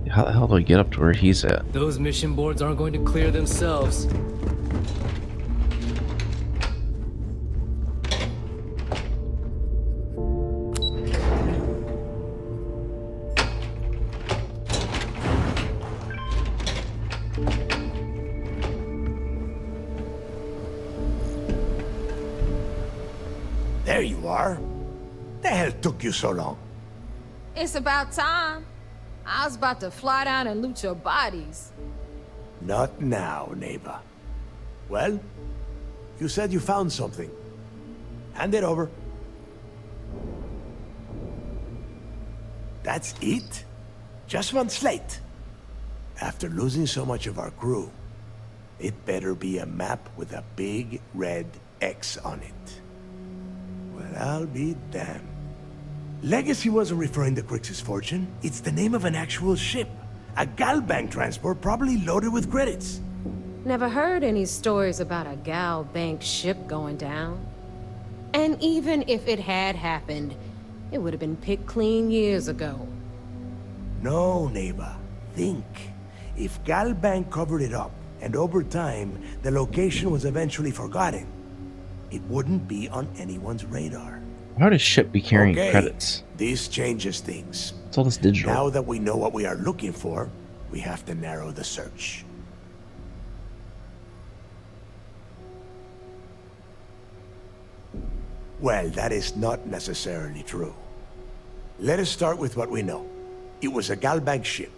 How the hell do I get up to where he's at? Those mission boards aren't going to clear themselves. There you are. The hell took you so long? It's about time. I was about to fly down and loot your bodies. Not now, neighbor. Well, you said you found something. Hand it over. That's it? Just one slate? After losing so much of our crew, it better be a map with a big red X on it. Well, I'll be damned. Legacy wasn't referring to Crix's fortune. It's the name of an actual ship. A Galbank transport probably loaded with credits. Never heard any stories about a Gal Bank ship going down. And even if it had happened, it would have been picked clean years ago. No, neighbor. Think. If Galbank covered it up, and over time, the location was eventually forgotten, it wouldn't be on anyone's radar. How does ship be carrying Okay, credits? this changes things. It's all this digital. Now that we know what we are looking for, we have to narrow the search. Well, that is not necessarily true. Let us start with what we know. It was a Galbank ship,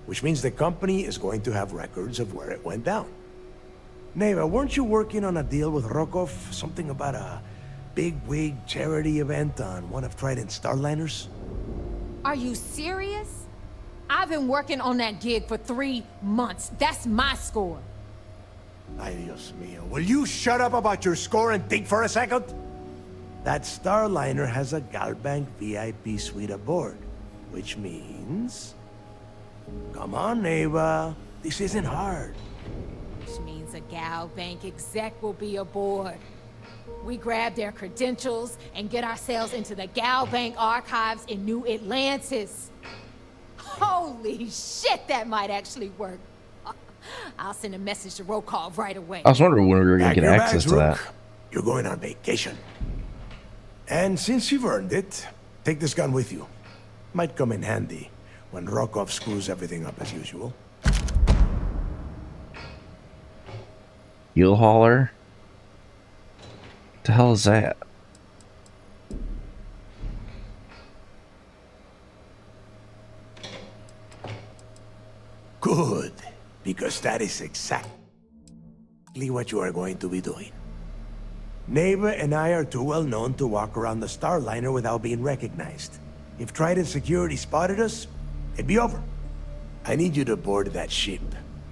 which means the company is going to have records of where it went down. Neva, weren't you working on a deal with Rokov? Something about a big-wig charity event on one of Trident's starliners? Are you serious? I've been working on that gig for 3 months. That's my score. Ay, Dios mío. Will you shut up about your score and think for a second? That starliner has a Galbank VIP suite aboard, which means... Come on, Neva. This isn't hard. Which means a Galbank exec will be aboard. We grab their credentials and get ourselves into the Galbank archives in New Atlantis. Holy shit, that might actually work. I'll send a message to Rokov right away. I was wondering when we were going to get access to that. You're going on vacation. And since you've earned it, take this gun with you. Might come in handy when Rokov screws everything up as usual. Heel hauler? What the hell is that? Good, because that is exactly what you are going to be doing. Neva and I are too well known to walk around the starliner without being recognized. If Trident security spotted us, it'd be over. I need you to board that ship,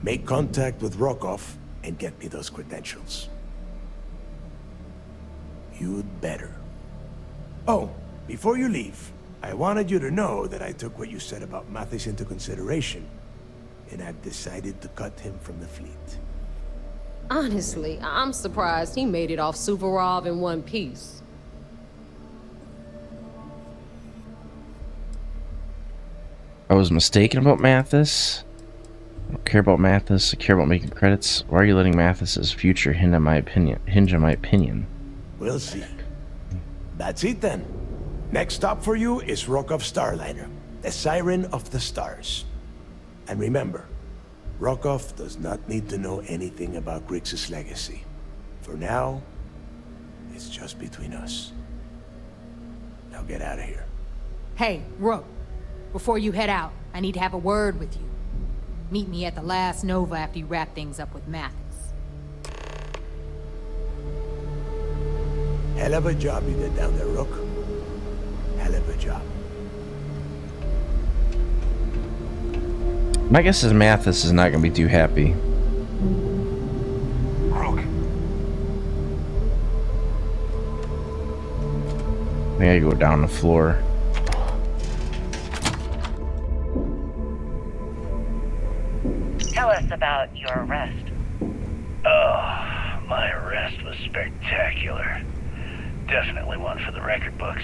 make contact with Rokov, and get me those credentials. You'd better. Oh, before you leave, I wanted you to know that I took what you said about Mathis into consideration, and I've decided to cut him from the fleet. Honestly, I'm surprised he made it off Suvorov in one piece. I was mistaken about Mathis. I don't care about Mathis. I care about making credits. Why are you letting Mathis's future hinge on my opinion? We'll see. That's it then. Next stop for you is Rokov Starliner, the Siren of the Stars. And remember, Rokov does not need to know anything about Grixis' legacy. For now, it's just between us. Now get out of here. Hey, Rook, before you head out, I need to have a word with you. Meet me at the last Nova after you wrap things up with Mathis. Hell of a job you did down there, Rook. Hell of a job. My guess is Mathis is not going to be too happy. Rook. I gotta go down the floor. Tell us about your arrest. Oh, my arrest was spectacular. Definitely one for the record books.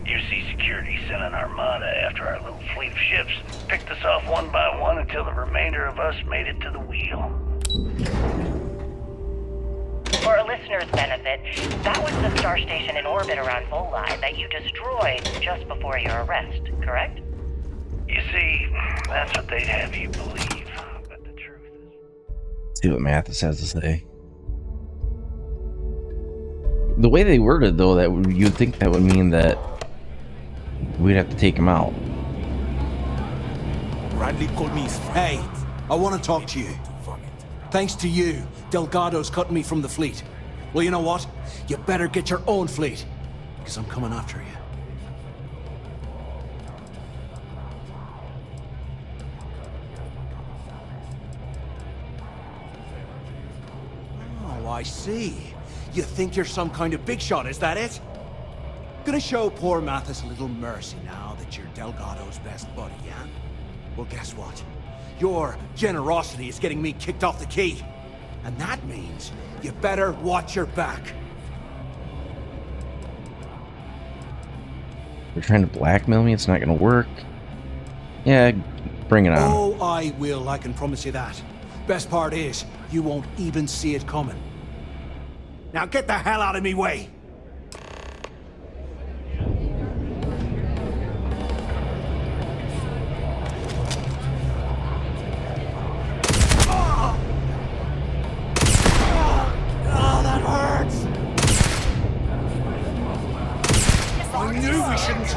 UC Security sent an armada after our little fleet of ships, picked us off one by one until the remainder of us made it to the wheel. For a listener's benefit, that was the star station in orbit around Volai that you destroyed just before your arrest, correct? You see, that's what they'd have you believe. But the truth is... Let's see what Mathis has to say. The way they worded, though, that you'd think that would mean that we'd have to take him out. Bradley called me straight. I want to talk to you. Thanks to you, Delgado's cut me from the fleet. Well, you know what? You better get your own fleet, because I'm coming after you. Oh, I see. You think you're some kind of big shot, is that it? Gonna show poor Mathis a little mercy now that you're Delgado's best buddy, yeah? Well, guess what? Your generosity is getting me kicked off the key. And that means you better watch your back. They're trying to blackmail me, it's not gonna work. Yeah, bring it on. Oh, I will, I can promise you that. Best part is, you won't even see it coming. Now get the hell out of me way!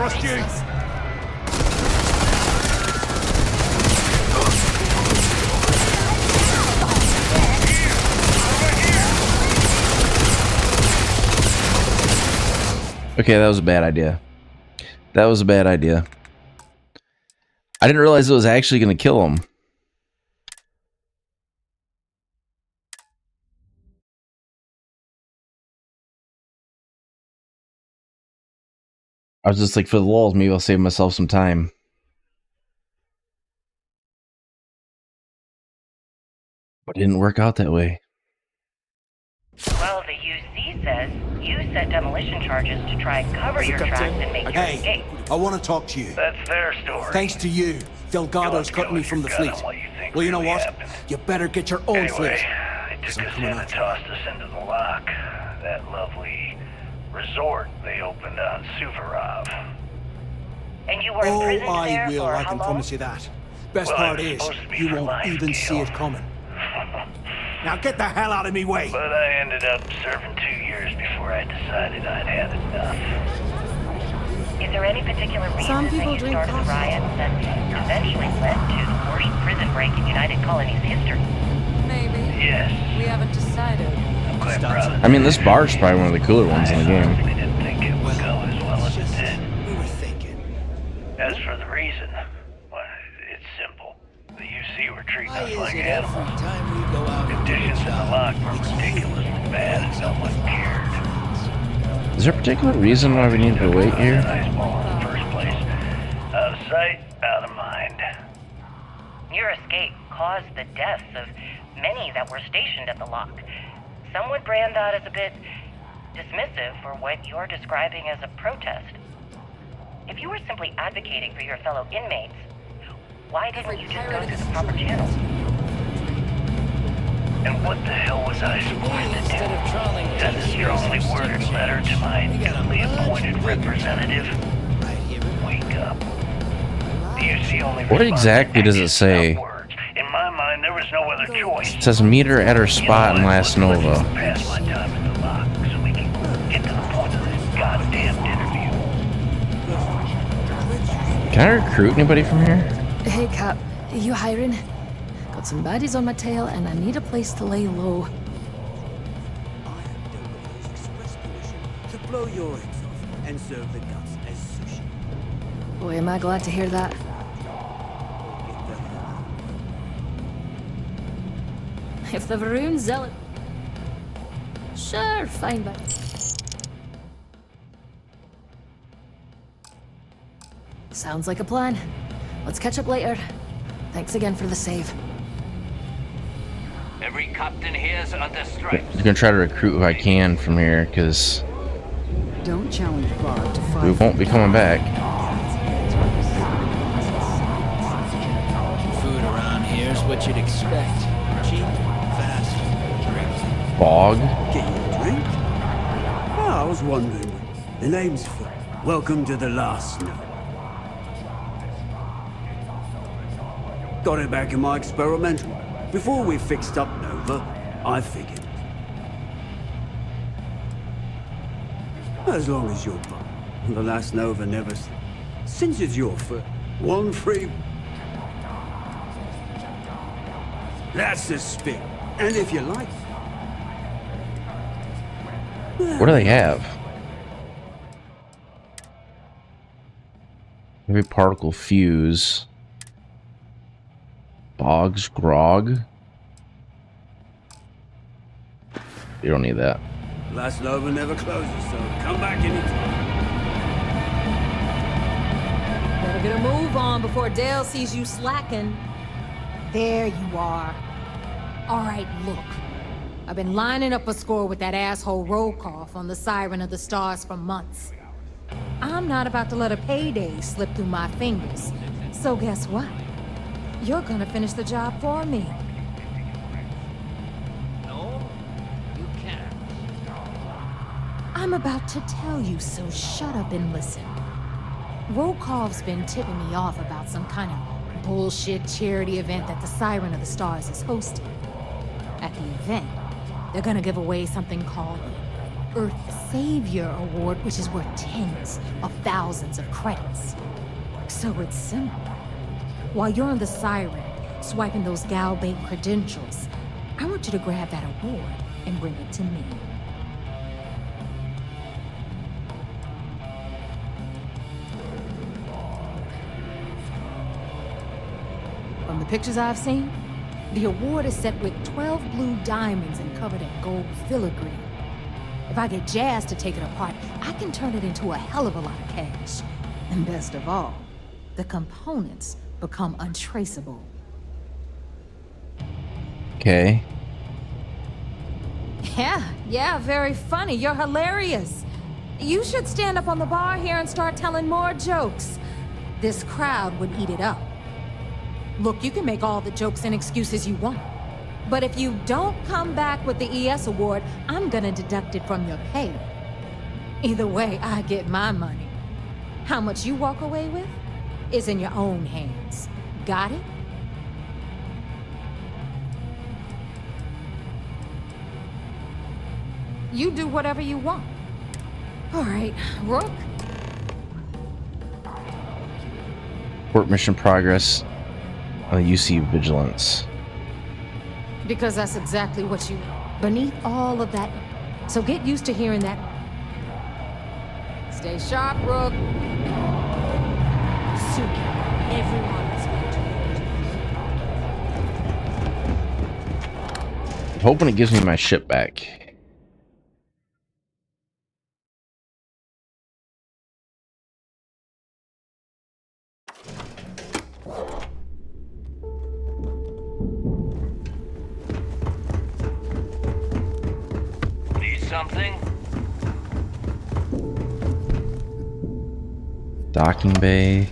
trust you. Okay, that was a bad idea. That was a bad idea. I didn't realize it was actually going to kill him. I was just like, for the lulz, maybe I'll save myself some time. But it didn't work out that way. Well, the UC says you set demolition charges to try and cover your tracks and make your escape. I want to talk to you. That's their story. Thanks to you, Delgado's cut me from the fleet. Well, you know what? You better get your own fleet. They took us in and tossed us into the lock. That lovely resort they opened on Suvorov. And you were in prison I there will, for I how can long? promise you that. Best Well, part it is, was supposed to be you for won't life, even see Gil. it coming. Now get the hell out of me way! But I ended up serving 2 years before I decided I'd had enough. Is there any particular reason Some that people you drink started the coffee. riots that eventually led to the worst prison break in United Colonies history? Maybe. Yes. We haven't decided. I'm quite proud of I mean, this bar is probably one of the cooler ones in the game. I didn't think it would go as well as it did. We were thinking. As for the reason, well, it's simple. The UC were treating us like animals. Conditions in the lock were ridiculously bad and no one cared. Is there a particular reason why we need to wait here? Ice ball in the first place. Out of sight, out of mind. Your escape caused the deaths of many that were stationed at the lock. Some would brand that as a bit dismissive for what you're describing as a protest. If you were simply advocating for your fellow inmates, why didn't you just go through the proper channels? And what the hell was I supposed to do? Send a strongly worded letter to my newly appointed representative? Wake up. The UC only What exactly does it say? In my mind, there was no other choice. It says meet her at her spot in Last Nova. Pass my time in the lock so we can get to the point of this goddamn interview. Can I recruit anybody from here? Hey, Cap. You hiring? Got some baddies on my tail, and I need a place to lay low. To blow your eggs off and serve the guts as sushi. Boy, am I glad to hear that. If the Varun zealot... Sure, fine, but... Sounds like a plan. Let's catch up later. Thanks again for the save. Every captain here's under strike. I'm gonna try to recruit who I can from here, because Don't challenge Bob to fight. we won't be coming back. Food around here's what you'd expect. Cheap, fast, drink. Bog? Get you a drink? Oh, I was wondering. The name's Phil. Welcome to the last snow. Got it back in my experimental. Before we fixed up Nova, I figured. As long as you're part. The last Nova never... Since it's your first, one free... That's the spin. And if you like... What do they have? Heavy particle fuse. Bog's grog. You don't need that. Last Nova never closes, so come back anytime. Better get a move on before Dale sees you slacking. There you are. All right, look. I've been lining up a score with that asshole Rokoff on the Siren of the Stars for months. I'm not about to let a payday slip through my fingers. So guess what? You're gonna finish the job for me. No, you can't. I'm about to tell you, so shut up and listen. Rokoff's been tipping me off about some kind of bullshit charity event that the Siren of the Stars is hosting. At the event, they're gonna give away something called Earth Savior Award, which is worth tens of thousands of credits. So it's simple. While you're on the Siren, swiping those Galbait credentials, I want you to grab that award and bring it to me. From the pictures I've seen, the award is set with 12 blue diamonds and covered in gold filigree. If I get Jazz to take it apart, I can turn it into a hell of a lot of cash. And best of all, the components become untraceable. Okay. Yeah, very funny. You're hilarious. You should stand up on the bar here and start telling more jokes. This crowd would eat it up. Look, you can make all the jokes and excuses you want. But if you don't come back with the ES award, I'm gonna deduct it from your pay. Either way, I get my money. How much you walk away with is in your own hands. Got it? You do whatever you want. All right, Rook. Port mission progress. UC Vigilance. Because that's exactly what you... Beneath all of that... So get used to hearing that... Stay sharp, Rook. Soon, everyone is going to... I'm hoping it gives me my ship back. Something? Docking bay.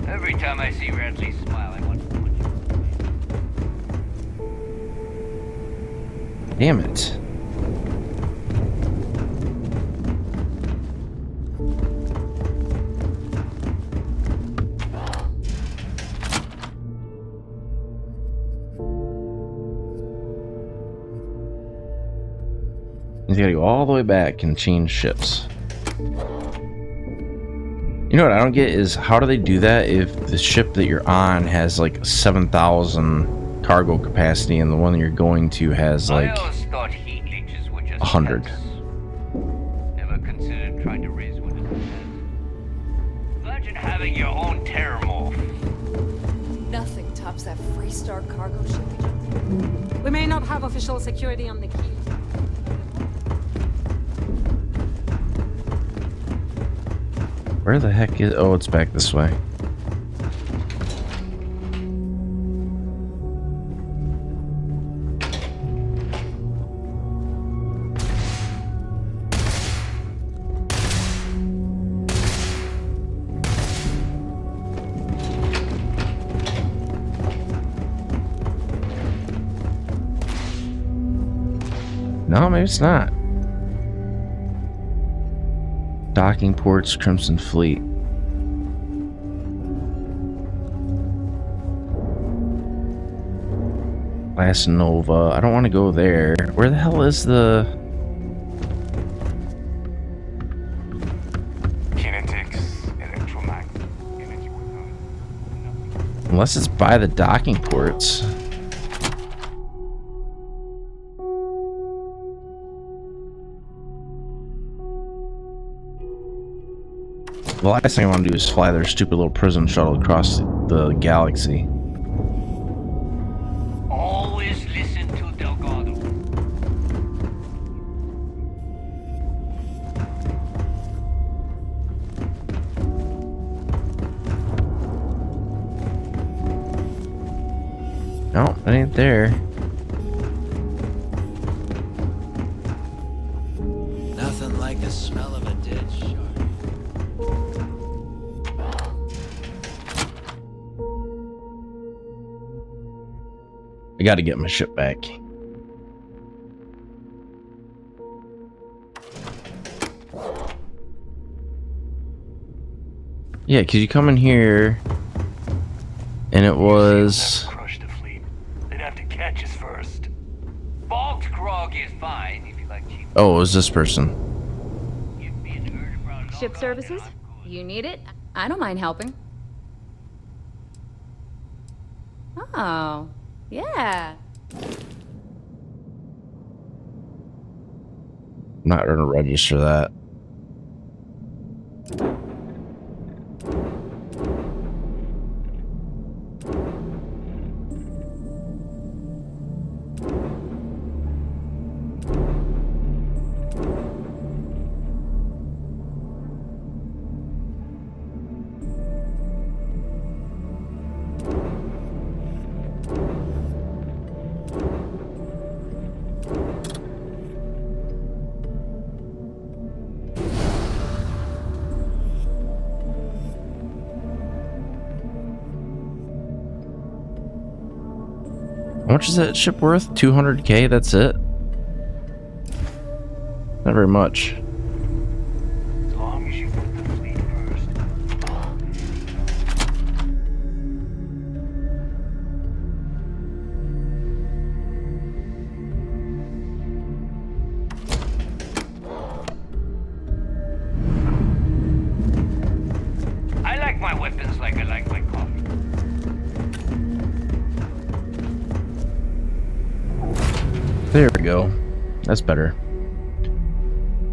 Every time I see Radley smile, I want to punch him. Damn it. You gotta go all the way back and change ships. You know what I don't get is how do they do that if the ship that you're on has like 7,000 cargo capacity and the one that you're going to has like 100? Never considered trying to raise one of them. Imagine having your own terramorph. Nothing tops that Freestar cargo ship. We may not have official security on the key. Where the heck is... Oh, it's back this way. No, maybe it's not. Docking ports, Crimson Fleet. Last Nova. I don't want to go there. Where the hell is the... Kinetics, electromagnetic energy. Unless it's by the docking ports. The last thing I want to do is fly their stupid little prison shuttle across the galaxy. Always listen to Delgado. No, it ain't there. Nothing like the smell of a dead shark. I gotta get my ship back. Yeah, because you come in here, and it was... Crush the fleet. They'd have to catch us first. Bog's grog is fine if you like cheap. Oh, it was this person. Ship services? You need it? I don't mind helping. Oh, yeah. I'm not going to register that. How much is that ship worth? 200k? That's it? Not very much. As long as you put the fleet first. I like my weapons like I like my coffee. There we go. That's better.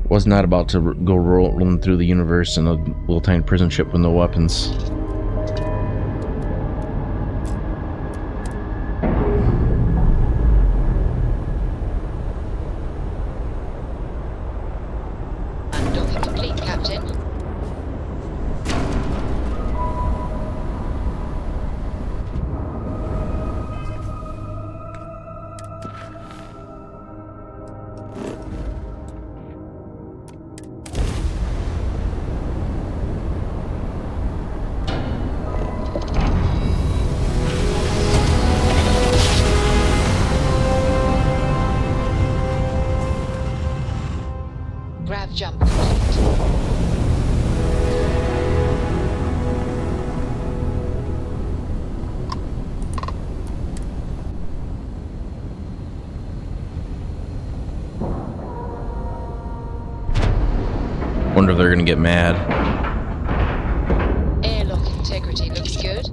Was not about to go rolling through the universe in a little tiny prison ship with no weapons. Docking complete, Captain. Grav jump complete. Wonder if they're gonna get mad. Airlock integrity looks good.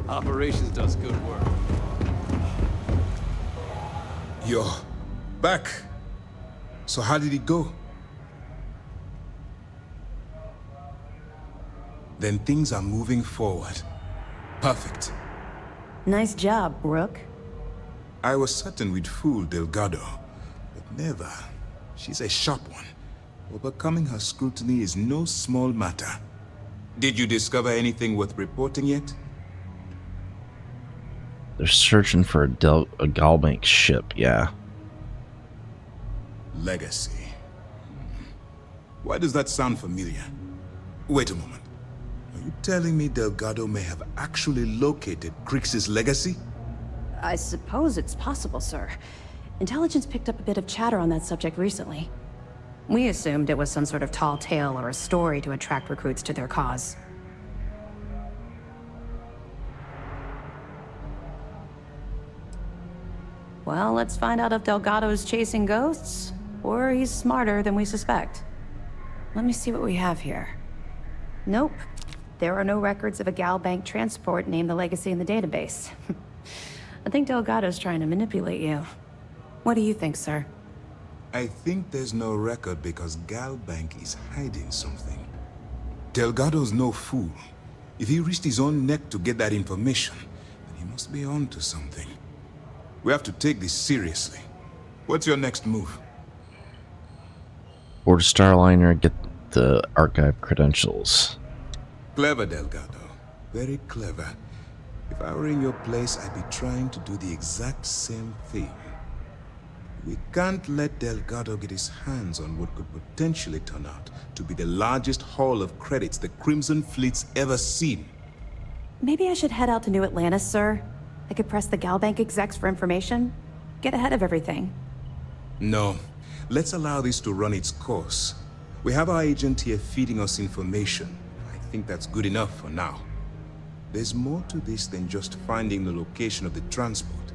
Operations does good work. You're back. So how did it go? Then things are moving forward. Perfect. Nice job, Rook. I was certain we'd fool Delgado, but never. She's a sharp one. Overcoming her scrutiny is no small matter. Did you discover anything worth reporting yet? They're searching for a Galbank ship, yeah. Legacy. Why does that sound familiar? Wait a moment. Are you telling me Delgado may have actually located Crix's legacy? I suppose it's possible, sir. Intelligence picked up a bit of chatter on that subject recently. We assumed it was some sort of tall tale or a story to attract recruits to their cause. Well, let's find out if Delgado's chasing ghosts, or he's smarter than we suspect. Let me see what we have here. Nope. There are no records of a Galbank transport named the Legacy in the database. I think Delgado's trying to manipulate you. What do you think, sir? I think there's no record because Galbank is hiding something. Delgado's no fool. If he risked his own neck to get that information, then he must be on to something. We have to take this seriously. What's your next move? Board a Starliner, get the archive credentials. Clever, Delgado. Very clever. If I were in your place, I'd be trying to do the exact same thing. We can't let Delgado get his hands on what could potentially turn out to be the largest haul of credits the Crimson Fleet's ever seen. Maybe I should head out to New Atlantis, sir. I could press the Galbank execs for information. Get ahead of everything. No. Let's allow this to run its course. We have our agent here feeding us information. I think that's good enough for now. There's more to this than just finding the location of the transport.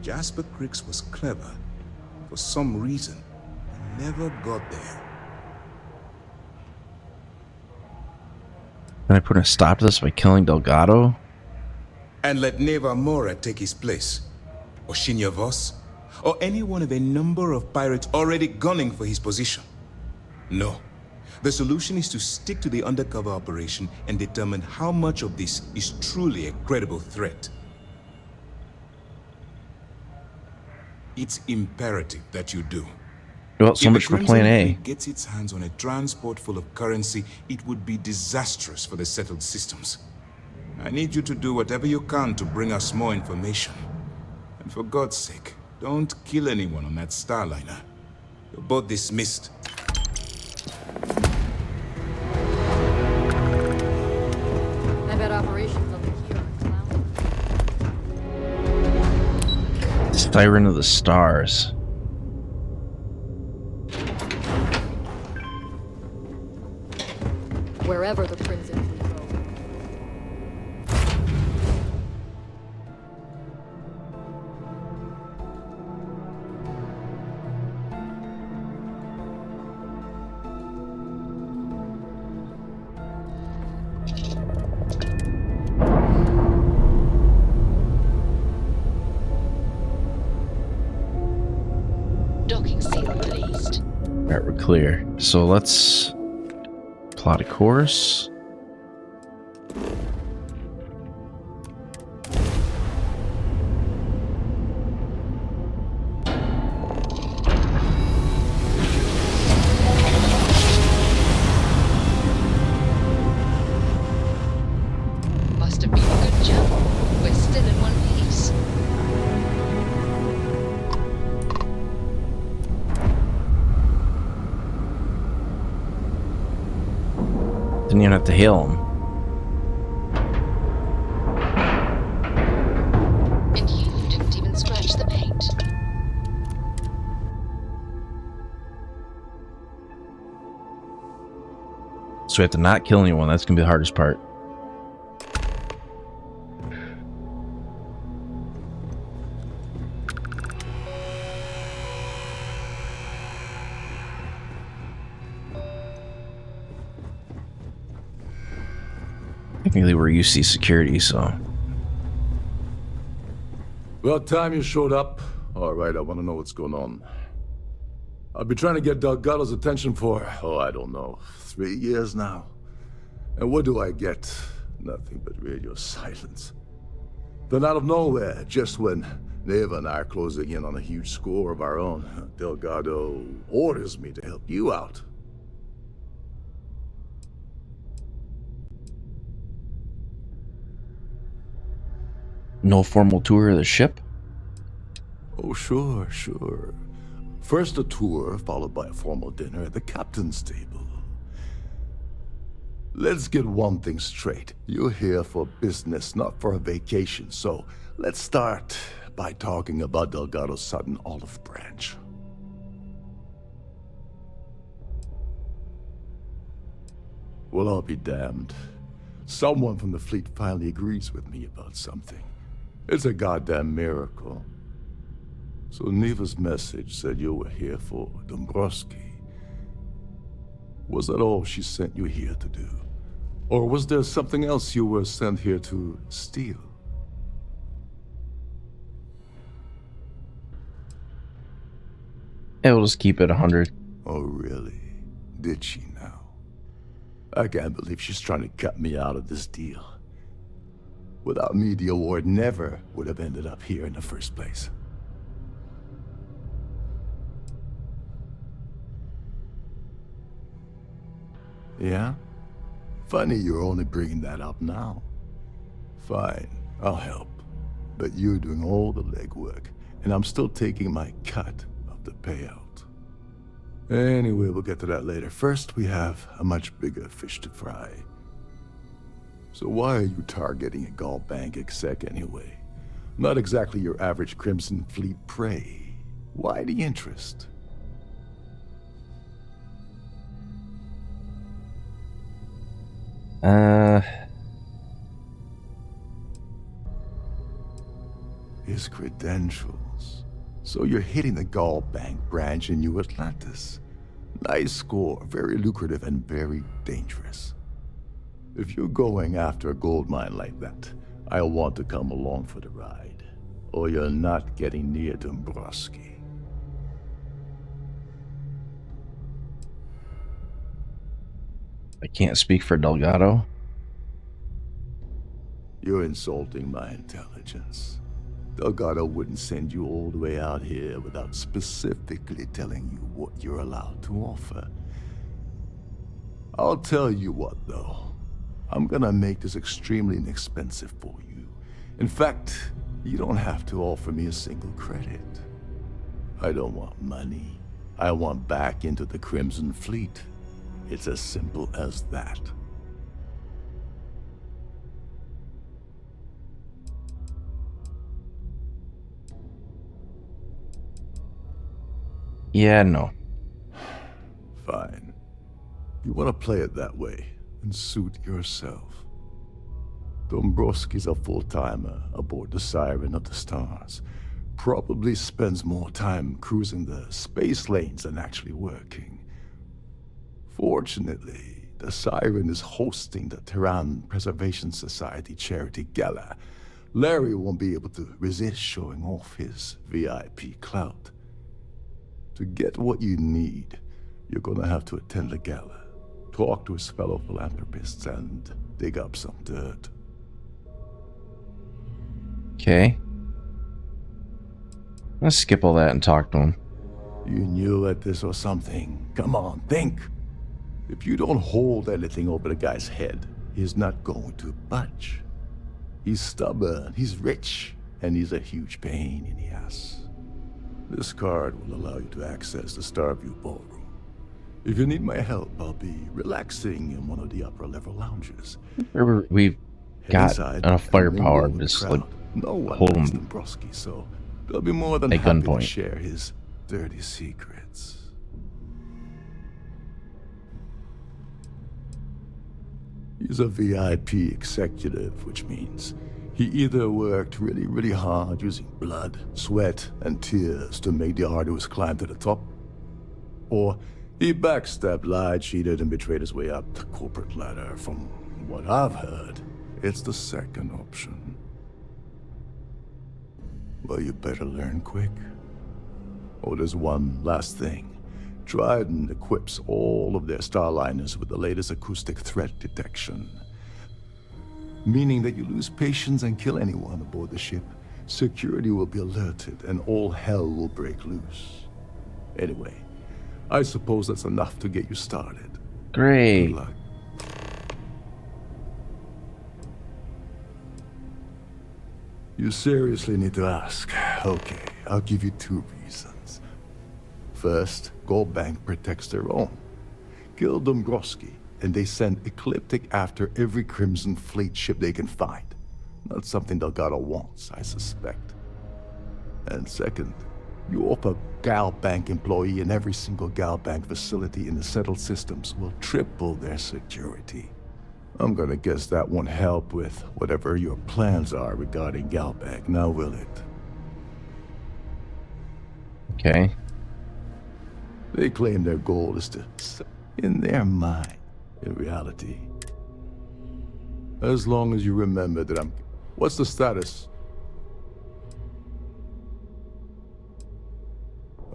Jasper Cricks was clever. For some reason, he never got there. Can I put a stop to this by killing Delgado? And let Neva Mora take his place. Or Shinya Voss. Or any one of a number of pirates already gunning for his position. No. The solution is to stick to the undercover operation and determine how much of this is truly a credible threat. It's imperative that you do. Well, so much for Plan A. If the Crimson Fleet gets its hands on a transport full of currency, it would be disastrous for the settled systems. I need you to do whatever you can to bring us more information. And for God's sake, don't kill anyone on that Starliner. You're both dismissed. I bet operations over here. Siren of the Stars. Wherever the Crimson Fleet go. Docking seal released. Alright, we're clear. So let's plot a course. Must have been a good jump. We're still in one piece. Didn't even have to hail him. And you didn't even scratch the paint. So we have to not kill anyone. That's gonna be the hardest part. Technically, we're UC security, so. About time you showed up. All right, I want to know what's going on. I've been trying to get Delgado's attention for, I don't know, 3 years now. And what do I get? Nothing but radio silence. Then out of nowhere, just when Neva and I are closing in on a huge score of our own, Delgado orders me to help you out. No formal tour of the ship? Oh, sure. First a tour, followed by a formal dinner at the captain's table. Let's get one thing straight. You're here for business, not for a vacation, so let's start by talking about Delgado's sudden olive branch. Well, I'll be damned. Someone from the fleet finally agrees with me about something. It's a goddamn miracle. So Neva's message said you were here for Dombrowski. Was that all she sent you here to do? Or was there something else you were sent here to steal? Yeah, we'll just keep it 100. Oh, really? Did she now? I can't believe she's trying to cut me out of this deal. Without me, the award never would have ended up here in the first place. Yeah? Funny you're only bringing that up now. Fine. I'll help. But you're doing all the legwork, and I'm still taking my cut of the payout. Anyway, we'll get to that later. First, we have a much bigger fish to fry. So why are you targeting a Gall Bank exec anyway? Not exactly your average Crimson Fleet prey. Why the interest? His credentials. So you're hitting the Gall Bank branch in New Atlantis. Nice score, very lucrative and very dangerous. If you're going after a gold mine like that, I'll want to come along for the ride. Or you're not getting near Dombrowski. I can't speak for Delgado. You're insulting my intelligence. Delgado wouldn't send you all the way out here without specifically telling you what you're allowed to offer. I'll tell you what, though. I'm gonna make this extremely inexpensive for you. In fact, you don't have to offer me a single credit. I don't want money. I want back into the Crimson Fleet. It's as simple as that. Yeah, no. Fine. You want to play it that way, and suit yourself. Dombrowski's a full-timer aboard the Siren of the Stars. Probably spends more time cruising the space lanes than actually working. Fortunately, the Siren is hosting the Tehran Preservation Society charity gala. Larry won't be able to resist showing off his VIP clout. To get what you need, you're gonna have to attend the gala, talk to his fellow philanthropists, and dig up some dirt. Okay. Let's skip all that and talk to him. You knew at this or something. Come on, think. If you don't hold anything over the guy's head, he's not going to budge. He's stubborn, he's rich, and he's a huge pain in the ass. This card will allow you to access the Starfield ballroom. If you need my help, I'll be relaxing in one of the upper-level lounges. We've got enough firepower to just like hold him Dombrowski, so they'll be more than at happy to gunpoint. share his dirty secrets. He's a VIP executive, which means he either worked really, really hard using blood, sweat, and tears to make the arduous climb to the top, or he backstabbed, lied, cheated, and betrayed his way up the corporate ladder. From what I've heard, it's the second option. Well, you better learn quick. Oh, there's one last thing. Trident equips all of their starliners with the latest acoustic threat detection. Meaning that you lose patience and kill anyone aboard the ship, security will be alerted and all hell will break loose. Anyway, I suppose that's enough to get you started. Great. Good luck. You seriously need to ask. Okay, I'll give you two reasons. First, Gold Bank protects their own. Kill Dombrowski, and they send Ecliptic after every Crimson Fleet ship they can find. Not something Delgado wants, I suspect. And second, you offer Gal Bank employee in every single Gal Bank facility in the settled systems will triple their security. I'm gonna guess that won't help with whatever your plans are regarding Gal Bank, now will it? Okay. They claim their goal is to, in their mind, in reality. As long as you remember that I'm... What's the status?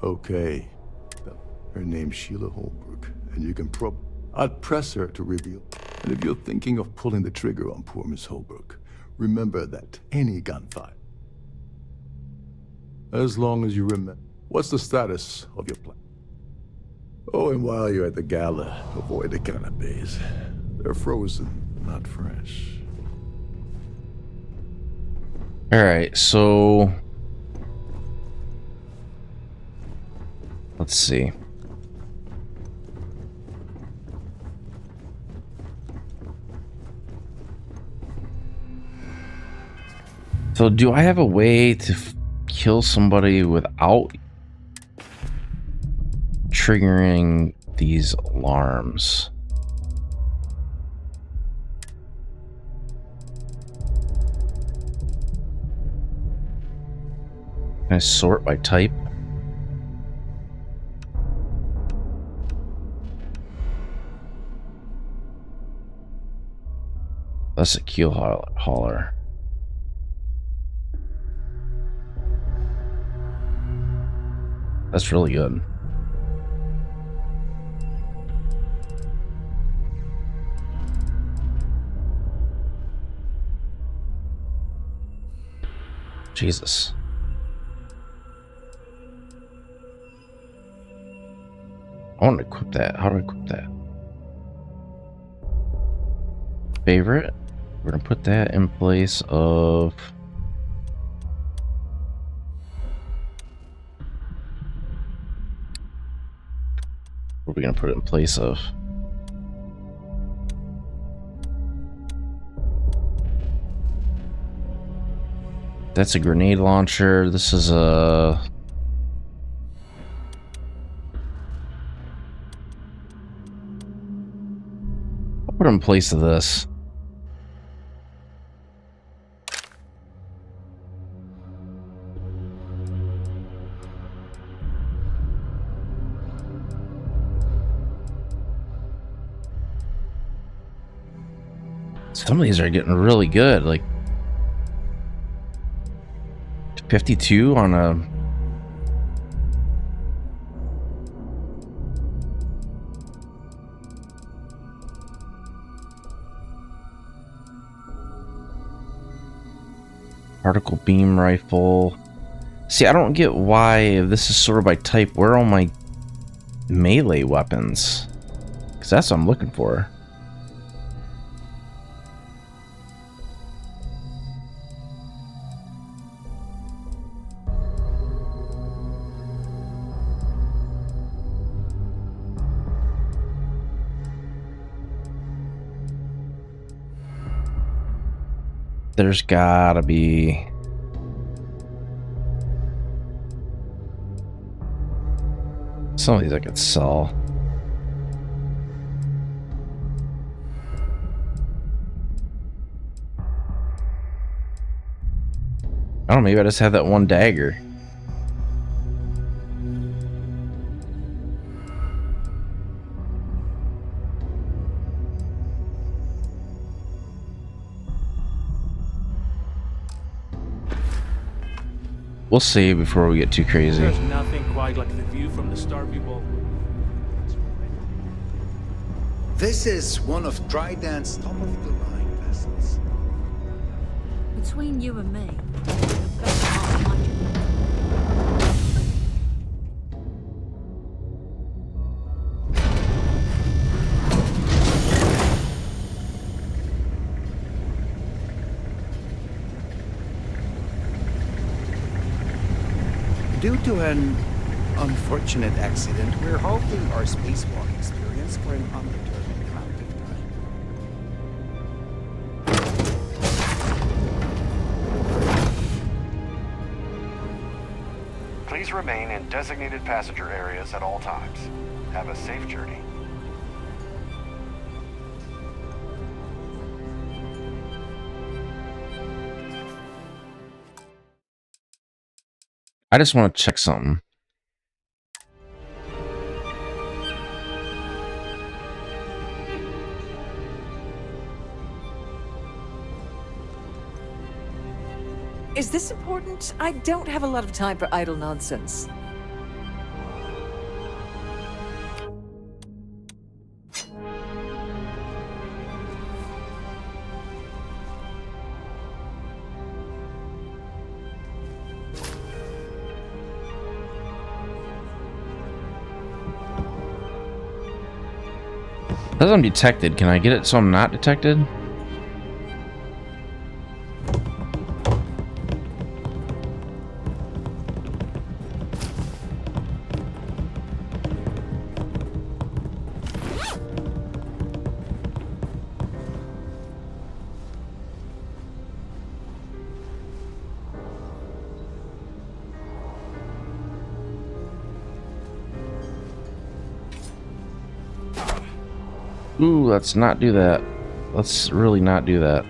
Okay. Her name's Sheila Holbrook, and you can I'd press her to reveal. And if you're thinking of pulling the trigger on poor Miss Holbrook, remember that any gunfight. As long as you remember. What's the status of your plan? Oh, and while you're at the gala, avoid the canapes. They're frozen, not fresh. Alright, so let's see. So do I have a way to kill somebody without triggering these alarms? Can I sort by type? That's a keel hauler. That's really good. Jesus. I want to equip that. How do I equip that? Favorite. We're going to put that in place of... What are we going to put it in place of? That's a grenade launcher. This is a... I'll put it in place of this. Some of these are getting really good, like 52 on a... Particle beam rifle. See, I don't get why, if this is sorted by type, where are all my melee weapons? Because that's what I'm looking for. There's gotta be... Some of these I could sell. I don't know, maybe I just have that one dagger. We'll see before we get too crazy. There's nothing quite like the view from the Starfield. This is one of Trident's top-of-the-line vessels. Between you and me, Due to an unfortunate accident, we're halting our spacewalk experience for an undetermined amount of time. Please remain in designated passenger areas at all times. Have a safe journey. I just want to check something. Is this important? I don't have a lot of time for idle nonsense. Says I'm detected. Can I get it so I'm not detected? Ooh, let's not do that. Let's really not do that.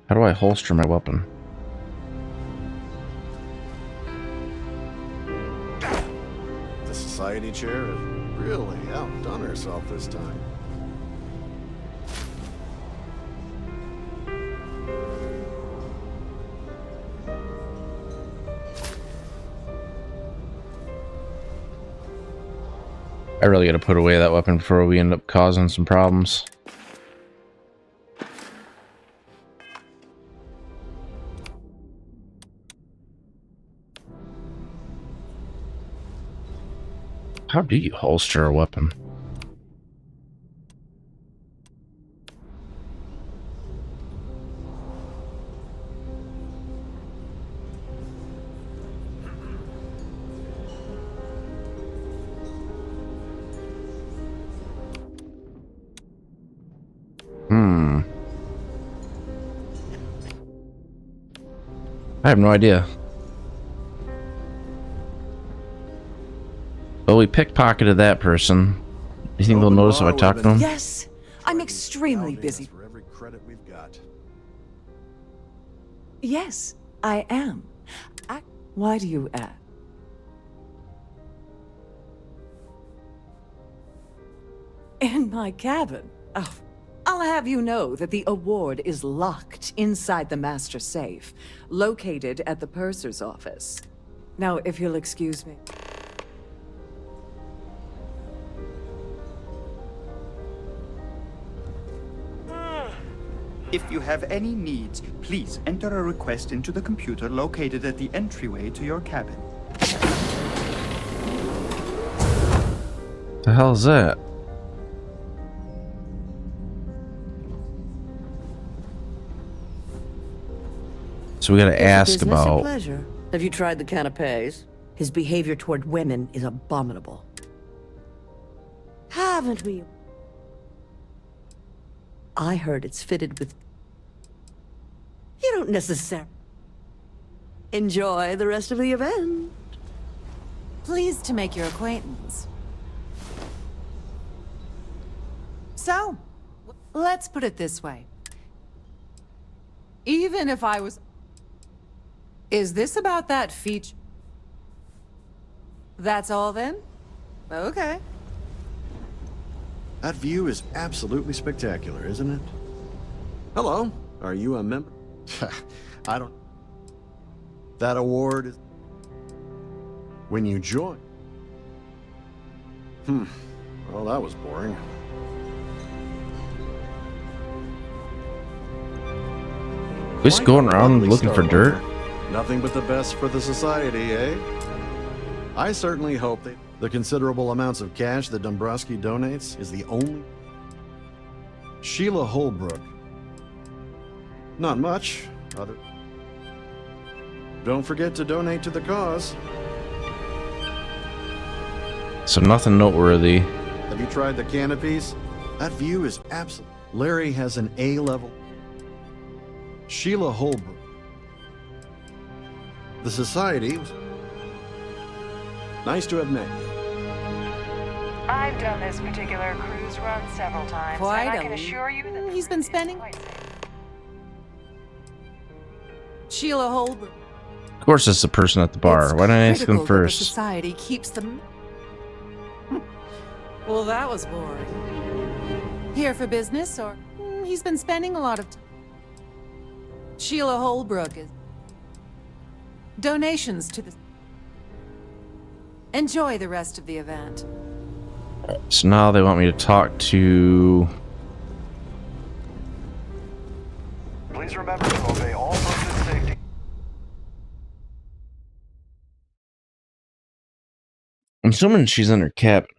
How do I holster my weapon? The society chair has really outdone herself this time. I really gotta put away that weapon before we end up causing some problems. How do you holster a weapon? I have no idea. Well, we pickpocketed that person. Do you think they'll notice if I talk to them? Yes, I'm extremely busy. For every credit we've got. Yes, I am. Why do you ask? In my cabin? Oh, I'll have you know that the award is locked inside the master safe, located at the purser's office. Now, if you'll excuse me. If you have any needs, please enter a request into the computer located at the entryway to your cabin. The hell is that? So we gotta ask about... Pleasure. Have you tried the canapes? His behavior toward women is abominable. Haven't we? I heard it's fitted with... You don't necessarily... Enjoy the rest of the event. Pleased to make your acquaintance. So, let's put it this way. Even if I was... Is this about that feature? That's all then? Okay. That view is absolutely spectacular, isn't it? Hello, are you a member? I don't... That award is... When you join... Well, that was boring. We're just going around looking for dirt. Nothing but the best for the society, eh? I certainly hope that the considerable amounts of cash that Dombrowski donates is the only... Sheila Holbrook. Not much. Other... Don't forget to donate to the cause. So nothing noteworthy. Have you tried the canopies? That view is absolute. Larry has an A level. Sheila Holbrook. The society was... Nice to have met you. I've done this particular cruise run several times, and I can assure you that he's been spending... Sheila Holbrook. Of course, it's the person at the bar. Why didn't I ask him first? The society keeps them... Well, that was boring. Here for business, or... He's been spending a lot of time. Sheila Holbrook is... Donations to the... Enjoy the rest of the event. So now they want me to talk to... Please remember to obey all posted safety. I'm assuming she's in her cabin.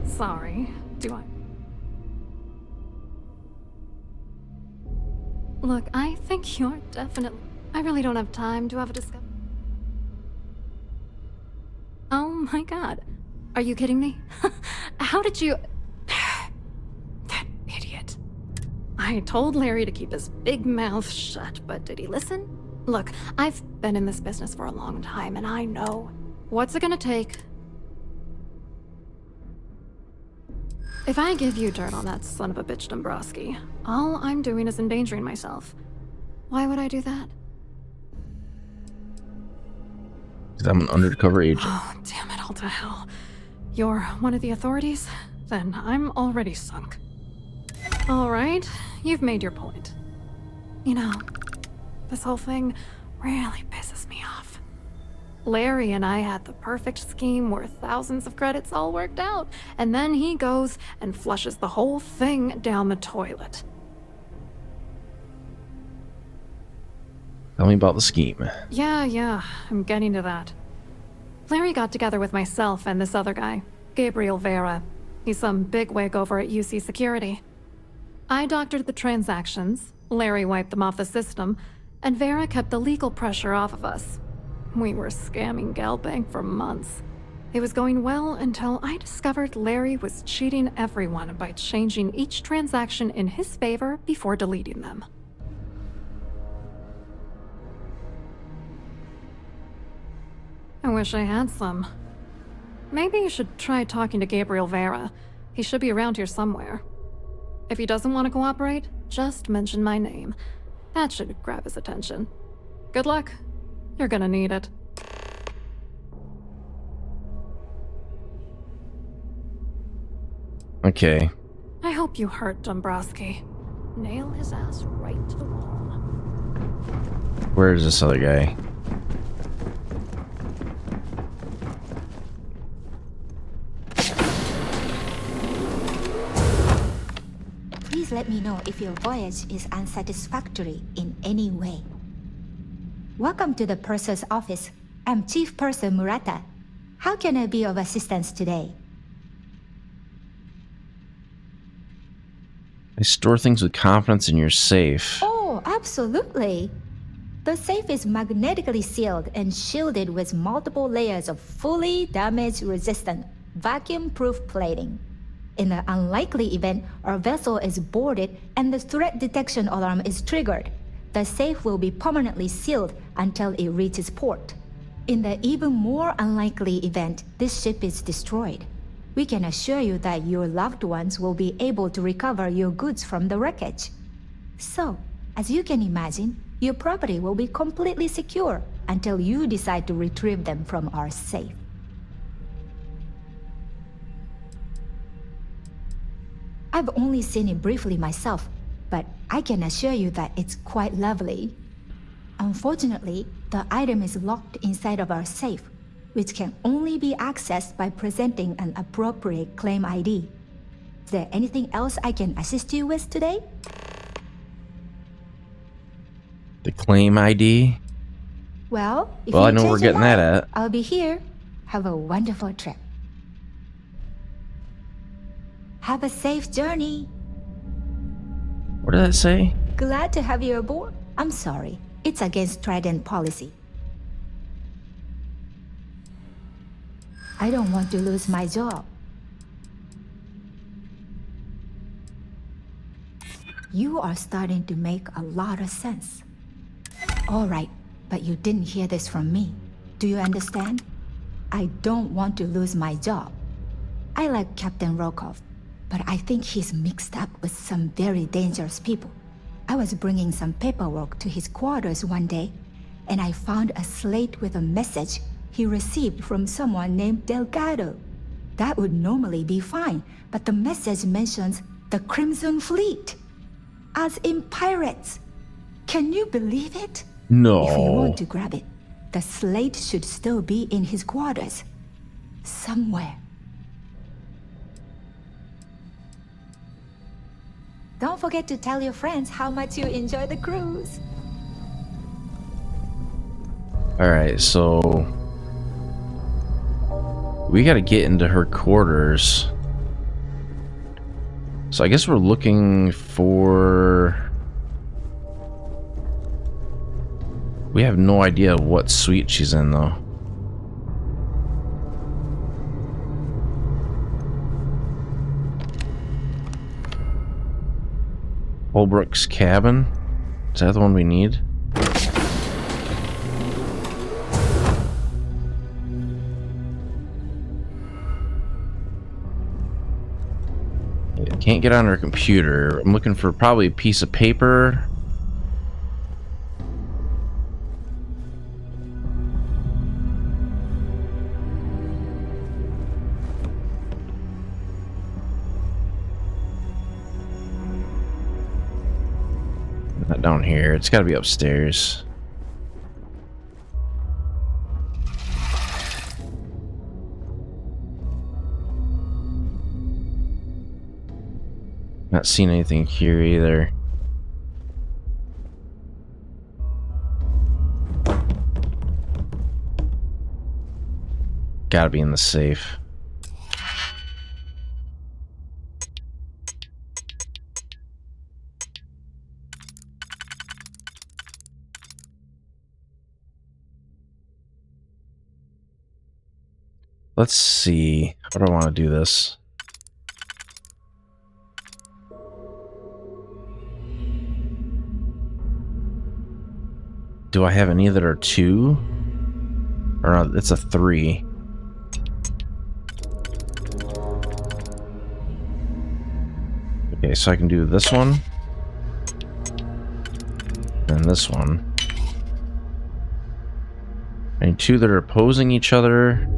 Sorry. do I? Look, I think you're definitely... I really don't have time to have a discussion. Oh my god. Are you kidding me? How did you... That idiot. I told Larry to keep his big mouth shut, but did he listen? Look, I've been in this business for a long time, and I know. What's it gonna take? If I give you dirt on that son of a bitch Dombrowski, all I'm doing is endangering myself. Why would I do that? Because I'm an undercover agent. Oh, damn it all to hell. You're one of the authorities? Then I'm already sunk. Alright, you've made your point. You know, this whole thing really pisses me off. Larry and I had the perfect scheme worth thousands of credits all worked out, and then he goes and flushes the whole thing down the toilet. Tell me about the scheme. Yeah, I'm getting to that. Larry got together with myself and this other guy, Gabriel Vera. He's some bigwig over at UC Security. I doctored the transactions, Larry wiped them off the system, and Vera kept the legal pressure off of us. We were scamming Galbank for months. It was going well until I discovered Larry was cheating everyone by changing each transaction in his favor before deleting them. I wish I had some. Maybe you should try talking to Gabriel Vera. He should be around here somewhere. If he doesn't want to cooperate, just mention my name. That should grab his attention. Good luck. You're gonna need it. Okay. I hope you hurt Dombrowski. Nail his ass right to the wall. Where's this other guy? Please let me know if your voyage is unsatisfactory in any way. Welcome to the Purser's office. I'm Chief Purser Murata. How can I be of assistance today? I store things with confidence in your safe. Oh, absolutely. The safe is magnetically sealed and shielded with multiple layers of fully damage-resistant, vacuum-proof plating. In the unlikely event our vessel is boarded and the threat detection alarm is triggered, the safe will be permanently sealed until it reaches port. In the even more unlikely event this ship is destroyed, we can assure you that your loved ones will be able to recover your goods from the wreckage. So, as you can imagine, your property will be completely secure until you decide to retrieve them from our safe. I've only seen it briefly myself, but I can assure you that it's quite lovely. Unfortunately, the item is locked inside of our safe, which can only be accessed by presenting an appropriate claim ID. Is there anything else I can assist you with today? The claim ID? Well, if I you know change we're your getting that mind, at. I'll be here. Have a wonderful trip. Have a safe journey. What did that say? Glad to have you aboard. I'm sorry. It's against Trident policy. I don't want to lose my job. You are starting to make a lot of sense. All right, but you didn't hear this from me. Do you understand? I don't want to lose my job. I like Captain Rokov, but I think he's mixed up with some very dangerous people. I was bringing some paperwork to his quarters one day, and I found a slate with a message he received from someone named Delgado. That would normally be fine, but the message mentions the Crimson Fleet, as in pirates. Can you believe it? No. If you want to grab it, the slate should still be in his quarters. Somewhere. Don't forget to tell your friends how much you enjoy the cruise. Alright, so we gotta get into her quarters. So I guess we're looking for... We have no idea what suite she's in, though. Holbrook's cabin? Is that the one we need? Can't get on her computer. I'm looking for probably a piece of paper. Not down here. It's got to be upstairs. Not seeing anything here either. Gotta be in the safe. Let's see. How do I want to do this? Do I have any that are 2? Or no, it's a 3. Okay, so I can do this one. And this one. I need 2 that are opposing each other.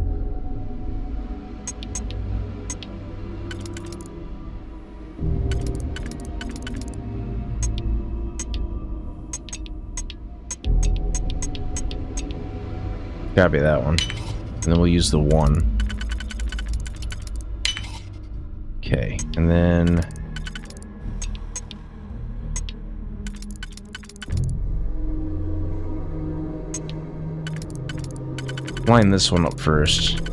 Gotta be that one. And then we'll use the 1. Okay, and then... line this one up first.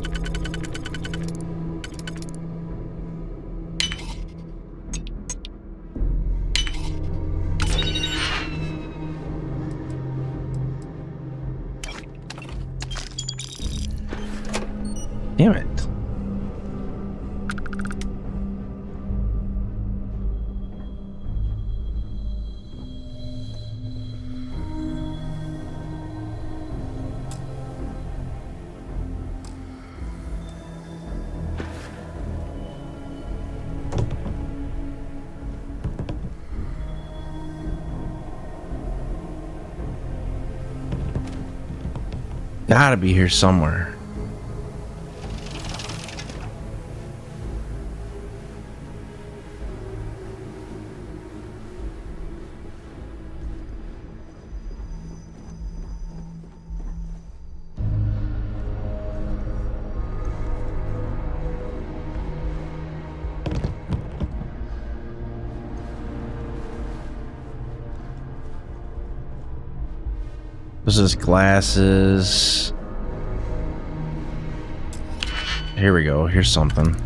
Damn it. Gotta be here somewhere. This is glasses. Here we go. Here's something. I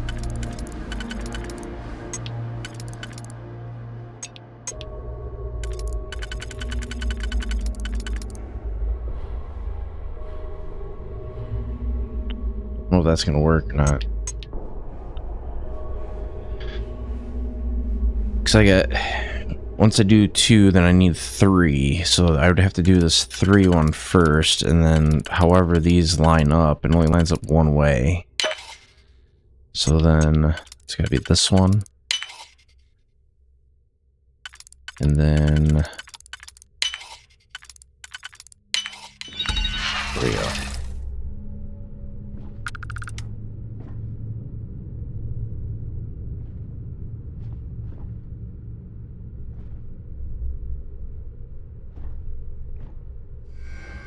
don't know if that's gonna work or not. Because I got... Once I do 2, then I need 3. So I would have to do this 3 one first, and then however these line up, it only lines up one way. So then it's gotta be this one. And then there we go.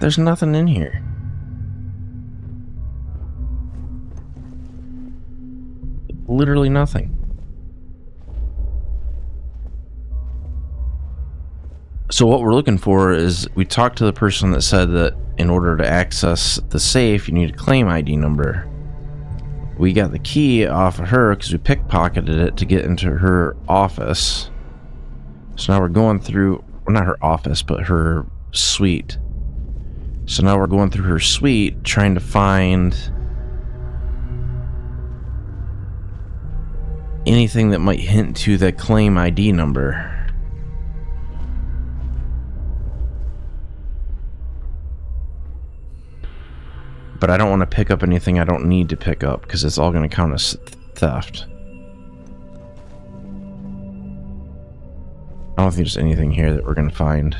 There's nothing in here. Literally nothing. So what we're looking for is, we talked to the person that said that in order to access the safe, you need a claim ID number. we got the key off of her because we pickpocketed it to get into her office. So now we're going through, well, not her office, but her suite. So now we're going through her suite trying to find anything that might hint to the claim ID number. But I don't want to pick up anything I don't need to pick up because it's all going to count as theft. I don't think there's anything here that we're going to find.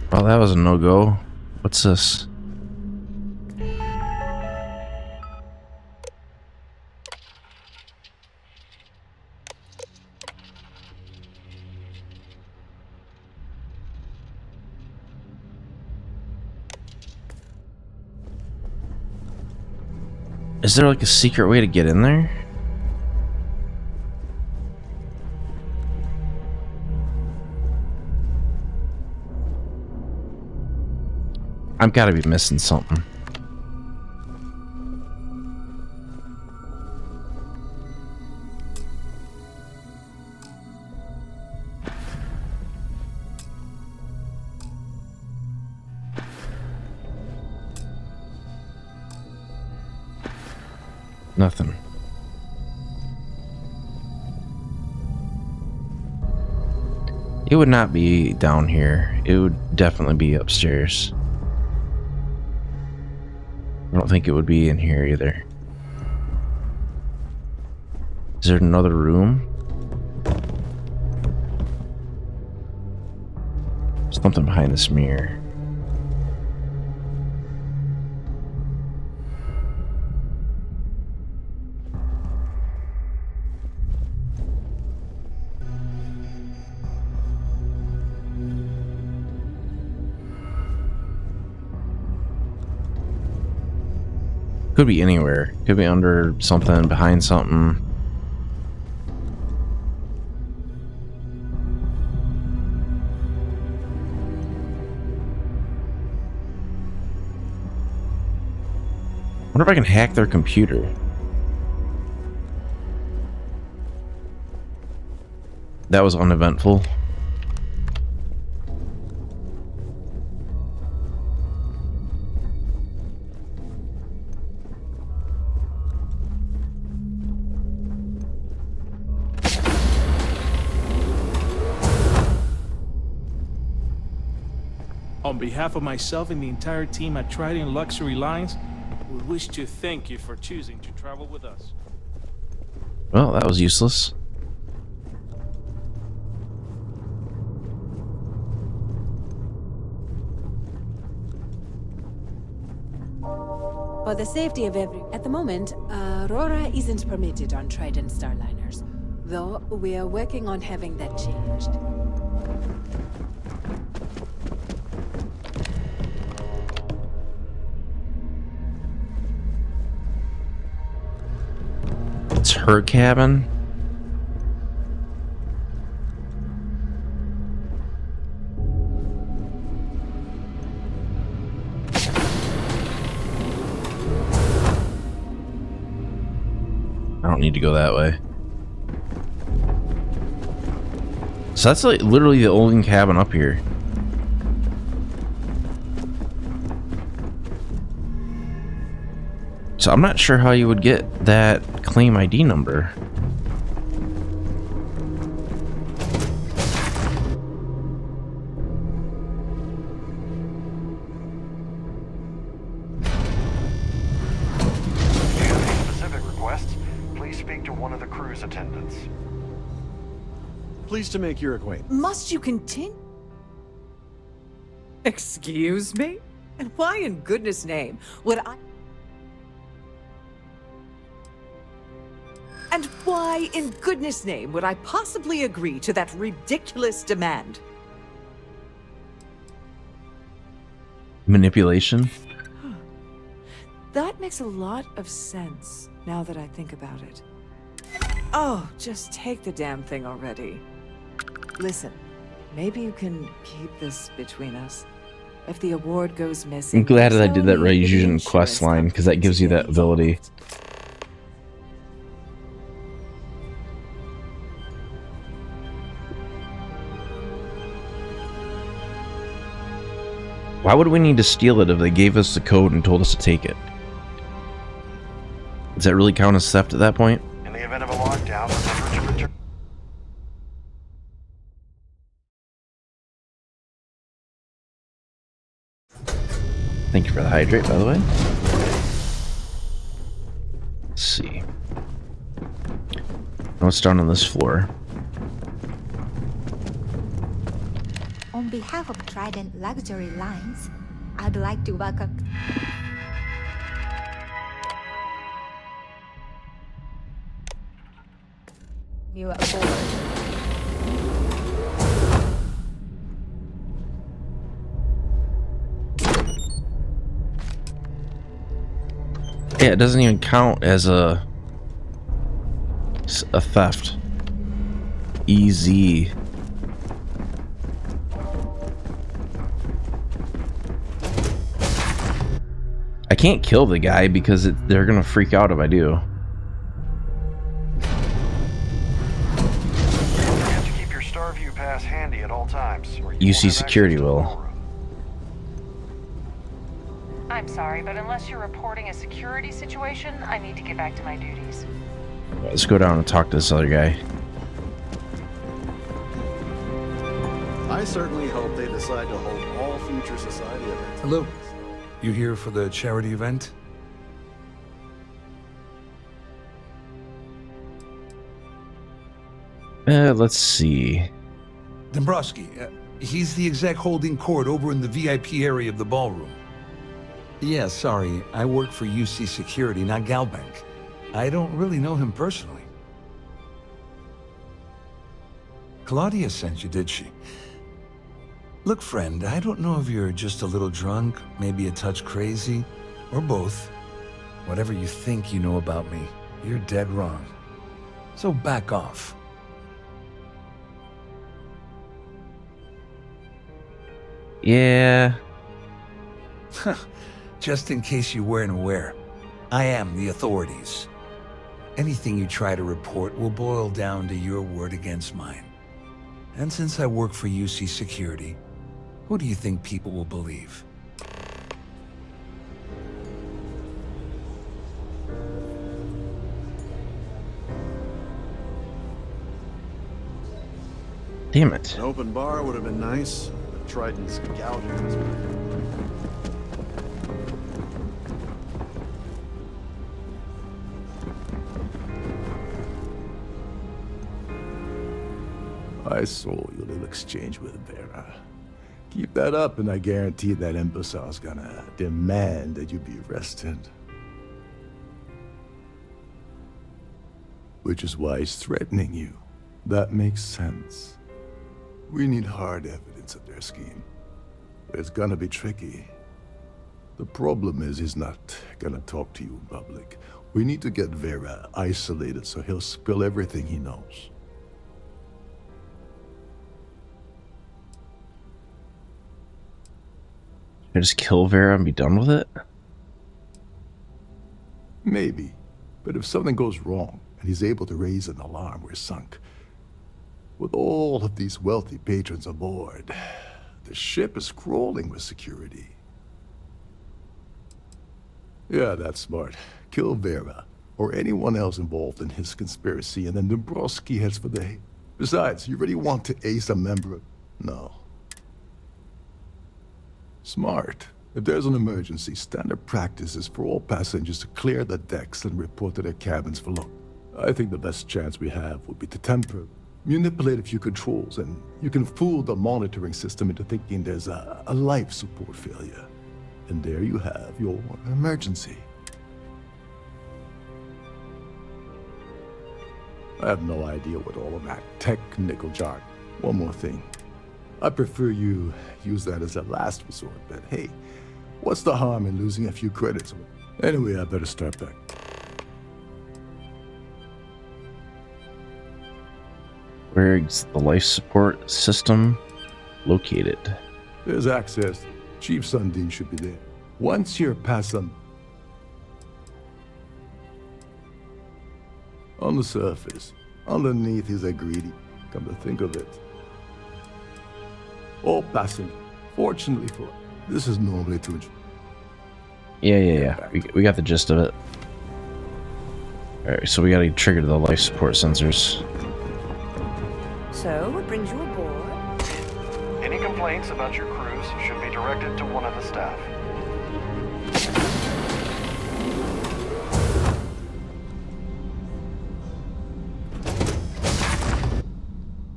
Oh, that was a no-go. What's this? Is there like a secret way to get in there? I've got to be missing something. Nothing. It would not be down here. It would definitely be upstairs. I don't think it would be in here either. Is there another room? Something behind this mirror. Could be anywhere. Could be under something, behind something. Wonder if I can hack their computer. That was uneventful. On behalf of myself and the entire team at Trident Luxury Lines, we wish to thank you for choosing to travel with us. Well, that was useless. For the safety of at the moment, Aurora isn't permitted on Trident Starliners, though we are working on having that changed. It's her cabin. I don't need to go that way. So that's like literally the only cabin up here. So I'm not sure how you would get that claim ID number. Specific requests, please speak to one of the cruise attendants. Pleased to make your acquaintance. Must you continue? Excuse me? And why in goodness name would I... And why in goodness name would I possibly agree to that ridiculous demand? Manipulation? That makes a lot of sense, now that I think about it. Oh, just take the damn thing already. Listen, maybe you can keep this between us. If the award goes missing... I'm glad that I did that tell right me the using insurance Questline, because that gives you that ability. Why would we need to steal it if they gave us the code and told us to take it? Does that really count as theft at that point? In the event of a lockdown, remember to return. Thank you for the hydrate, by the way. Let's see. What's down on this floor? On behalf of Trident Luxury Lines, I'd like to welcome... you aboard. Yeah, it doesn't even count as a theft. Easy. I can't kill the guy because they're gonna freak out if I do. You have to keep your Starview pass handy at all times. Or you UC security will. I'm sorry, but unless you're reporting a security situation, I need to get back to my duties. Let's go down and talk to this other guy. I certainly hope they decide to hold all future society events. Hello. You here for the charity event? Let's see. Dombrowski, he's the exec holding court over in the VIP area of the ballroom. Yeah, sorry, I work for UC Security, not Galbank. I don't really know him personally. Claudia sent you, did she? Look, friend, I don't know if you're just a little drunk, maybe a touch crazy, or both. Whatever you think you know about me, you're dead wrong. So back off. Yeah. Just in case you weren't aware, I am the authorities. Anything you try to report will boil down to your word against mine. And since I work for UC Security, who do you think people will believe? Damn it. An open bar would have been nice, but Trident's gouging us. I saw your little exchange with Vera. Keep that up and I guarantee that imbecile's gonna demand that you be arrested. Which is why he's threatening you. That makes sense. We need hard evidence of their scheme. But it's gonna be tricky. The problem is he's not gonna talk to you in public. We need to get Vera isolated so he'll spill everything he knows. I just kill Vera and be done with it? Maybe. But if something goes wrong and he's able to raise an alarm, we're sunk. With all of these wealthy patrons aboard, the ship is crawling with security. Yeah, that's smart. Kill Vera, or anyone else involved in his conspiracy, and then Dombrowski heads for the Hague. Besides, you really want to ace a member of... No. Smart. If there's an emergency, standard practice is for all passengers to clear the decks and report to their cabins for lock. I think the best chance we have would be to manipulate a few controls, and you can fool the monitoring system into thinking there's a life support failure. And there you have your emergency. I have no idea what all of that technical jargon. One more thing. I prefer you use that as a last resort, but hey, What's the harm in losing a few credits? Anyway, I better start back. Where's the life support system located? There's access. Chief Sundin should be there. Once you're past them, on the surface, underneath is a greedy. Come to think of it, all passengers. Fortunately for this is normally too. Yeah. We got the gist of it. All right, so we got to trigger the life support sensors. So, what brings you aboard? Any complaints about your cruise should be directed to one of the staff.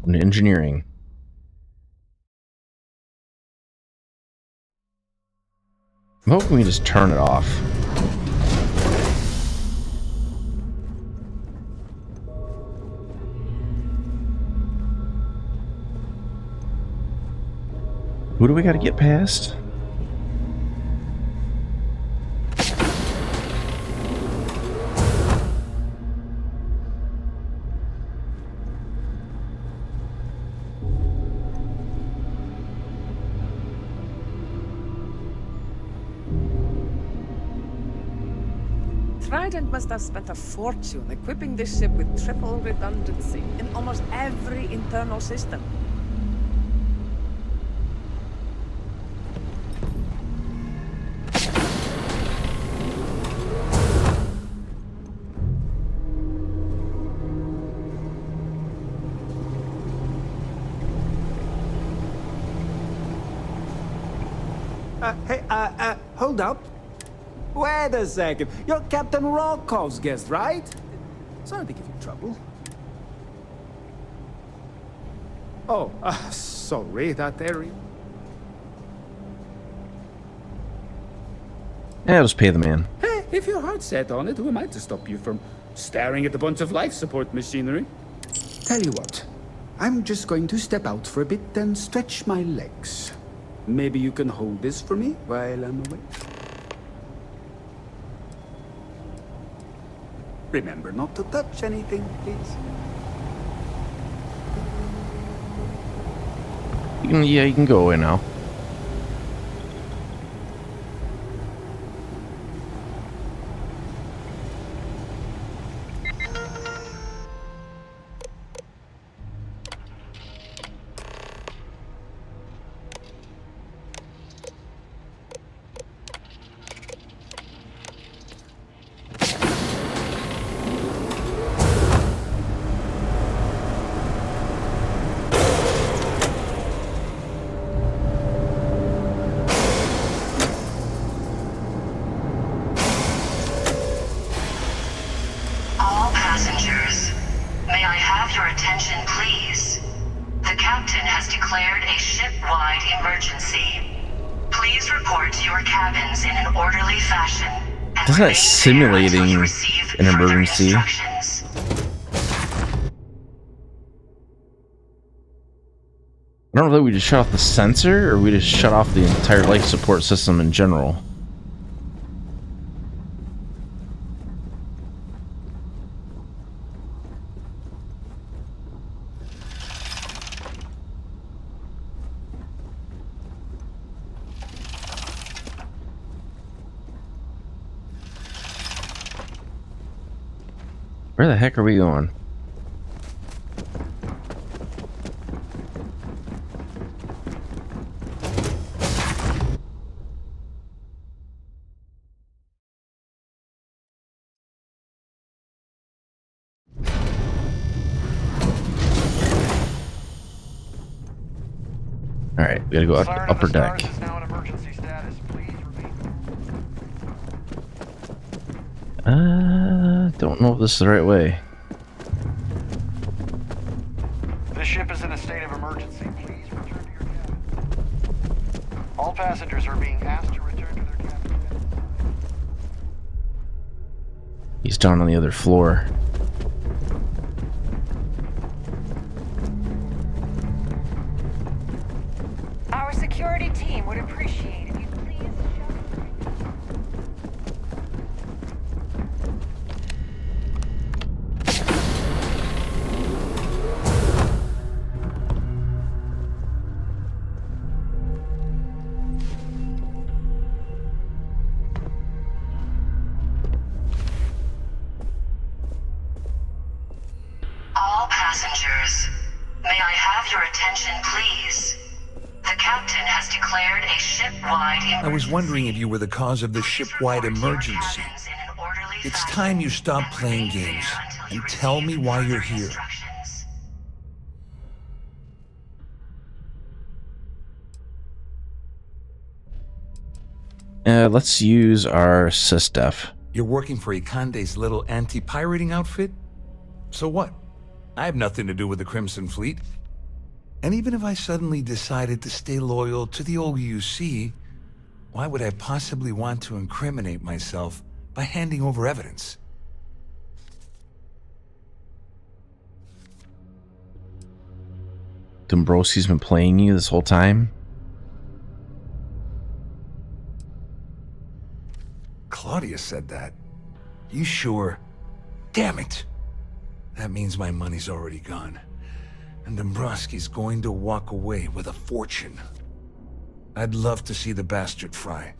In engineering. I'm hoping we just turn it off. Who do we got to get past? Trident must have spent a fortune equipping this ship with triple redundancy in almost every internal system. Hey, hold up. Wait a second. You're Captain Rokov's guest, right? Sorry to give you trouble. Oh, sorry, that area. Yeah, I'll just pay the man. Hey, if your heart's set on it, who am I to stop you from staring at a bunch of life support machinery? Tell you what, I'm just going to step out for a bit and stretch my legs. Maybe you can hold this for me while I'm away? Remember not to touch anything, please. You can go away now. Isn't that simulating an emergency? I don't know if we just shut off the sensor or we just shut off the entire life support system in general. Where the heck are we going? All right, we gotta go upper deck. Don't know if this is the right way. This ship is in a state of emergency. Please return to your cabin. All passengers are being asked to return to their cabin. He's down on the other floor. Our security team would appreciate if you please shut passengers, may I have your attention, please? The captain has declared a ship-wide emergency. I was wondering if you were the cause of the ship-wide emergency. It's time you stop playing games and tell me why you're here. Let's use our sysdef. You're working for Ikande's little anti-pirating outfit? So what? I have nothing to do with the Crimson Fleet. And even if I suddenly decided to stay loyal to the old UC, why would I possibly want to incriminate myself by handing over evidence? Dombrowski's been playing you this whole time? Claudia said that. You sure? Damn it! That means my money's already gone. And Dombrowski's going to walk away with a fortune. I'd love to see the bastard fry.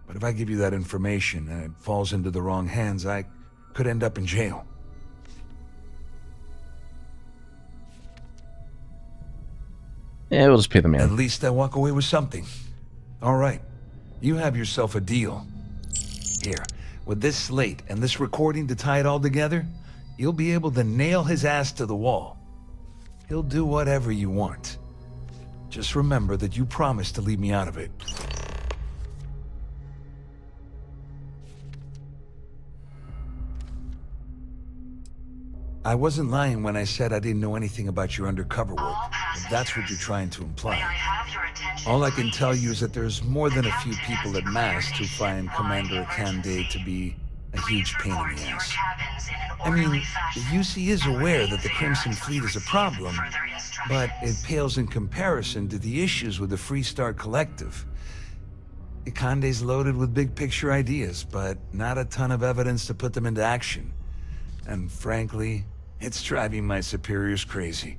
But if I give you that information and it falls into the wrong hands, I could end up in jail. Yeah, we'll just pay the man. At least I walk away with something. All right. You have yourself a deal. Here, with this slate and this recording to tie it all together, you'll be able to nail his ass to the wall. He'll do whatever you want. Just remember that you promised to leave me out of it. I wasn't lying when I said I didn't know anything about your undercover work, if that's what you're trying to imply. All I can tell you is that there's more than a few people at Mast who find Commander Ikande to be a huge pain in the ass. I mean, the UC is aware that the Crimson Fleet is a problem, but it pales in comparison to the issues with the Freestar Collective. Ikande's loaded with big picture ideas, but not a ton of evidence to put them into action. And frankly, it's driving my superiors crazy.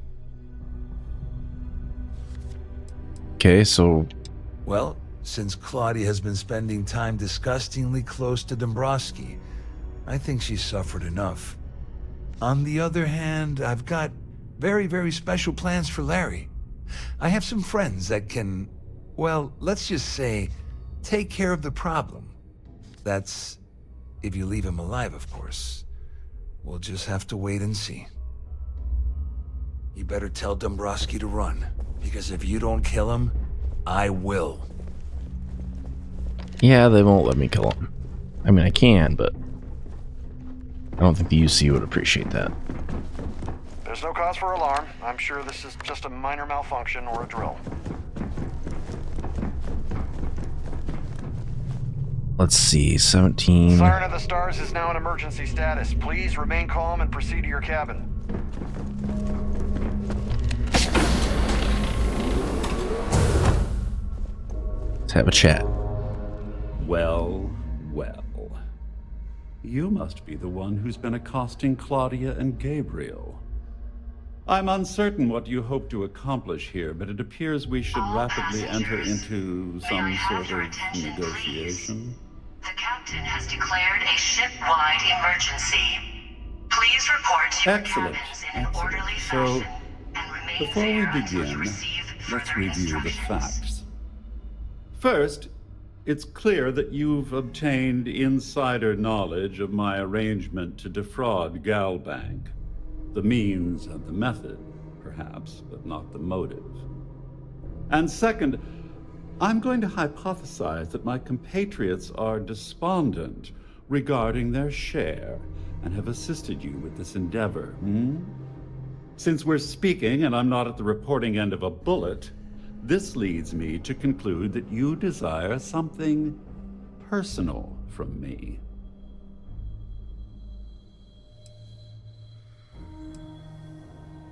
Okay, so... Well, since Claudia has been spending time disgustingly close to Dombrowski, I think she's suffered enough. On the other hand, I've got very, very special plans for Larry. I have some friends that can, well, let's just say, take care of the problem. That's if you leave him alive, of course. We'll just have to wait and see. You better tell Dombrowski to run, because if you don't kill him, I will. Yeah, they won't let me kill him. I mean, I can, but I don't think the UC would appreciate that. There's no cause for alarm. I'm sure this is just a minor malfunction or a drill. Let's see, 17... Siren of the Stars is now in emergency status. Please remain calm and proceed to your cabin. Let's have a chat. Well, well. You must be the one who's been accosting Claudia and Gabriel. I'm uncertain what you hope to accomplish here, but it appears we should rapidly enter into some sort of negotiation. The captain has declared a ship-wide emergency. Please report to your Excellent. cabins in an orderly So, fashion and remain before we there until you begin, receive let's further review the instructions. facts. First, it's clear that you've obtained insider knowledge of my arrangement to defraud Galbank. The means and the method, perhaps, but not the motive. And second, I'm going to hypothesize that my compatriots are despondent regarding their share and have assisted you with this endeavor. Since we're speaking and I'm not at the reporting end of a bullet, this leads me to conclude that you desire something personal from me.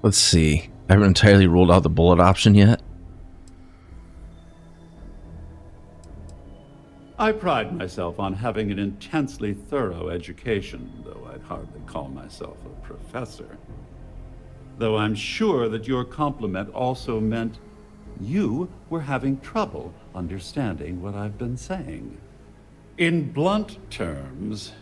Let's see. I haven't entirely ruled out the bullet option yet. I pride myself on having an intensely thorough education, though I'd hardly call myself a professor. Though I'm sure that your compliment also meant you were having trouble understanding what I've been saying. In blunt terms,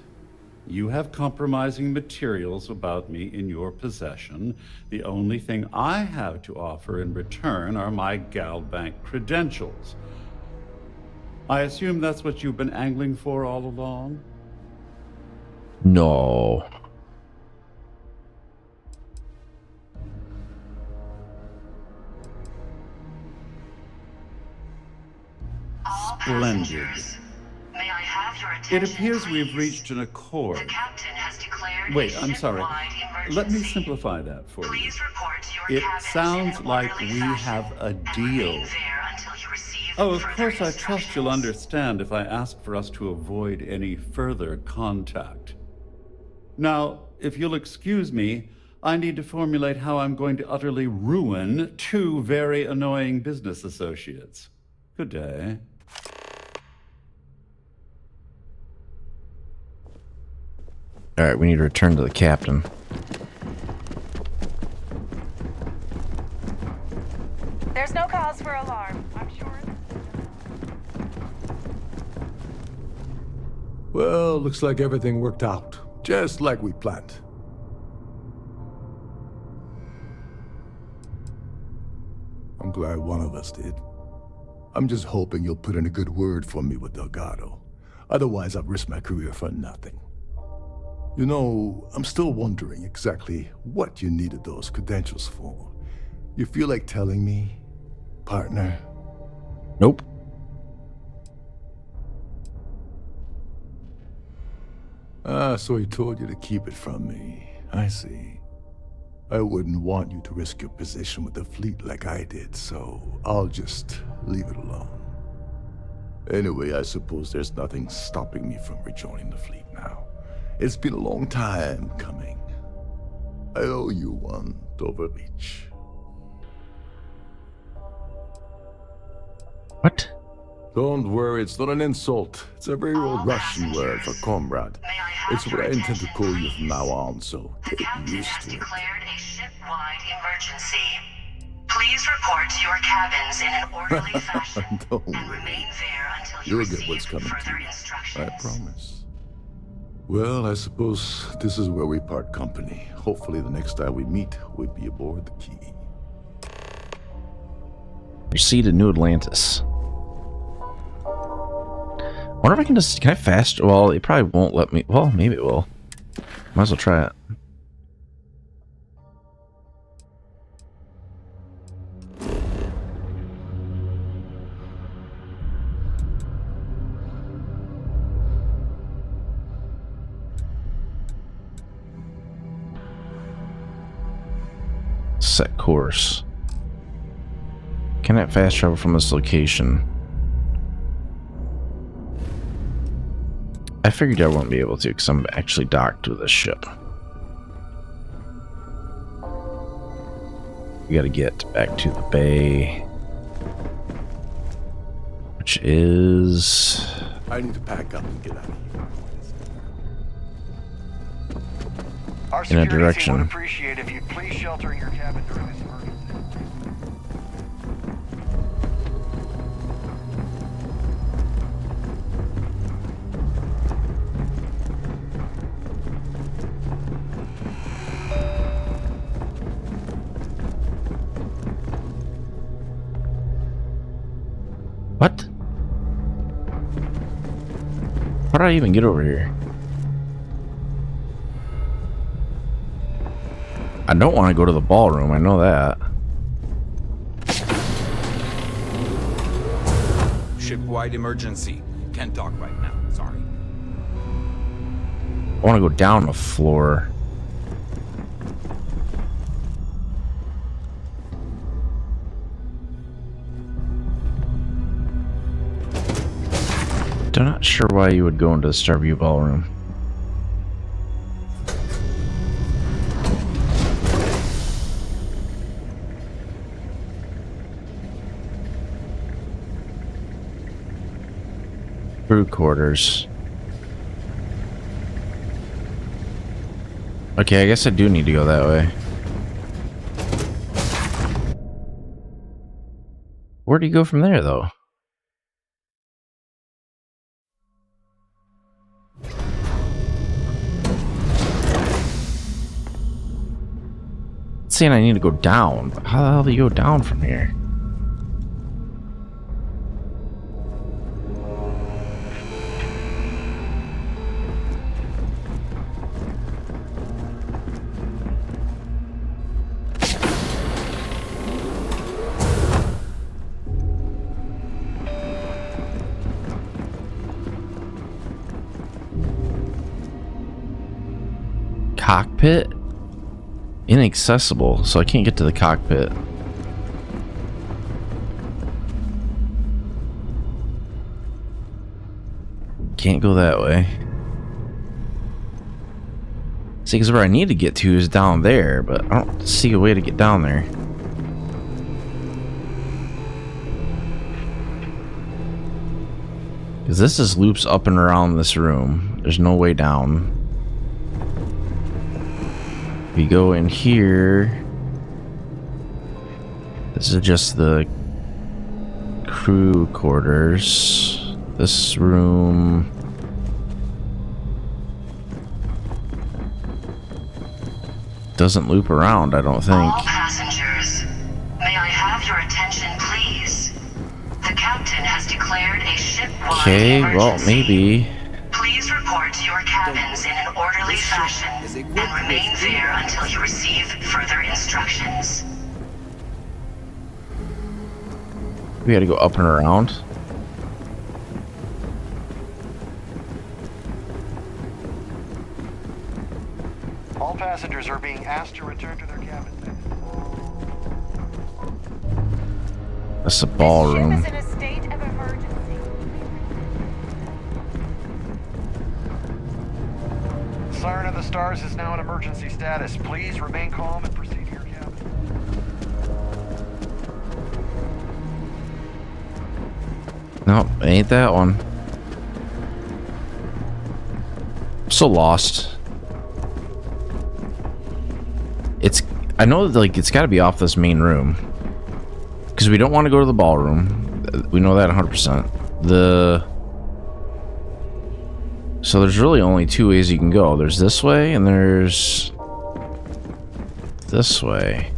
You have compromising materials about me in your possession. The only thing I have to offer in return are my GalBank credentials. I assume that's what you've been angling for all along? No. Splendid. It appears we've reached an accord. Wait, I'm sorry. Let me simplify that for you. It sounds like we have a deal. Oh, of course, I trust you'll understand if I ask for us to avoid any further contact. Now, if you'll excuse me, I need to formulate how I'm going to utterly ruin two very annoying business associates. Good day. Alright, we need to return to the captain. There's no cause for alarm, I'm sure. Well, looks like everything worked out. Just like we planned. I'm glad one of us did. I'm just hoping you'll put in a good word for me with Delgado. Otherwise, I've risked my career for nothing. You know, I'm still wondering exactly what you needed those credentials for. You feel like telling me, partner? Nope. Ah, so he told you to keep it from me. I see. I wouldn't want you to risk your position with the fleet like I did, so I'll just leave it alone. Anyway, I suppose there's nothing stopping me from rejoining the fleet now. It's been a long time coming. I owe you one, Overreach. What? Don't worry, it's not an insult. It's a very old Russian word for comrade. It's what I intend to call you from now on, so get used to it. Declared a ship-wide emergency. Please report to your cabins in an orderly fashion Don't and worry. remain there until you You'll get receive what's coming to further you. instructions. I promise. Well, I suppose this is where we part company. Hopefully the next time we meet, we'll be aboard the Key. Proceed to New Atlantis. Wonder if I can just... Can I fast... Well, it probably won't let me... Well, maybe it will. Might as well try it. Set course. Can I fast travel from this location? I figured I wouldn't be able to because I'm actually docked with this ship. We gotta get back to the bay. Which is... I need to pack up and get out of here. Our in a security team would direction. appreciate if you'd please shelter in your cabin during this emergency. What? How did I even get over here? I don't want to go to the ballroom, I know that. Ship-wide emergency. Can't talk right now, sorry. I want to go down a floor. I'm not sure why you would go into the Starview ballroom. Crew quarters. Okay, I guess I do need to go that way. Where do you go from there, though? saying I need to go down, but how the hell do you go down from here? Cockpit? Inaccessible, so I can't get to the cockpit. Can't go that way. See, because where I need to get to is down there, but I don't see a way to get down there. Because this just loops up and around this room. There's no way down. We go in here. This is just the crew quarters. This room. Doesn't loop around, I don't think. All passengers, may I have your attention, please? The captain has declared a ship-wide Okay, emergency. well, maybe. Please report to your cabins in an orderly fashion and remain there until you receive further instructions. We gotta go up and around. All passengers are being asked to return to their cabins. That's the ballroom. in a state of emergency. Siren of the Stars is now in emergency status. Please remain calm and proceed to your cabin. Nope, ain't that one. I'm so lost. I know that, like, it's got to be off this main room. Because we don't want to go to the ballroom. We know that 100%. So there's really only two ways you can go. There's this way and there's this way.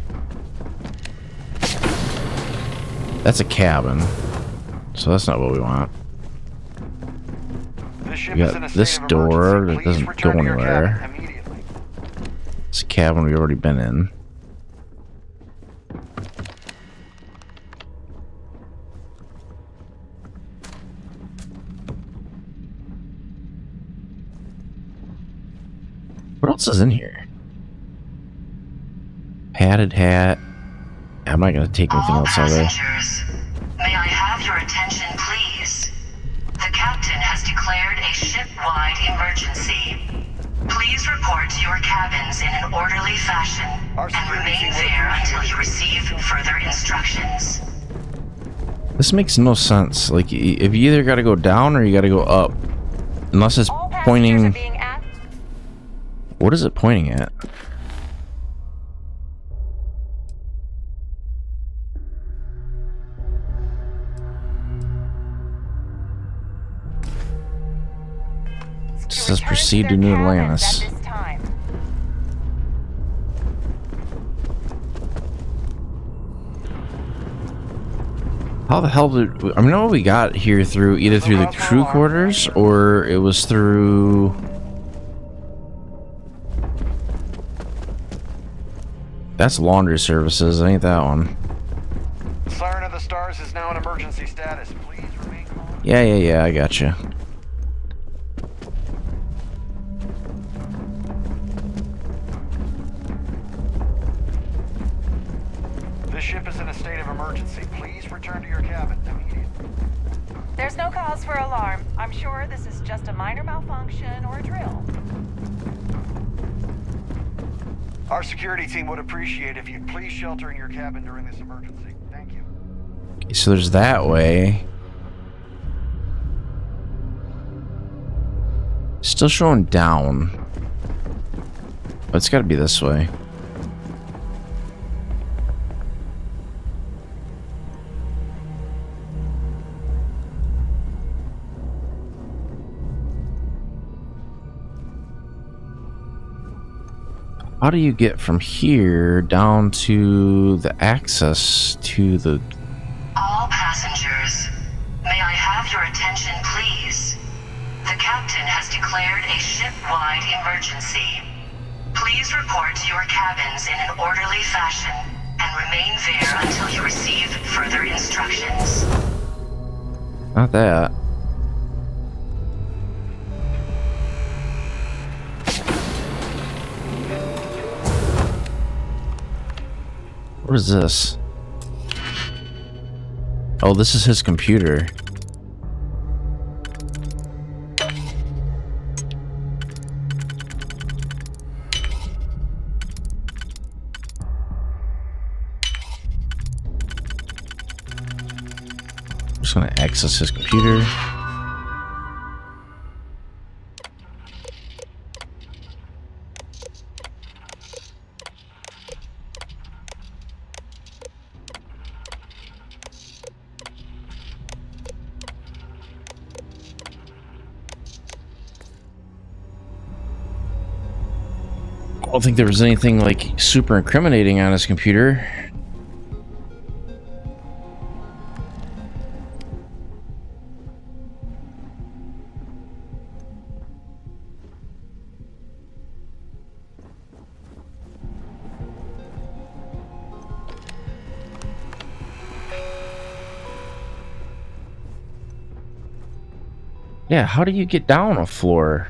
That's a cabin. So that's not what we want. We got this door that doesn't go anywhere. It's a cabin we've already been in. What else is in here? Padded hat. I'm not gonna take anything else out of there. May I have your attention, please? The captain has declared a ship-wide emergency. Please report to your cabins in an orderly fashion and remain there until you receive further instructions. This makes no sense. Like, if you either gotta go down or you gotta go up. Unless it's pointing... What is it pointing at? It says proceed to New Atlantis. How the hell did... I know we got here through either through the crew quarters or it was through... That's laundry services, ain't that one? Siren of the Stars is now in emergency status. Please remain calm. Yeah, I gotcha. This ship is in a state of emergency. Please return to your cabin immediately. There's no cause for alarm. I'm sure this is just a minor malfunction or a drill. Our security team would appreciate if you'd please shelter in your cabin during this emergency. Thank you. So there's that way. Still showing down. But it's gotta be this way. How do you get from here down to the access to the... All passengers, may I have your attention, please? The captain has declared a ship-wide emergency. Please report to your cabins in an orderly fashion and remain there until you receive further instructions. Not that. What is this? Oh, this is his computer. I'm just gonna access his computer. I don't think there was anything like super incriminating on his computer. Yeah, how do you get down a floor?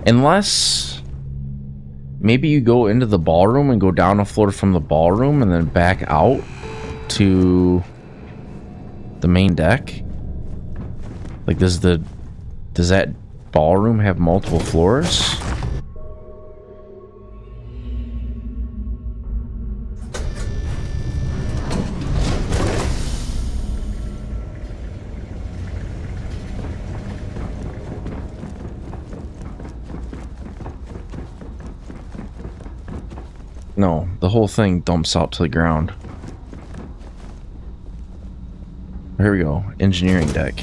Unless maybe you go into the ballroom and go down a floor from the ballroom and then back out to the main deck. Like, does that ballroom have multiple floors? No, the whole thing dumps out to the ground. Here we go. Engineering deck.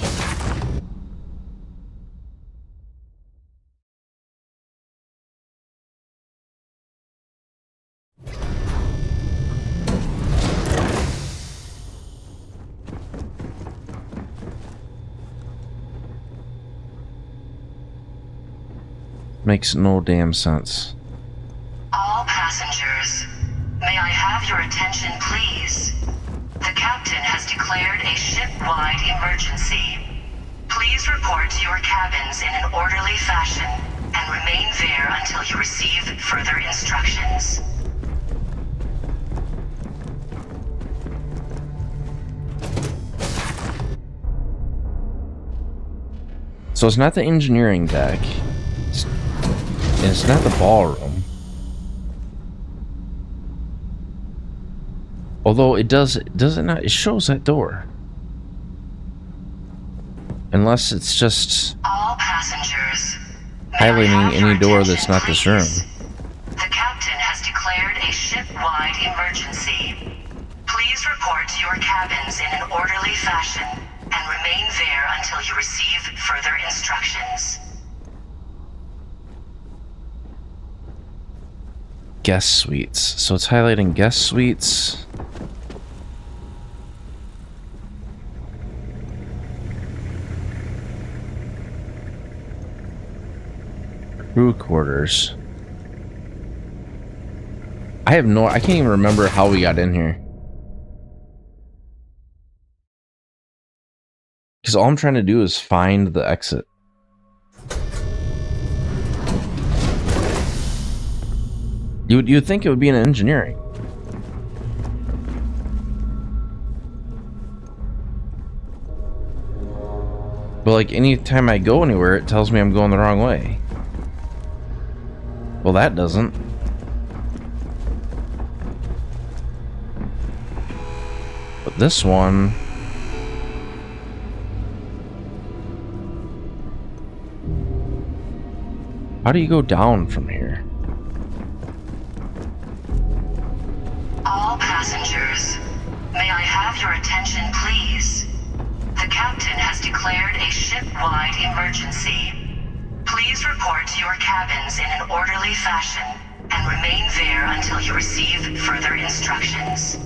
Makes no damn sense. All passengers, may I have your attention, please? The captain has declared a ship-wide emergency. Please report to your cabins in an orderly fashion and remain there until you receive further instructions. So it's not the engineering deck. It's not the ballroom. Although it does it not? It shows that door. Unless it's just all passengers highlighting any door that's not this room. The captain has declared a ship-wide emergency. Please report to your cabins in an orderly fashion and remain there until you receive further instructions. Guest suites. So it's highlighting guest suites. Crew quarters. I can't even remember how we got in here. Because all I'm trying to do is find the exit. You'd think it would be in engineering. But like anytime I go anywhere, it tells me I'm going the wrong way. Well, that doesn't. But this one... How do you go down from here? All passengers, may I have your attention, please? The captain has declared a ship-wide emergency. Please Please report to your cabins in an orderly fashion and remain there until you receive further instructions.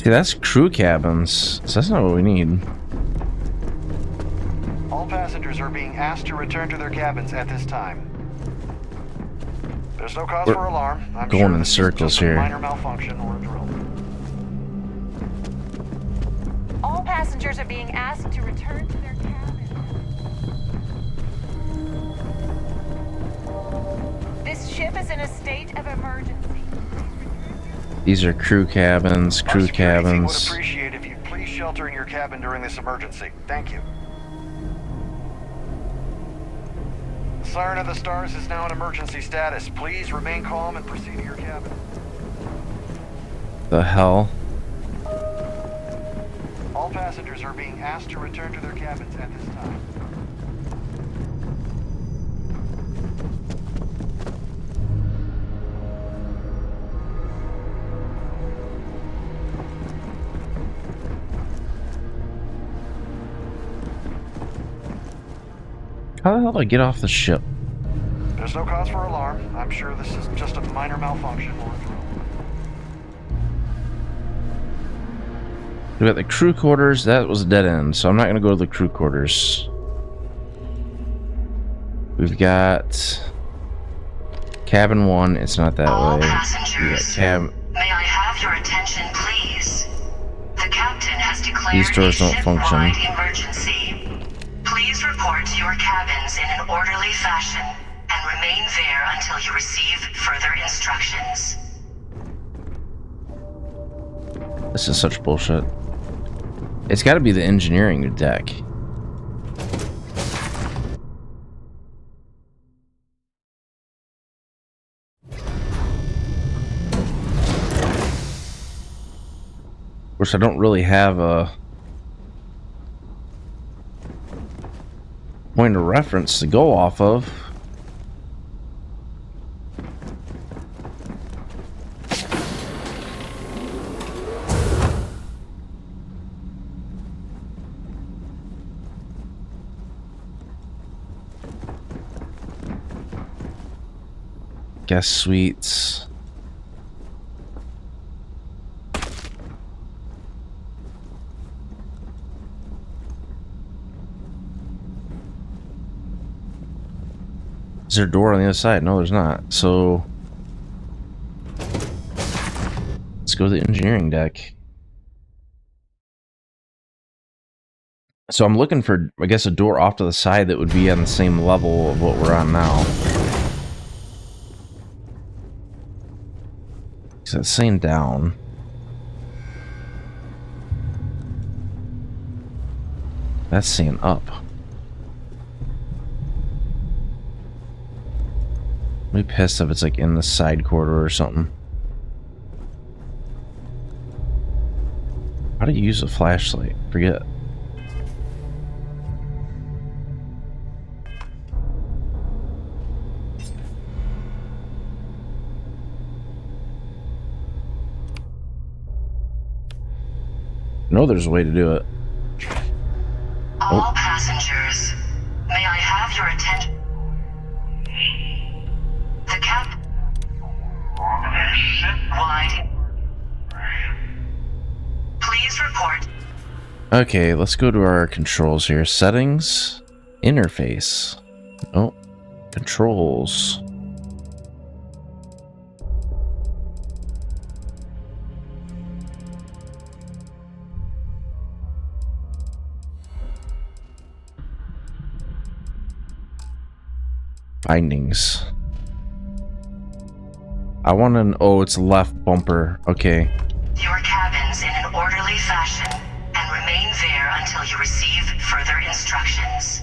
See, that's crew cabins. So that's not what we need. All passengers are being asked to return to their cabins at this time. There's no cause for alarm. I'm going sure in this is circles just a here. minor malfunction or a drill. All passengers are being asked to return to their cabins. This ship is in a state of emergency. These are crew cabins, crew Our security team would cabins. appreciate if you'd please shelter in your cabin during this emergency. Thank you. Siren of the Stars is now in emergency status. Please remain calm and proceed to your cabin. The hell? All passengers are being asked to return to their cabins at this time. How the hell do I get off the ship? There's no cause for alarm. I'm sure this is just a minor malfunction or a drill. We got the crew quarters. That was a dead end, so I'm not going to go to the crew quarters. We've got cabin 1. It's not that All way. passengers, may I have your attention, please? The captain has declared These doors a don't function. ship-wide emergency. Please report to your cabins in an orderly fashion and remain there until you receive further instructions. This is such bullshit. It's got to be the engineering deck. Of course, I don't really have a point of reference to go off of. Guest suites. Is there a door on the other side? No, there's not. So let's go to the engineering deck. So I'm looking for, I guess, a door off to the side that would be on the same level of what we're on now. Because that's saying down. That's saying up. I'd be pissed if it's like in the side corridor or something. How do you use a flashlight? Forget. No, there's a way to do it. All passengers, may I have your attention? The cap... Ship-wide... Please report. Okay, let's go to our controls here. Settings. Interface. Oh. Controls. Bindings. I want an... Oh, it's left bumper. Okay. Your cabins in an orderly fashion and remain there until you receive further instructions.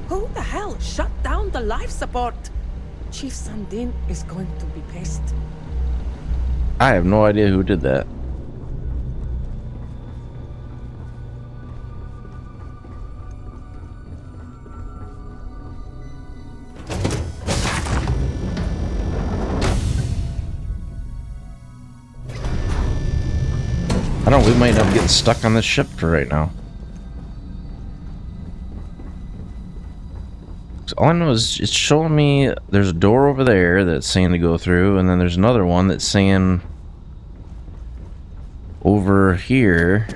Who the hell shut down the life support? Chief Sandin is going to be pissed. I have no idea who did that. I don't. We might end up getting stuck on this ship for right now. All I know is it's showing me there's a door over there that's saying to go through, and then there's another one that's saying over here.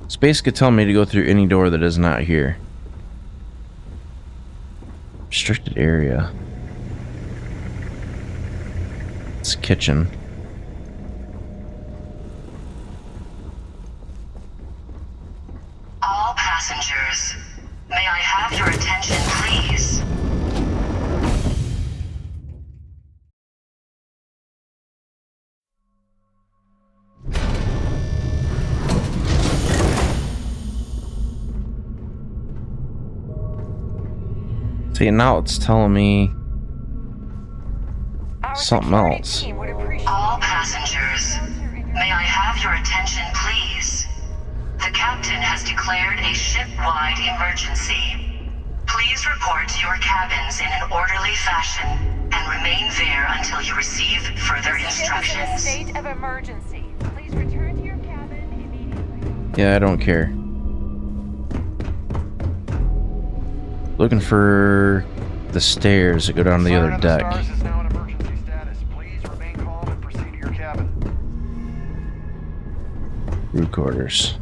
Space could tell me to go through any door that is not here. Restricted area. It's kitchen. All passengers, may I have your attention, please? See, now it's telling me something else. All passengers, may I have your attention, please? The captain has declared a ship-wide emergency. Please report to your cabins in an orderly fashion and remain there until you receive further instructions. The ship is in a state of emergency. Please return to your cabin immediately. Yeah, I don't care. Looking for the stairs that go down to the other deck. Crew quarters.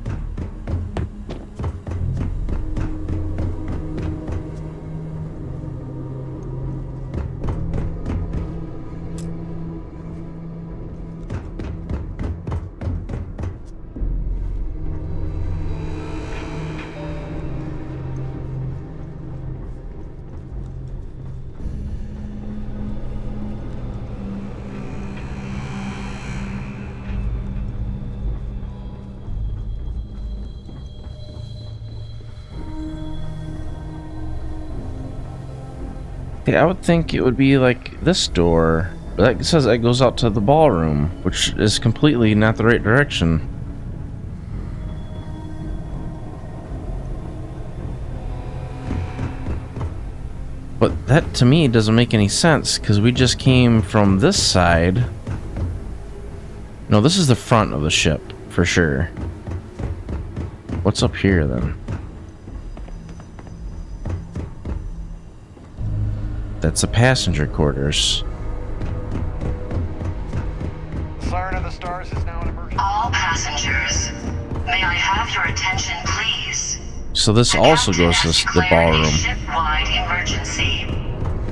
I would think it would be like this door, but that says that goes out to the ballroom, which is completely not the right direction. But that to me doesn't make any sense, because we just came from this side. No, this is the front of the ship for sure. What's up here then? That's the passenger quarters. Siren of the Stars is now an emergency. All passengers, may I have your attention, please? So this also goes to the ballroom. Ship-wide emergency.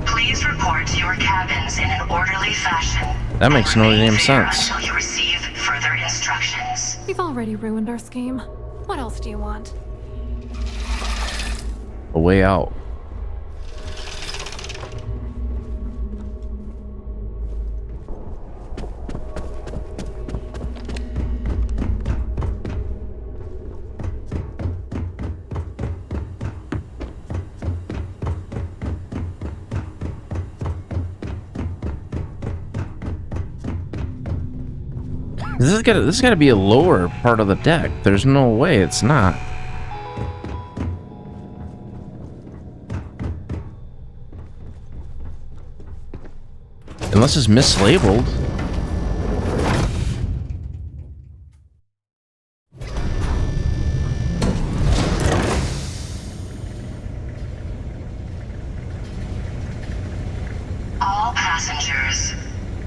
Please report to your cabins in an orderly fashion. That makes no damn sense. Until you receive further instructions. We've already ruined our scheme. What else do you want? A way out. This has got to be a lower part of the deck. There's no way it's not. Unless it's mislabeled. All passengers,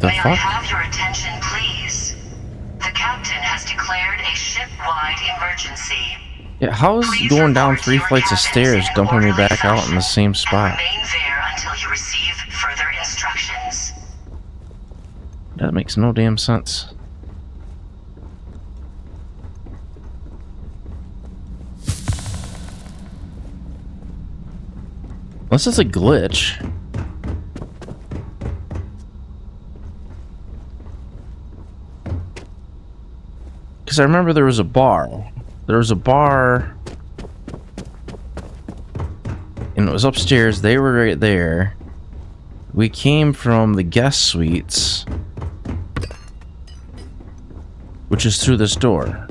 The may I fuck? have your attention, please? The captain has declared a ship-wide emergency. Yeah, how is going down 3 flights of stairs dumping me back out in the same spot? Remain there until you receive further instructions. That makes no damn sense. Unless it's a glitch. Because I remember there was a bar. There was a bar And it was upstairs. They were right there. We came from the guest suites, which is through this door.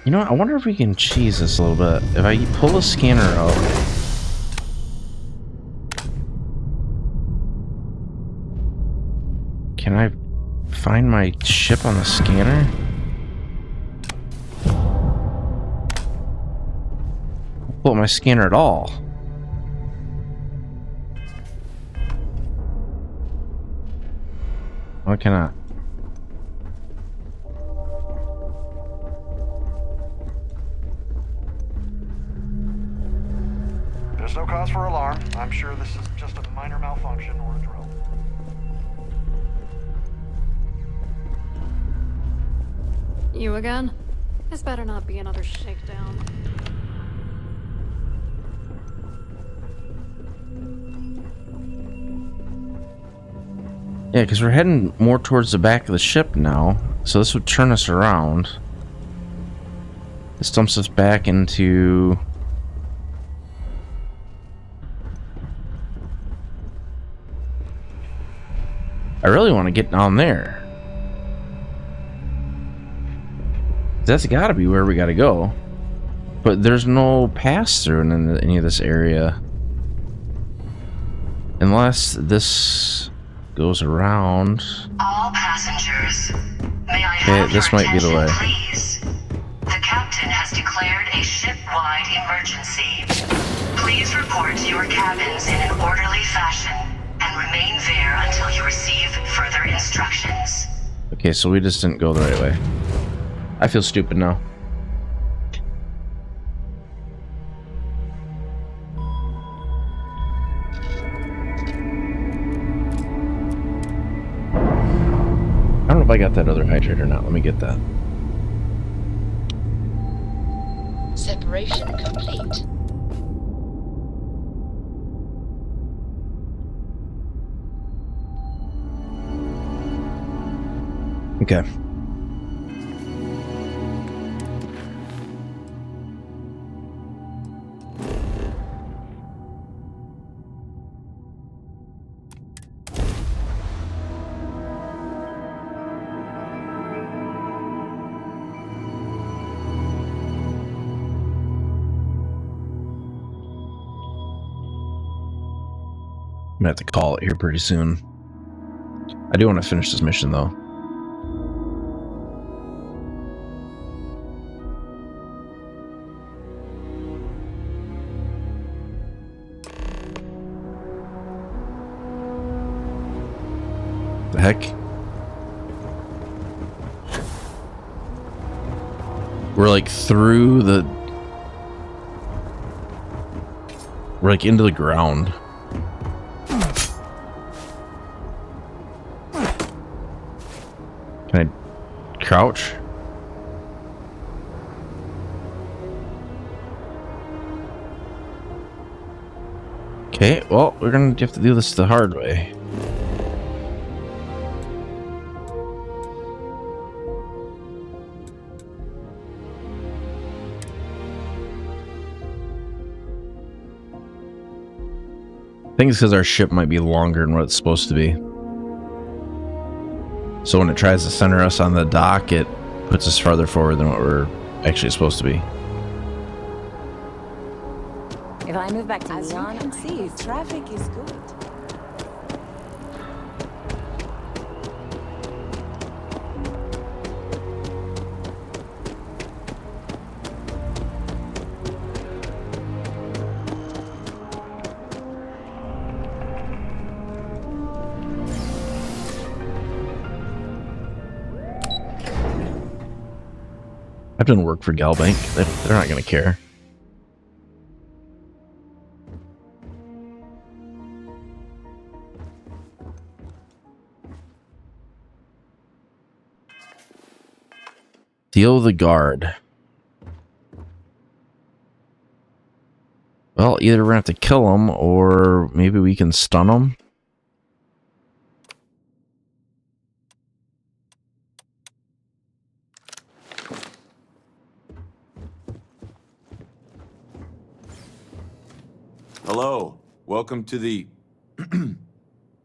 You know what? I wonder if we can cheese this a little bit. If I pull the scanner out. Can I find my ship on the scanner? Pull up my scanner at all. Why can I? There's no cause for alarm. I'm sure this is just a minor malfunction or a drill. You again? This better not be another shakedown. Yeah, because we're heading more towards the back of the ship now. So this would turn us around. This dumps us back into... I really want to get down there. That's got to be where we got to go. But there's no pass-through in any of this area. Unless this goes around. All passengers, may I have this your might be the attention, way. please? The captain has declared a ship-wide emergency. Please report to your cabins in an orderly fashion and remain there until you receive further instructions. Okay, so we just didn't go the right way. I feel stupid now. I don't know if I got that other hydrate or not. Let me get that. Separation complete. Okay. I'm gonna have to call it here pretty soon. I do want to finish this mission though. The heck? We're like through the... We're like into the ground. Can I crouch? Okay, well, we're gonna have to do this the hard way. I think it's because our ship might be longer than what it's supposed to be. So when it tries to center us on the dock, it puts us farther forward than what we're actually supposed to be. If I move back to Leon, you can see, traffic is good. I've done work for Galbank. They're not going to care. Deal the guard. Well, either we're going to have to kill him, or maybe we can stun him. Hello. Welcome to the...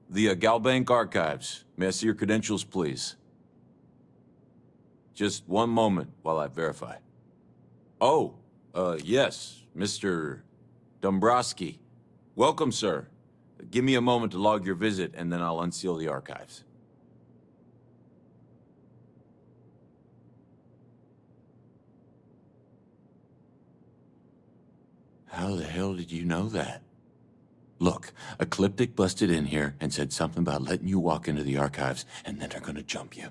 the Galbank Archives. May I see your credentials, please? Just one moment while I verify. Oh, yes, Mr. Dombrowski. Welcome, sir. Give me a moment to log your visit, and then I'll unseal the archives. How the hell did you know that? Look, Ecliptic busted in here and said something about letting you walk into the archives, and then they're gonna jump you.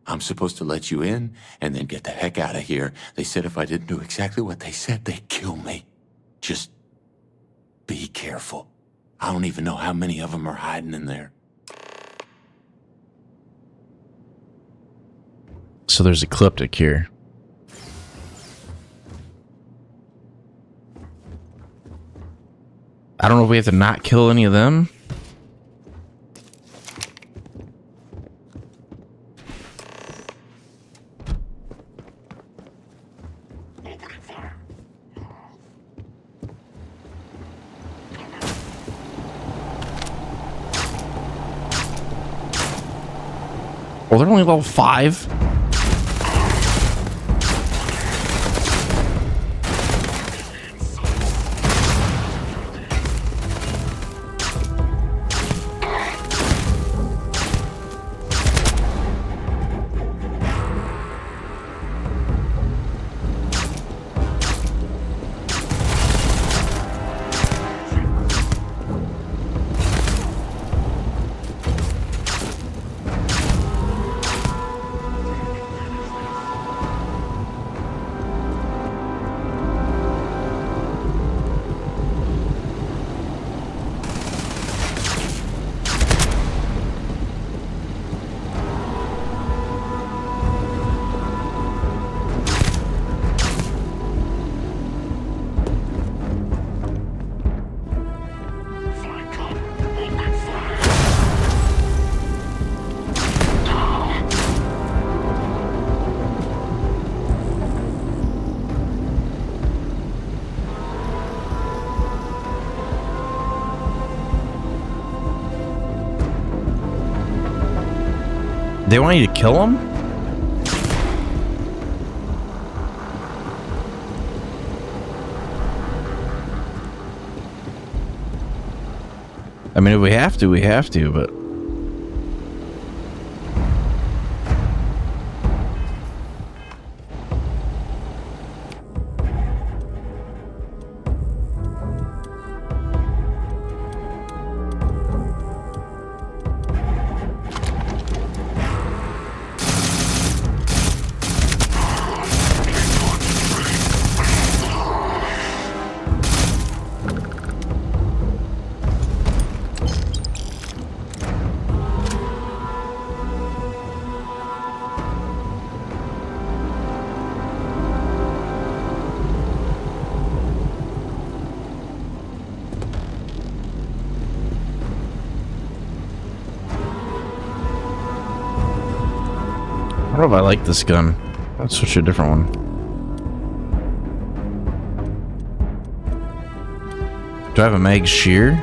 I'm supposed to let you in, and then get the heck out of here. They said if I didn't do exactly what they said, they'd kill me. Just be careful. I don't even know how many of them are hiding in there. So there's Ecliptic here. I don't know if we have to not kill any of them. Oh, they're only level 5? They want you to kill him? I mean, if we have to, but... I don't know if I like this gun. Let's switch to a different one. Do I have a mag shear?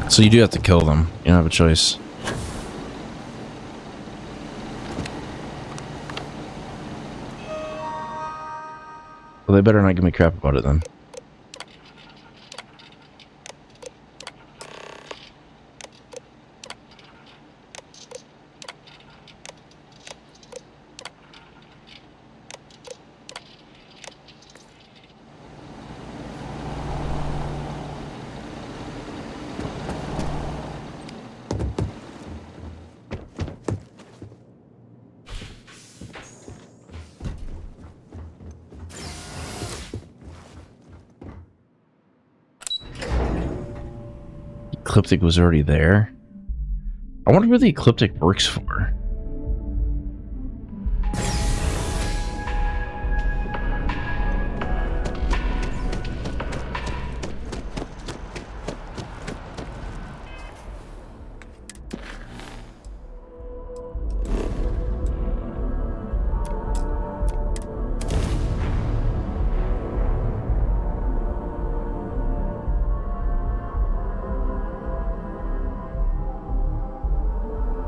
So you do have to kill them. You don't have a choice. Well, they better not give me crap about it then. Ecliptic was already there. I wonder what the Ecliptic works for.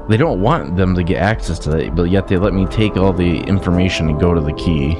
They don't want them to get access to that, but yet they let me take all the information and go to the key.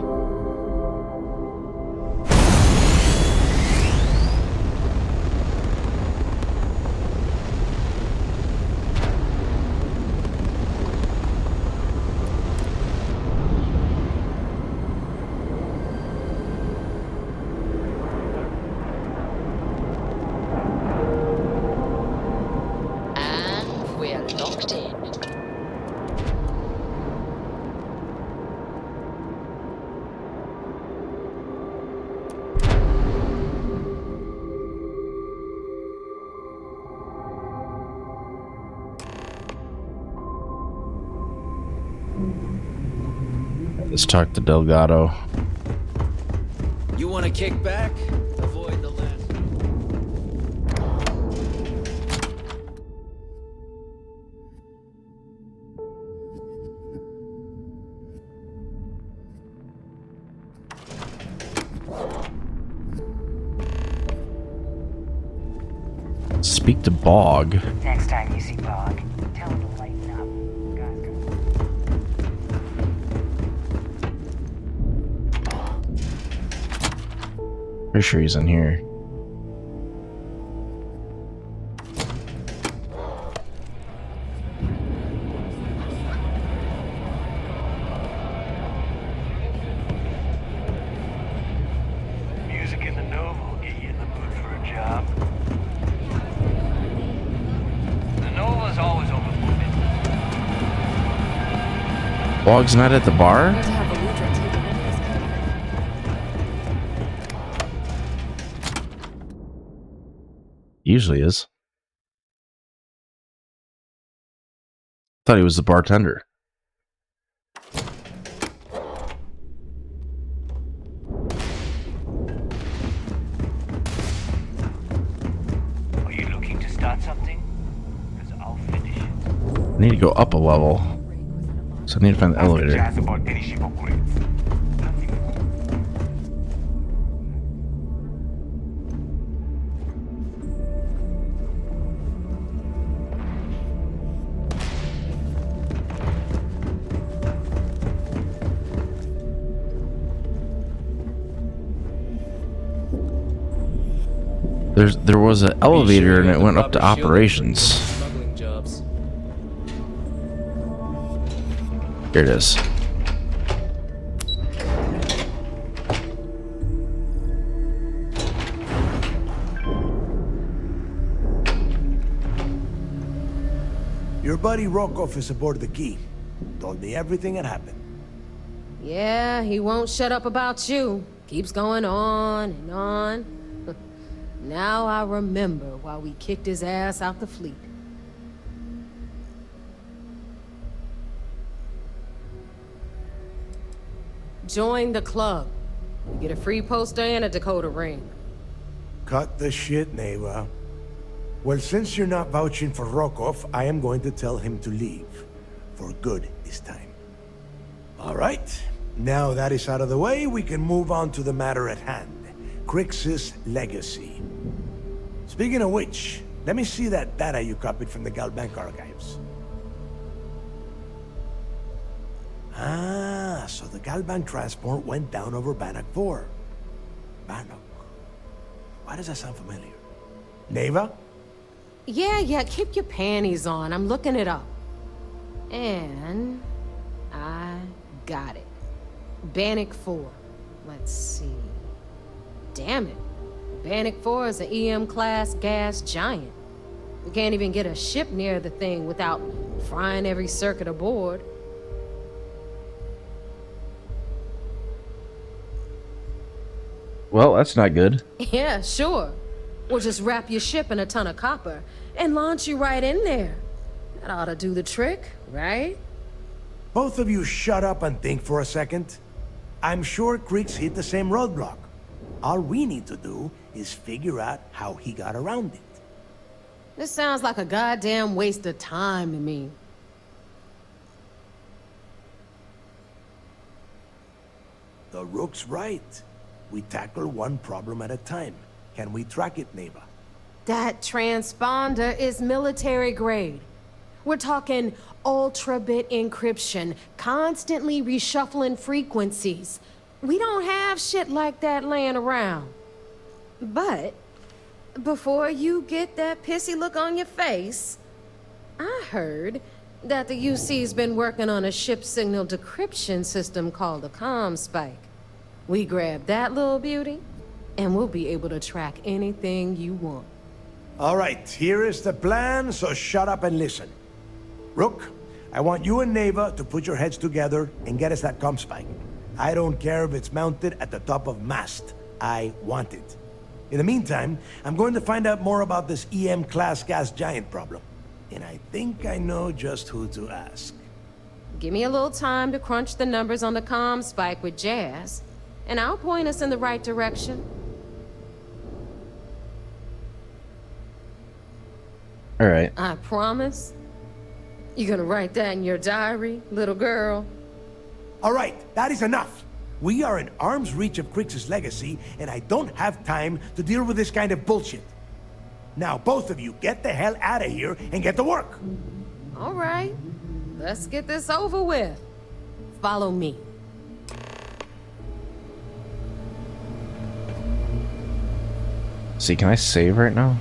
Let's talk to Delgado. You want to kick back? Avoid the last. Speak to Bog. Next time you see Bog, tell him to lighten up. Pretty sure he's in here. Music in the Nova will get you in the mood for a job. The Nova's always open for business. Bog's not at the bar? Usually is. Thought he was the bartender. Are you looking to start something? Because I'll finish it. I need to go up a level. So I need to find the elevator. Jazz about any ship upgrades. There was an elevator and it went up to operations. Here it is. Your buddy Rokov is aboard the Key. Told me everything that happened. Yeah, he won't shut up about you. Keeps going on and on. Now I remember why we kicked his ass out the fleet. Join the club. You get a free poster and a Dakota ring. Cut the shit, Neva. Well, since you're not vouching for Rokov, I am going to tell him to leave. For good this time. All right. Now that is out of the way, we can move on to the matter at hand. Crix's legacy. Speaking of which, let me see that data you copied from the Galbank archives. Ah, so the Galbank transport went down over Bannock 4. Bannock. Why does that sound familiar? Neva? Yeah, keep your panties on. I'm looking it up. And I got it. Bannock 4. Let's see. Damn it. Bannock 4 is an EM-class gas giant. We can't even get a ship near the thing without frying every circuit aboard. Well, that's not good. Yeah, sure. We'll just wrap your ship in a ton of copper and launch you right in there. That ought to do the trick, right? Both of you shut up and think for a second. I'm sure Creeks hit the same roadblock. All we need to do is figure out how he got around it. This sounds like a goddamn waste of time to me. The Rook's right. We tackle one problem at a time. Can we track it, Neva? That transponder is military grade. We're talking ultra-bit encryption, constantly reshuffling frequencies. We don't have shit like that laying around. But before you get that pissy look on your face, I heard that the UC's been working on a ship signal decryption system called a ComSpike. We grab that little beauty, and we'll be able to track anything you want. All right, here is the plan, so shut up and listen. Rook, I want you and Neva to put your heads together and get us that ComSpike. I don't care if it's mounted at the top of mast. I want it. In the meantime, I'm going to find out more about this EM-class gas giant problem. And I think I know just who to ask. Give me a little time to crunch the numbers on the ComSpike with Jazz, and I'll point us in the right direction. All right. I promise. You gonna write that in your diary, little girl? All right, that is enough. We are in arm's reach of Creeks' legacy, and I don't have time to deal with this kind of bullshit. Now, both of you, get the hell out of here and get to work. All right, let's get this over with. Follow me. See, can I save right now?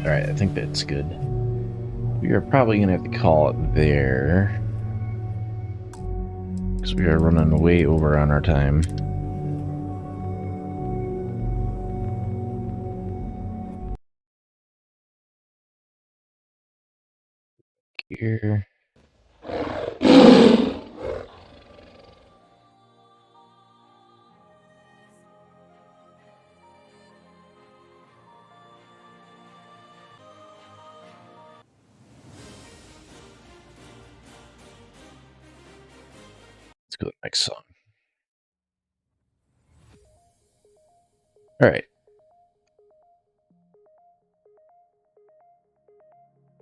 Alright, I think that's good. We are probably going to have to call it there. Because we are running way over on our time. Here. Let's go to the next song. All right.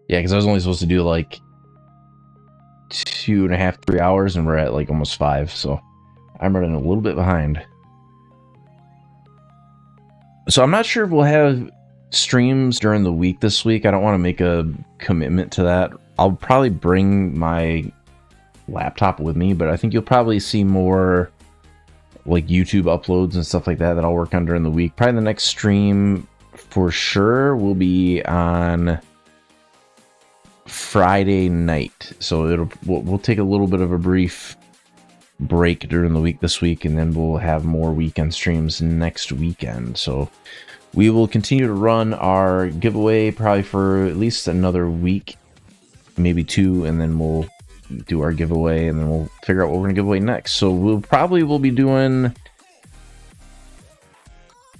Yeah, because I was only supposed to do like 2.5, 3 hours, and we're at like almost 5, so I'm running a little bit behind. So I'm not sure if we'll have streams during the week this week. I don't want to make a commitment to that. I'll probably bring my laptop with me, but I think you'll probably see more like YouTube uploads and stuff like that I'll work on during the week. Probably the next stream for sure will be on Friday night, so we'll take a little bit of a brief break during the week this week, and then we'll have more weekend streams next weekend. So we will continue to run our giveaway probably for at least another week, maybe 2, and then we'll do our giveaway, and then we'll figure out what we're gonna give away next. So we'll be doing,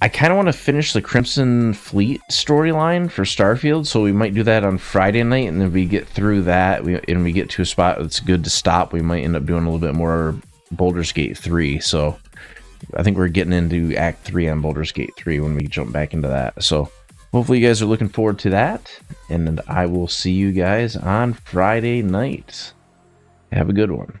I kind of want to finish the Crimson Fleet storyline for Starfield, so we might do that on Friday night, and then we get through that, and we get to a spot that's good to stop, we might end up doing a little bit more Baldur's Gate 3. So I think we're getting into Act 3 on Baldur's Gate 3 when we jump back into that. So hopefully you guys are looking forward to that, and I will see you guys on Friday night. Have a good one.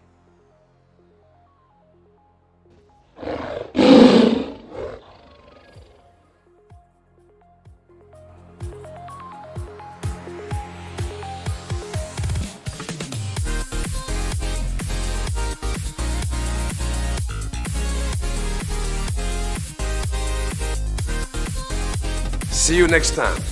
See you next time.